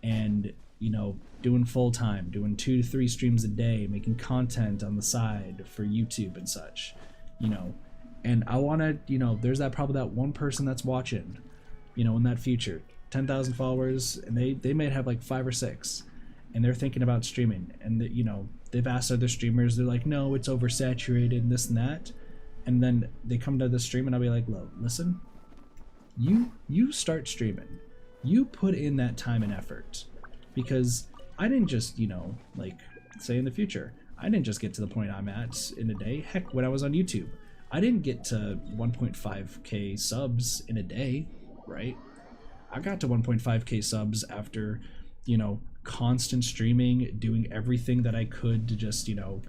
and, you know, doing full time, doing 2 to 3 streams a day, making content on the side for YouTube and such, you know. And I want to, you know, there's probably that one person that's watching, you know, in that future, 10,000 followers, and they might have like 5 or 6. And they're thinking about streaming, and you know, they've asked other streamers, they're like, no, it's oversaturated and this and that. And then they come to the stream and I'll be like, look, listen, you start streaming, you put in that time and effort, because I didn't just, you know, like, say in the future, I didn't just get to the point I'm at in a day. Heck, when I was on YouTube, I didn't get to 1.5k subs in a day, right? I got to 1.5k subs after, you know, constant streaming, doing everything that I could to just, you know,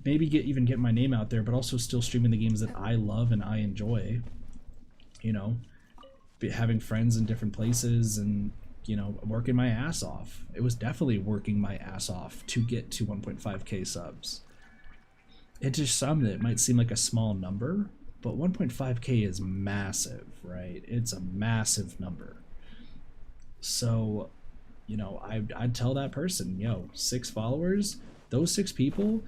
maybe even get my name out there, but also still streaming the games that I love and I enjoy, you know, having friends in different places and, you know, working my ass off. It was definitely working my ass off to get to 1.5k subs. It just some that it might seem like a small number, but 1.5k is massive, right? It's a massive number. So, you know, I'd tell that person, yo, 6 followers, those 6 people,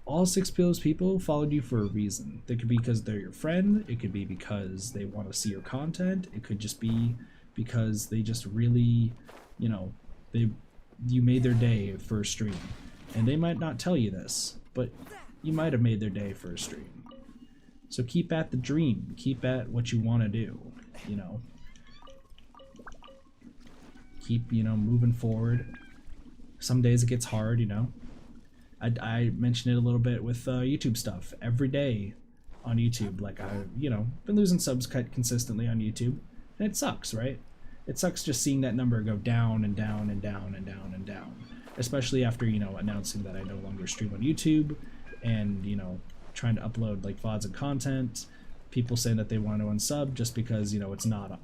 all 6 of those people followed you for a reason. It could be because they're your friend, it could be because they want to see your content, it could just be because they just really, you know, you made their day for a stream. And they might not tell you this, but you might have made their day for a stream. So keep at the dream, keep at what you want to do, you know. Keep, you know, moving forward. Some days it gets hard, you know. I mentioned it a little bit with YouTube stuff. Every day on YouTube, like, you know, been losing subs consistently on YouTube, and it sucks, right? It sucks just seeing that number go down and down and down and down and down, especially after, you know, announcing that I no longer stream on YouTube and, you know, trying to upload like VODs and content. People saying that they want to unsub just because, you know, it's not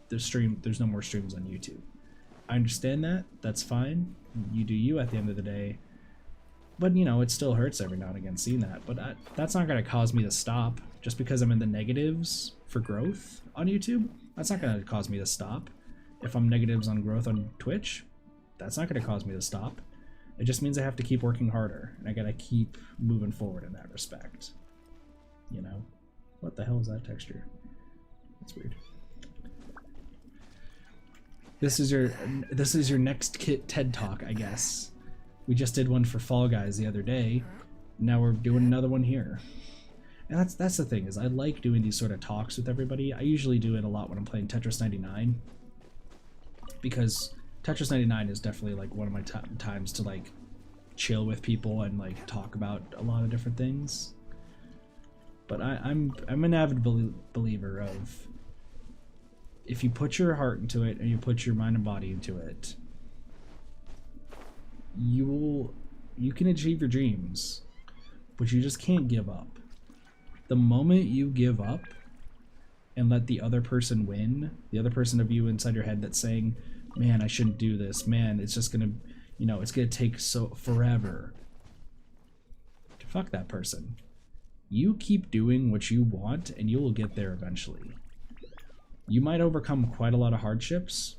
there's no more streams on YouTube. I understand that. That's fine. You do you at the end of the day. But, you know, it still hurts every now and again seeing that. But that's not going to cause me to stop just because I'm in the negatives for growth on YouTube. That's not going to cause me to stop. If I'm negatives on growth on Twitch, that's not going to cause me to stop. It just means I have to keep working harder, and I got to keep moving forward in that respect. You know? What the hell is that texture? That's weird. This is your next TED Talk, I guess. We just did one for Fall Guys the other day. Now we're doing another one here. And that's the thing, is I like doing these sort of talks with everybody. I usually do it a lot when I'm playing Tetris 99. Because Tetris 99 is definitely like one of my times to like chill with people and like talk about a lot of different things. But I'm an avid believer of, if you put your heart into it and you put your mind and body into it, you can achieve your dreams, but you just can't give up. The moment you give up and let the other person win, the other person of you inside your head that's saying, man, I shouldn't do this, man, it's just gonna, it's gonna take so forever. Fuck that person. You keep doing what you want and you will get there eventually. You might overcome quite a lot of hardships.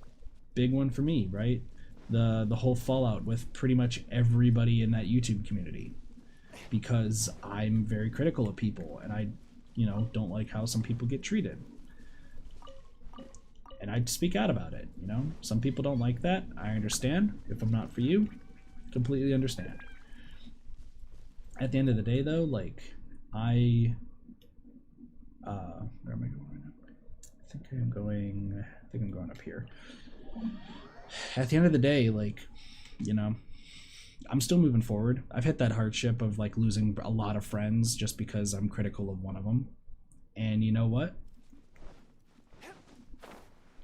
Big one for me, right? The whole fallout with pretty much everybody in that YouTube community. Because I'm very critical of people and I, don't like how some people get treated. And I speak out about it, Some people don't like that. I understand. If I'm not for you, completely understand. At the end of the day though, like, where am I going right now? I think I'm going up here. At the end of the day, like, I'm still moving forward. I've hit that hardship of like losing a lot of friends just because I'm critical of one of them. And you know what?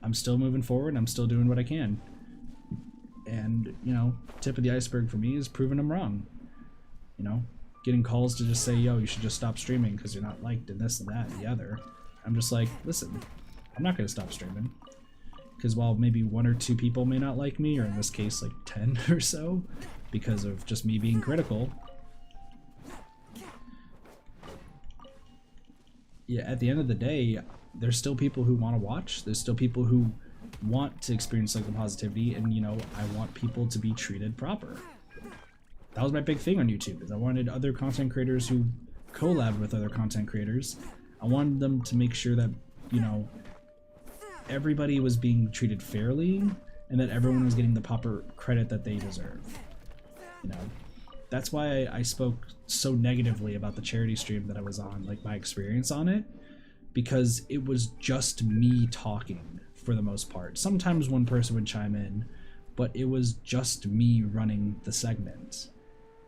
I'm still moving forward. I'm still doing what I can. And, tip of the iceberg for me is proving them wrong. Getting calls to just say, yo, you should just stop streaming because you're not liked and this and that and the other. I'm just like, listen, I'm not going to stop streaming. Because while maybe 1 or 2 people may not like me, or in this case like 10 or so, because of just me being critical, yeah, at the end of the day, there's still people who want to watch. There's still people who want to experience like the positivity, and I want people to be treated proper. That was my big thing on YouTube, is I wanted other content creators who collab with other content creators. I wanted them to make sure that, everybody was being treated fairly and that everyone was getting the proper credit that they deserve. That's why I spoke so negatively about the charity stream that I was on, like my experience on it, because it was just me talking for the most part. Sometimes one person would chime in, but it was just me running the segment.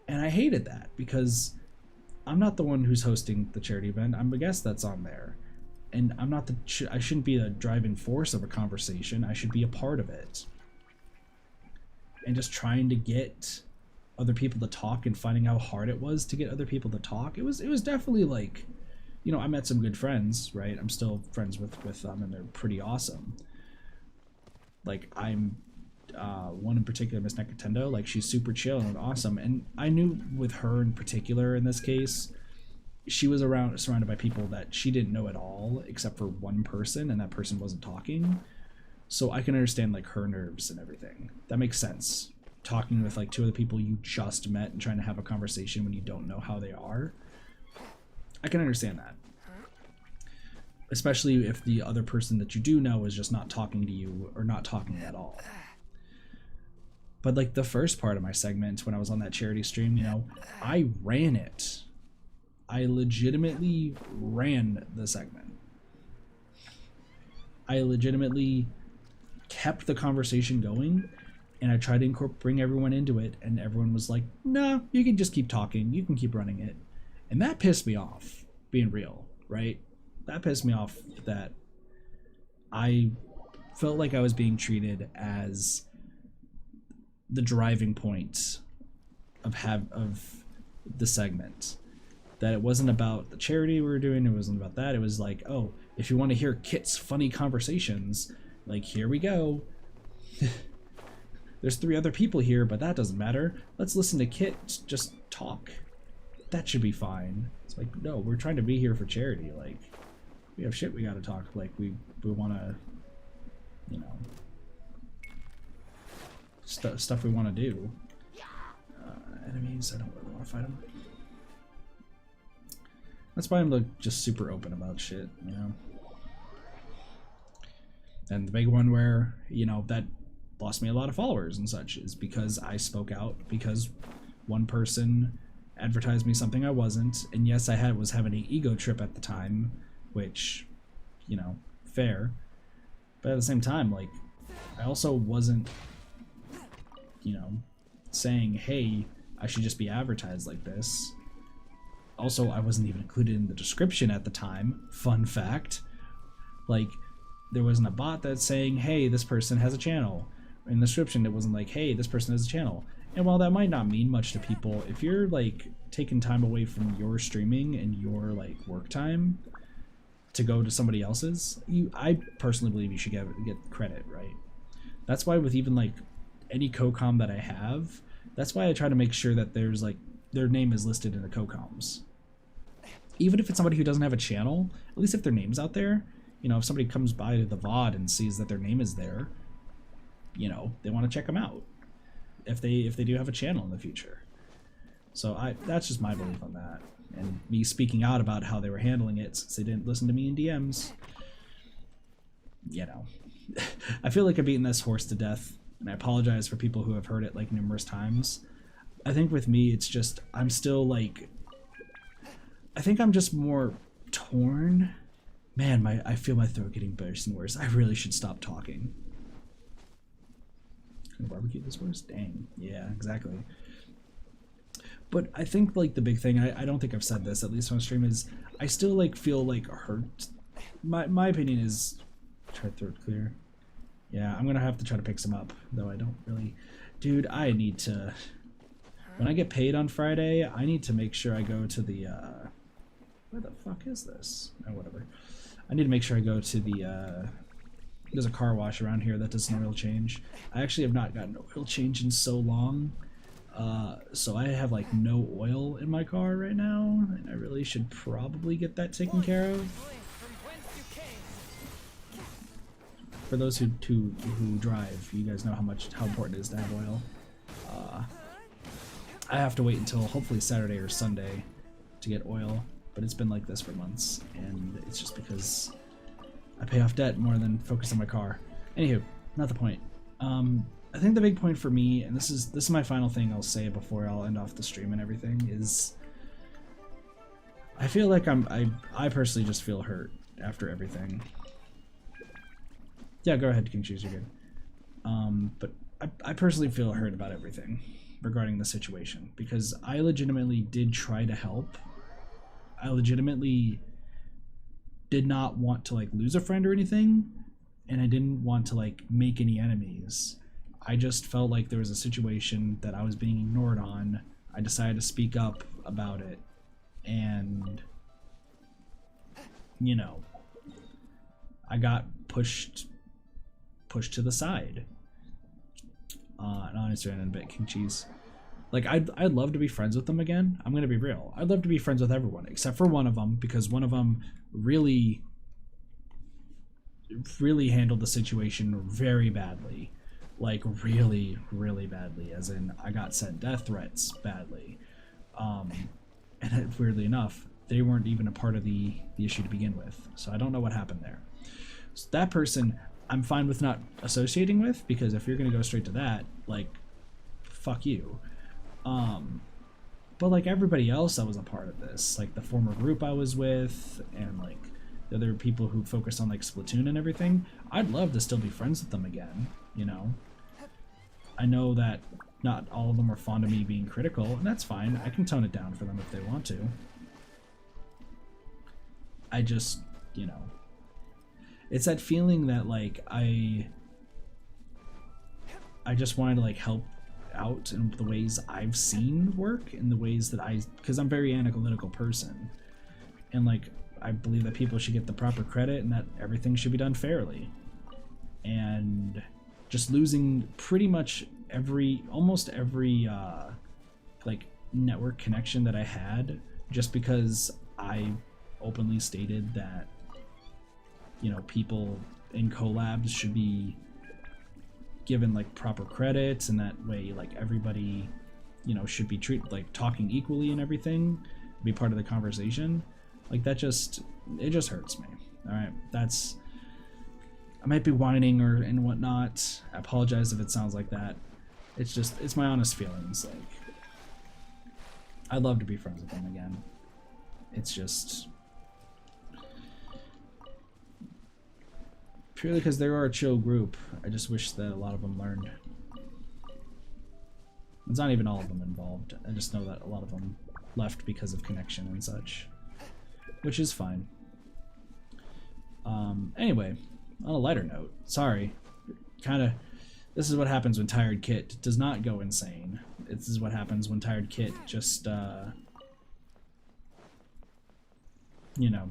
And I hated that because I'm not the one who's hosting the charity event. I'm a guest that's on there. And I'm not I shouldn't be the driving force of a conversation. I should be a part of it. And just trying to get other people to talk and finding how hard it was to get other people to talk. It was definitely like, I met some good friends, right? I'm still friends with them and they're pretty awesome. Like I'm one in particular, Miss Nekatendo, like she's super chill and awesome. And I knew with her in particular in this case, she was surrounded by people that she didn't know at all except for one person, and that person wasn't talking. So I can understand like her nerves and everything. That makes sense. Talking with like 2 other people you just met and trying to have a conversation when you don't know how they are. I can understand that. Especially if the other person that you do know is just not talking to you or not talking at all. But like the first part of my segment when I was on that charity stream, I ran it. I legitimately ran the segment. I legitimately kept the conversation going, and I tried to bring everyone into it, and everyone was like, no, you can just keep talking, you can keep running it. And that pissed me off, being real, right? That pissed me off that I felt like I was being treated as the driving point of the segment. That it wasn't about the charity we were doing, it wasn't about that. It was like, oh, if you want to hear Kit's funny conversations, like, here we go. There's 3 other people here, but that doesn't matter. Let's listen to Kit just talk. That should be fine. It's like, no, we're trying to be here for charity. Like, we have shit we gotta talk. Like, we want to, stuff we want to do. Enemies, I don't really want to fight them. That's why I'm like just super open about shit, And the big one where, that lost me a lot of followers and such, is because I spoke out, because one person advertised me something I wasn't. And yes, I was having an ego trip at the time, which, you know, fair. But at the same time, like, I also wasn't, you know, saying, hey, I should just be advertised like this. Also, I wasn't even included in the description at the time. Fun fact. Like, there wasn't a bot that's saying, hey, this person has a channel. In the description, it wasn't like, hey, this person has a channel. And while that might not mean much to people, if you're, like, taking time away from your streaming and your, like, work time to go to somebody else's, I personally believe you should get credit, right? That's why with even, like, any co-com that I have, that's why I try to make sure that there's, like, their name is listed in the co-coms. Even if it's somebody who doesn't have a channel, at least if their name's out there, you know, if somebody comes by to the VOD and sees that their name is there, you know, they want to check them out if they do have a channel in the future. So that's just my belief on that, and me speaking out about how they were handling it since they didn't listen to me in DMs. You know, I feel like I've beaten this horse to death, and I apologize for people who have heard it like numerous times. I think with me, it's just, I'm still like, I think I'm just more torn. Man, I feel my throat getting worse and worse. I really should stop talking. Can I barbecue this worse? Dang. Yeah, exactly. But I think like the big thing, I don't think I've said this, at least on stream, is I still like feel like hurt. My opinion is, try throat clear. Yeah, I'm gonna have to try to pick some up, though I don't really. Dude, I need to, when I get paid on Friday, I need to make sure I go to the, where the fuck is this? Oh, whatever. I need to make sure I go to the, there's a car wash around here that does an oil change. I actually have not gotten an oil change in so long. So I have like no oil in my car right now, and I really should probably get that taken care of. For those who drive, you guys know how important it is to have oil. I have to wait until hopefully Saturday or Sunday to get oil, but it's been like this for months, and it's just because I pay off debt more than focus on my car. Anywho, not the point. I think the big point for me, and this is my final thing I'll say before I'll end off the stream and everything, is I feel like I personally just feel hurt after everything. Yeah, go ahead, King Cheese, you're good. But I personally feel hurt about everything regarding the situation, because I legitimately did try to help. I legitimately did not want to like lose a friend or anything, and I didn't want to like make any enemies. I just felt like there was a situation that I was being ignored on. I decided to speak up about it, and you know, I got pushed to the side. And honestly, and a bit King Cheese. Like I'd love to be friends with them again. I'm gonna be real. I'd love to be friends with everyone except for one of them, because one of them really handled the situation very badly. Like really, really badly, as in I got sent death threats badly. And weirdly enough, they weren't even a part of the issue to begin with. So I don't know what happened there. So that person, I'm fine with not associating with, because if you're gonna go straight to that, like, fuck you. But like everybody else that was a part of this, like the former group I was with, and like the other people who focused on like Splatoon and everything, I'd love to still be friends with them again, you know? I know that not all of them are fond of me being critical, and that's fine. I can tone it down for them if they want to. I just, you know, it's that feeling that like I just wanted to like help out in the ways I've seen work, in the ways that because I'm a very analytical person, and like I believe that people should get the proper credit and that everything should be done fairly. And just losing pretty much almost every like network connection that I had, just because I openly stated that, you know, people in collabs should be given like proper credits, and that way like everybody, you know, should be treated like talking equally and everything, be part of the conversation. Like that it just hurts me. All right, I might be whining and whatnot. I apologize if it sounds like that. It's my honest feelings. Like, I'd love to be friends with them again. It's just purely because they are a chill group. I just wish that a lot of them learned. It's not even all of them involved. I just know that a lot of them left because of connection and such, which is fine. Anyway, on a lighter note, sorry, this is what happens when Tired Kit does not go insane. This is what happens when Tired Kit just, you know,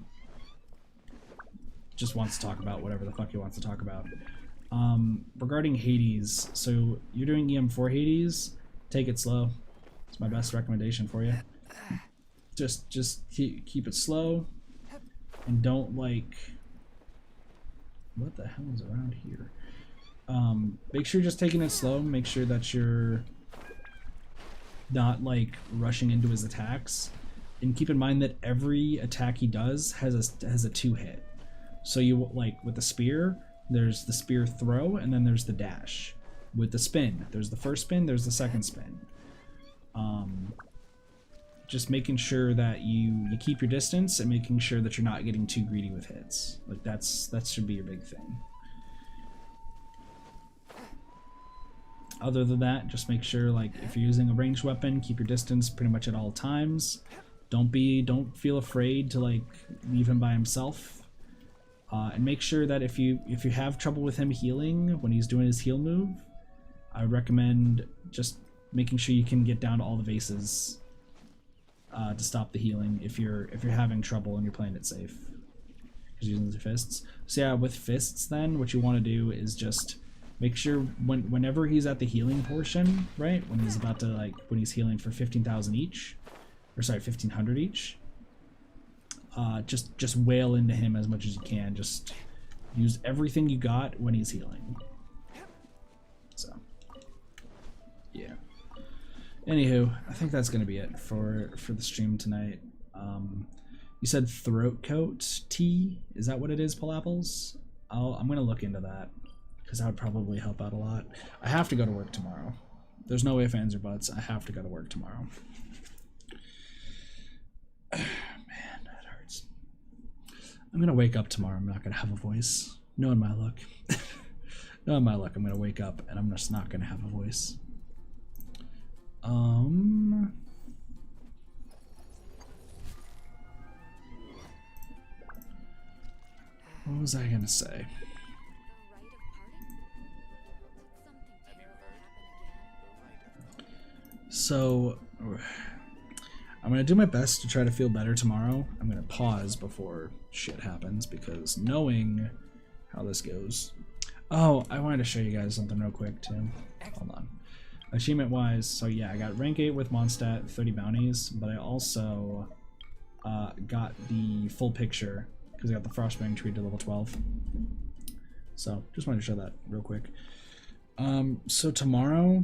just wants to talk about whatever the fuck he wants to talk about. Regarding Hades, so you're doing EM4 Hades, take it slow. It's my best recommendation for you. Just keep it slow, and don't like, what the hell is around here? Make sure you're just taking it slow. Make sure that you're not like rushing into his attacks, and keep in mind that every attack he does has a 2-hit. So you, like with the spear, there's the spear throw, and then there's the dash. With the spin, there's the first spin, there's the second spin. Just making sure that you keep your distance and making sure that you're not getting too greedy with hits. Like that should be your big thing. Other than that, just make sure, like, if you're using a ranged weapon, keep your distance pretty much at all times. Don't feel afraid to like leave him by himself. And make sure that if you have trouble with him healing when he's doing his heal move, I would recommend just making sure you can get down to all the vases to stop the healing if you're having trouble and you're playing it safe. Because using the fists. So yeah, with fists, then what you want to do is just make sure whenever he's at the healing portion, right, when he's about to when he's healing for 15,000 each, or sorry, 1,500 each. Just wail into him as much as you can. Just use everything you got when he's healing. So, yeah. Anywho, I think that's gonna be it for the stream tonight. You said throat coat tea. Is that what it is, Palapples? I'm gonna look into that because that would probably help out a lot. I have to go to work tomorrow. There's no ifs, ands, or buts. I have to go to work tomorrow. Man, that hurts. I'm gonna wake up tomorrow. I'm not gonna have a voice. Knowing my luck. Knowing my luck, I'm gonna wake up and I'm just not gonna have a voice. What was I gonna say? So, I'm gonna do my best to try to feel better tomorrow. I'm gonna pause before shit happens because knowing how this goes. Oh, I wanted to show you guys something real quick too. Hold on. Achievement wise, so yeah, I got rank 8 with Mondstadt, 30 bounties, but I also got the full picture because I got the Frostbang tree to level 12. So just wanted to show that real quick. So tomorrow,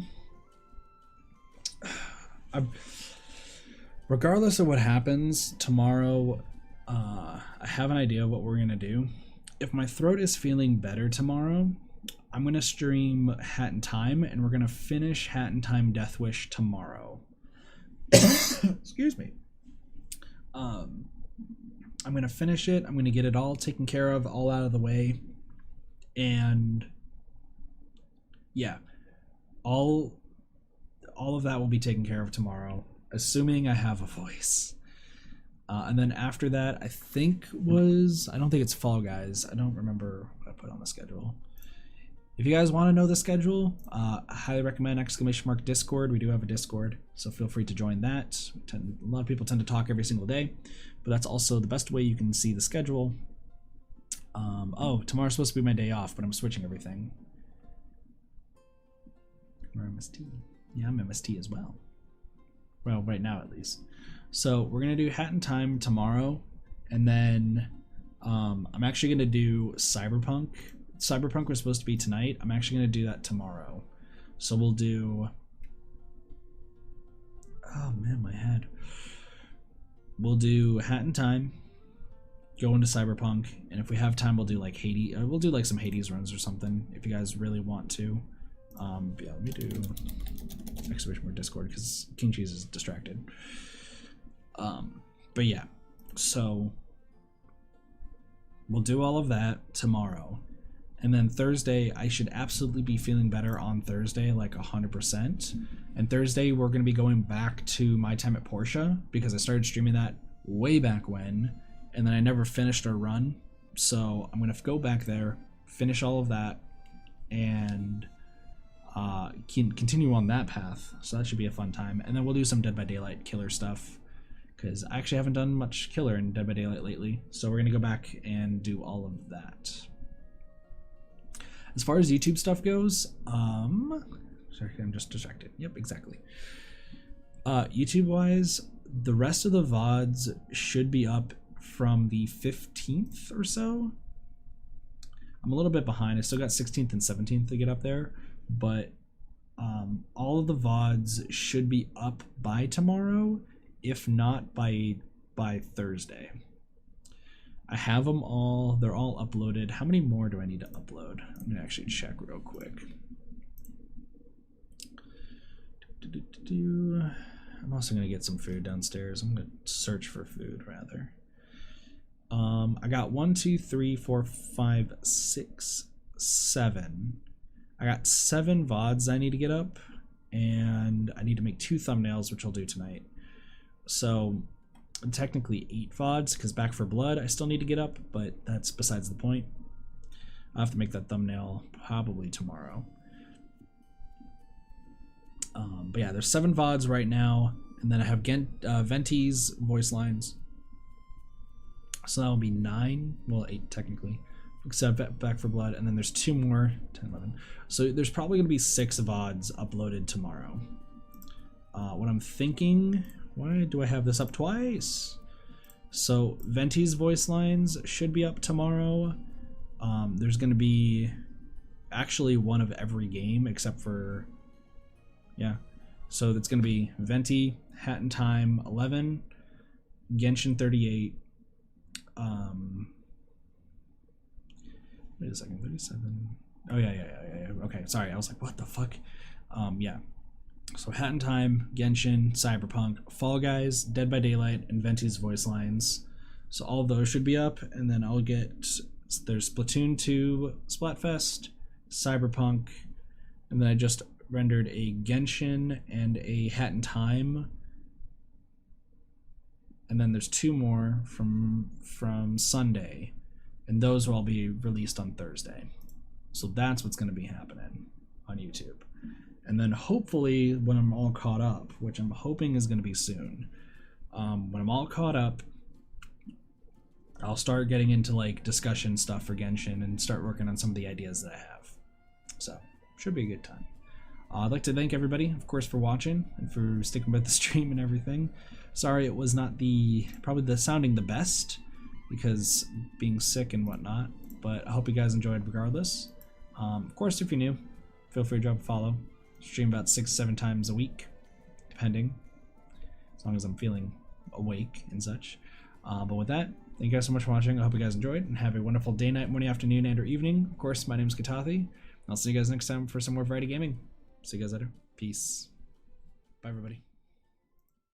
regardless of what happens tomorrow, I have an idea of what we're gonna do. If my throat is feeling better tomorrow, I'm gonna stream Hat in Time, and we're gonna finish Hat in Time Death Wish tomorrow. Excuse me. I'm gonna finish it. I'm gonna get it all taken care of, all out of the way, and yeah, all of that will be taken care of tomorrow, assuming I have a voice. And then after that, I don't think it's Fall Guys. I don't remember what I put on the schedule. If you guys want to know the schedule, I highly recommend !Discord. We do have a Discord, so feel free to join that. A lot of people tend to talk every single day, but that's also the best way you can see the schedule. Oh, tomorrow's supposed to be my day off, but I'm switching everything. We're MST. Yeah, I'm MST as well. Well, right now at least. So we're gonna do Hat in Time tomorrow, and then I'm actually gonna do Cyberpunk. Cyberpunk was supposed to be tonight. I'm actually gonna do that tomorrow. So we'll do. Oh man, my head. We'll do Hat in Time. go into Cyberpunk, and if we have time, we'll do like Hades. We'll do like some Hades runs or something if you guys really want to. Yeah, let me do exclamation mark Discord because King Cheese is distracted. But yeah, so we'll do all of that tomorrow, and then Thursday I should absolutely be feeling better on Thursday, like 100%. And Thursday we're gonna be going back to My Time at Portia because I started streaming that way back when, and then I never finished our run. So I'm gonna go back there, finish all of that, and can continue on that path. So that should be a fun time. And then we'll do some Dead by Daylight killer stuff because I actually haven't done much killer in Dead by Daylight lately. So we're gonna go back and do all of that. As far as YouTube stuff goes, sorry, I'm just distracted. Yep, exactly. YouTube wise, the rest of the VODs should be up from the 15th or so. I'm a little bit behind. I still got 16th and 17th to get up there, but all of the VODs should be up by tomorrow, if not by Thursday. I have them all. They're all uploaded. How many more do I need to upload? I'm gonna actually check real quick. I'm also gonna get some food downstairs. I'm gonna search for food rather. I got 1, 2, 3, 4, 5, 6, 7. I got 7 VODs I need to get up, and I need to make 2 thumbnails, which I'll do tonight. So technically 8 VODs, because Back for Blood I still need to get up, but that's besides the point. I'll have to make that thumbnail probably tomorrow. But yeah, there's 7 VODs right now, and then I have Venti's voice lines. So that will be 9, well 8 technically, except Back for Blood, and then there's 2 more, 10, 11. So there's probably going to be 6 VODs uploaded tomorrow. What I'm thinking, why do I have this up twice? So Venti's voice lines should be up tomorrow. There's going to be actually one of every game except for, yeah. So that's going to be Venti, Hat in Time 11, Genshin 38, wait a second, 37. Oh yeah. Okay, sorry, I was like, what the fuck? Yeah. So Hat in Time, Genshin, Cyberpunk, Fall Guys, Dead by Daylight, and Venti's voice lines. So all of those should be up, and then I'll get, there's Splatoon 2, Splatfest, Cyberpunk, and then I just rendered a Genshin and a Hat in Time. And then there's 2 more from Sunday, and those will all be released on Thursday. So that's what's going to be happening on YouTube. And then hopefully when I'm all caught up, which I'm hoping is going to be soon, when I'm all caught up, I'll start getting into like discussion stuff for Genshin and start working on some of the ideas that I have. So should be a good time. I'd like to thank everybody, of course, for watching and for sticking with the stream and everything. Sorry it was not probably sounding the best because being sick and whatnot, but I hope you guys enjoyed regardless. Of course, if you're new, feel free to drop a follow. Stream about 6-7 times a week, depending, as long as I'm feeling awake and such. But with that, thank you guys so much for watching. I hope you guys enjoyed and have a wonderful day, night, morning, afternoon, and or evening. Of course, my name's Katathi. I'll see you guys next time for some more variety gaming. See you guys later. Peace. Bye, everybody.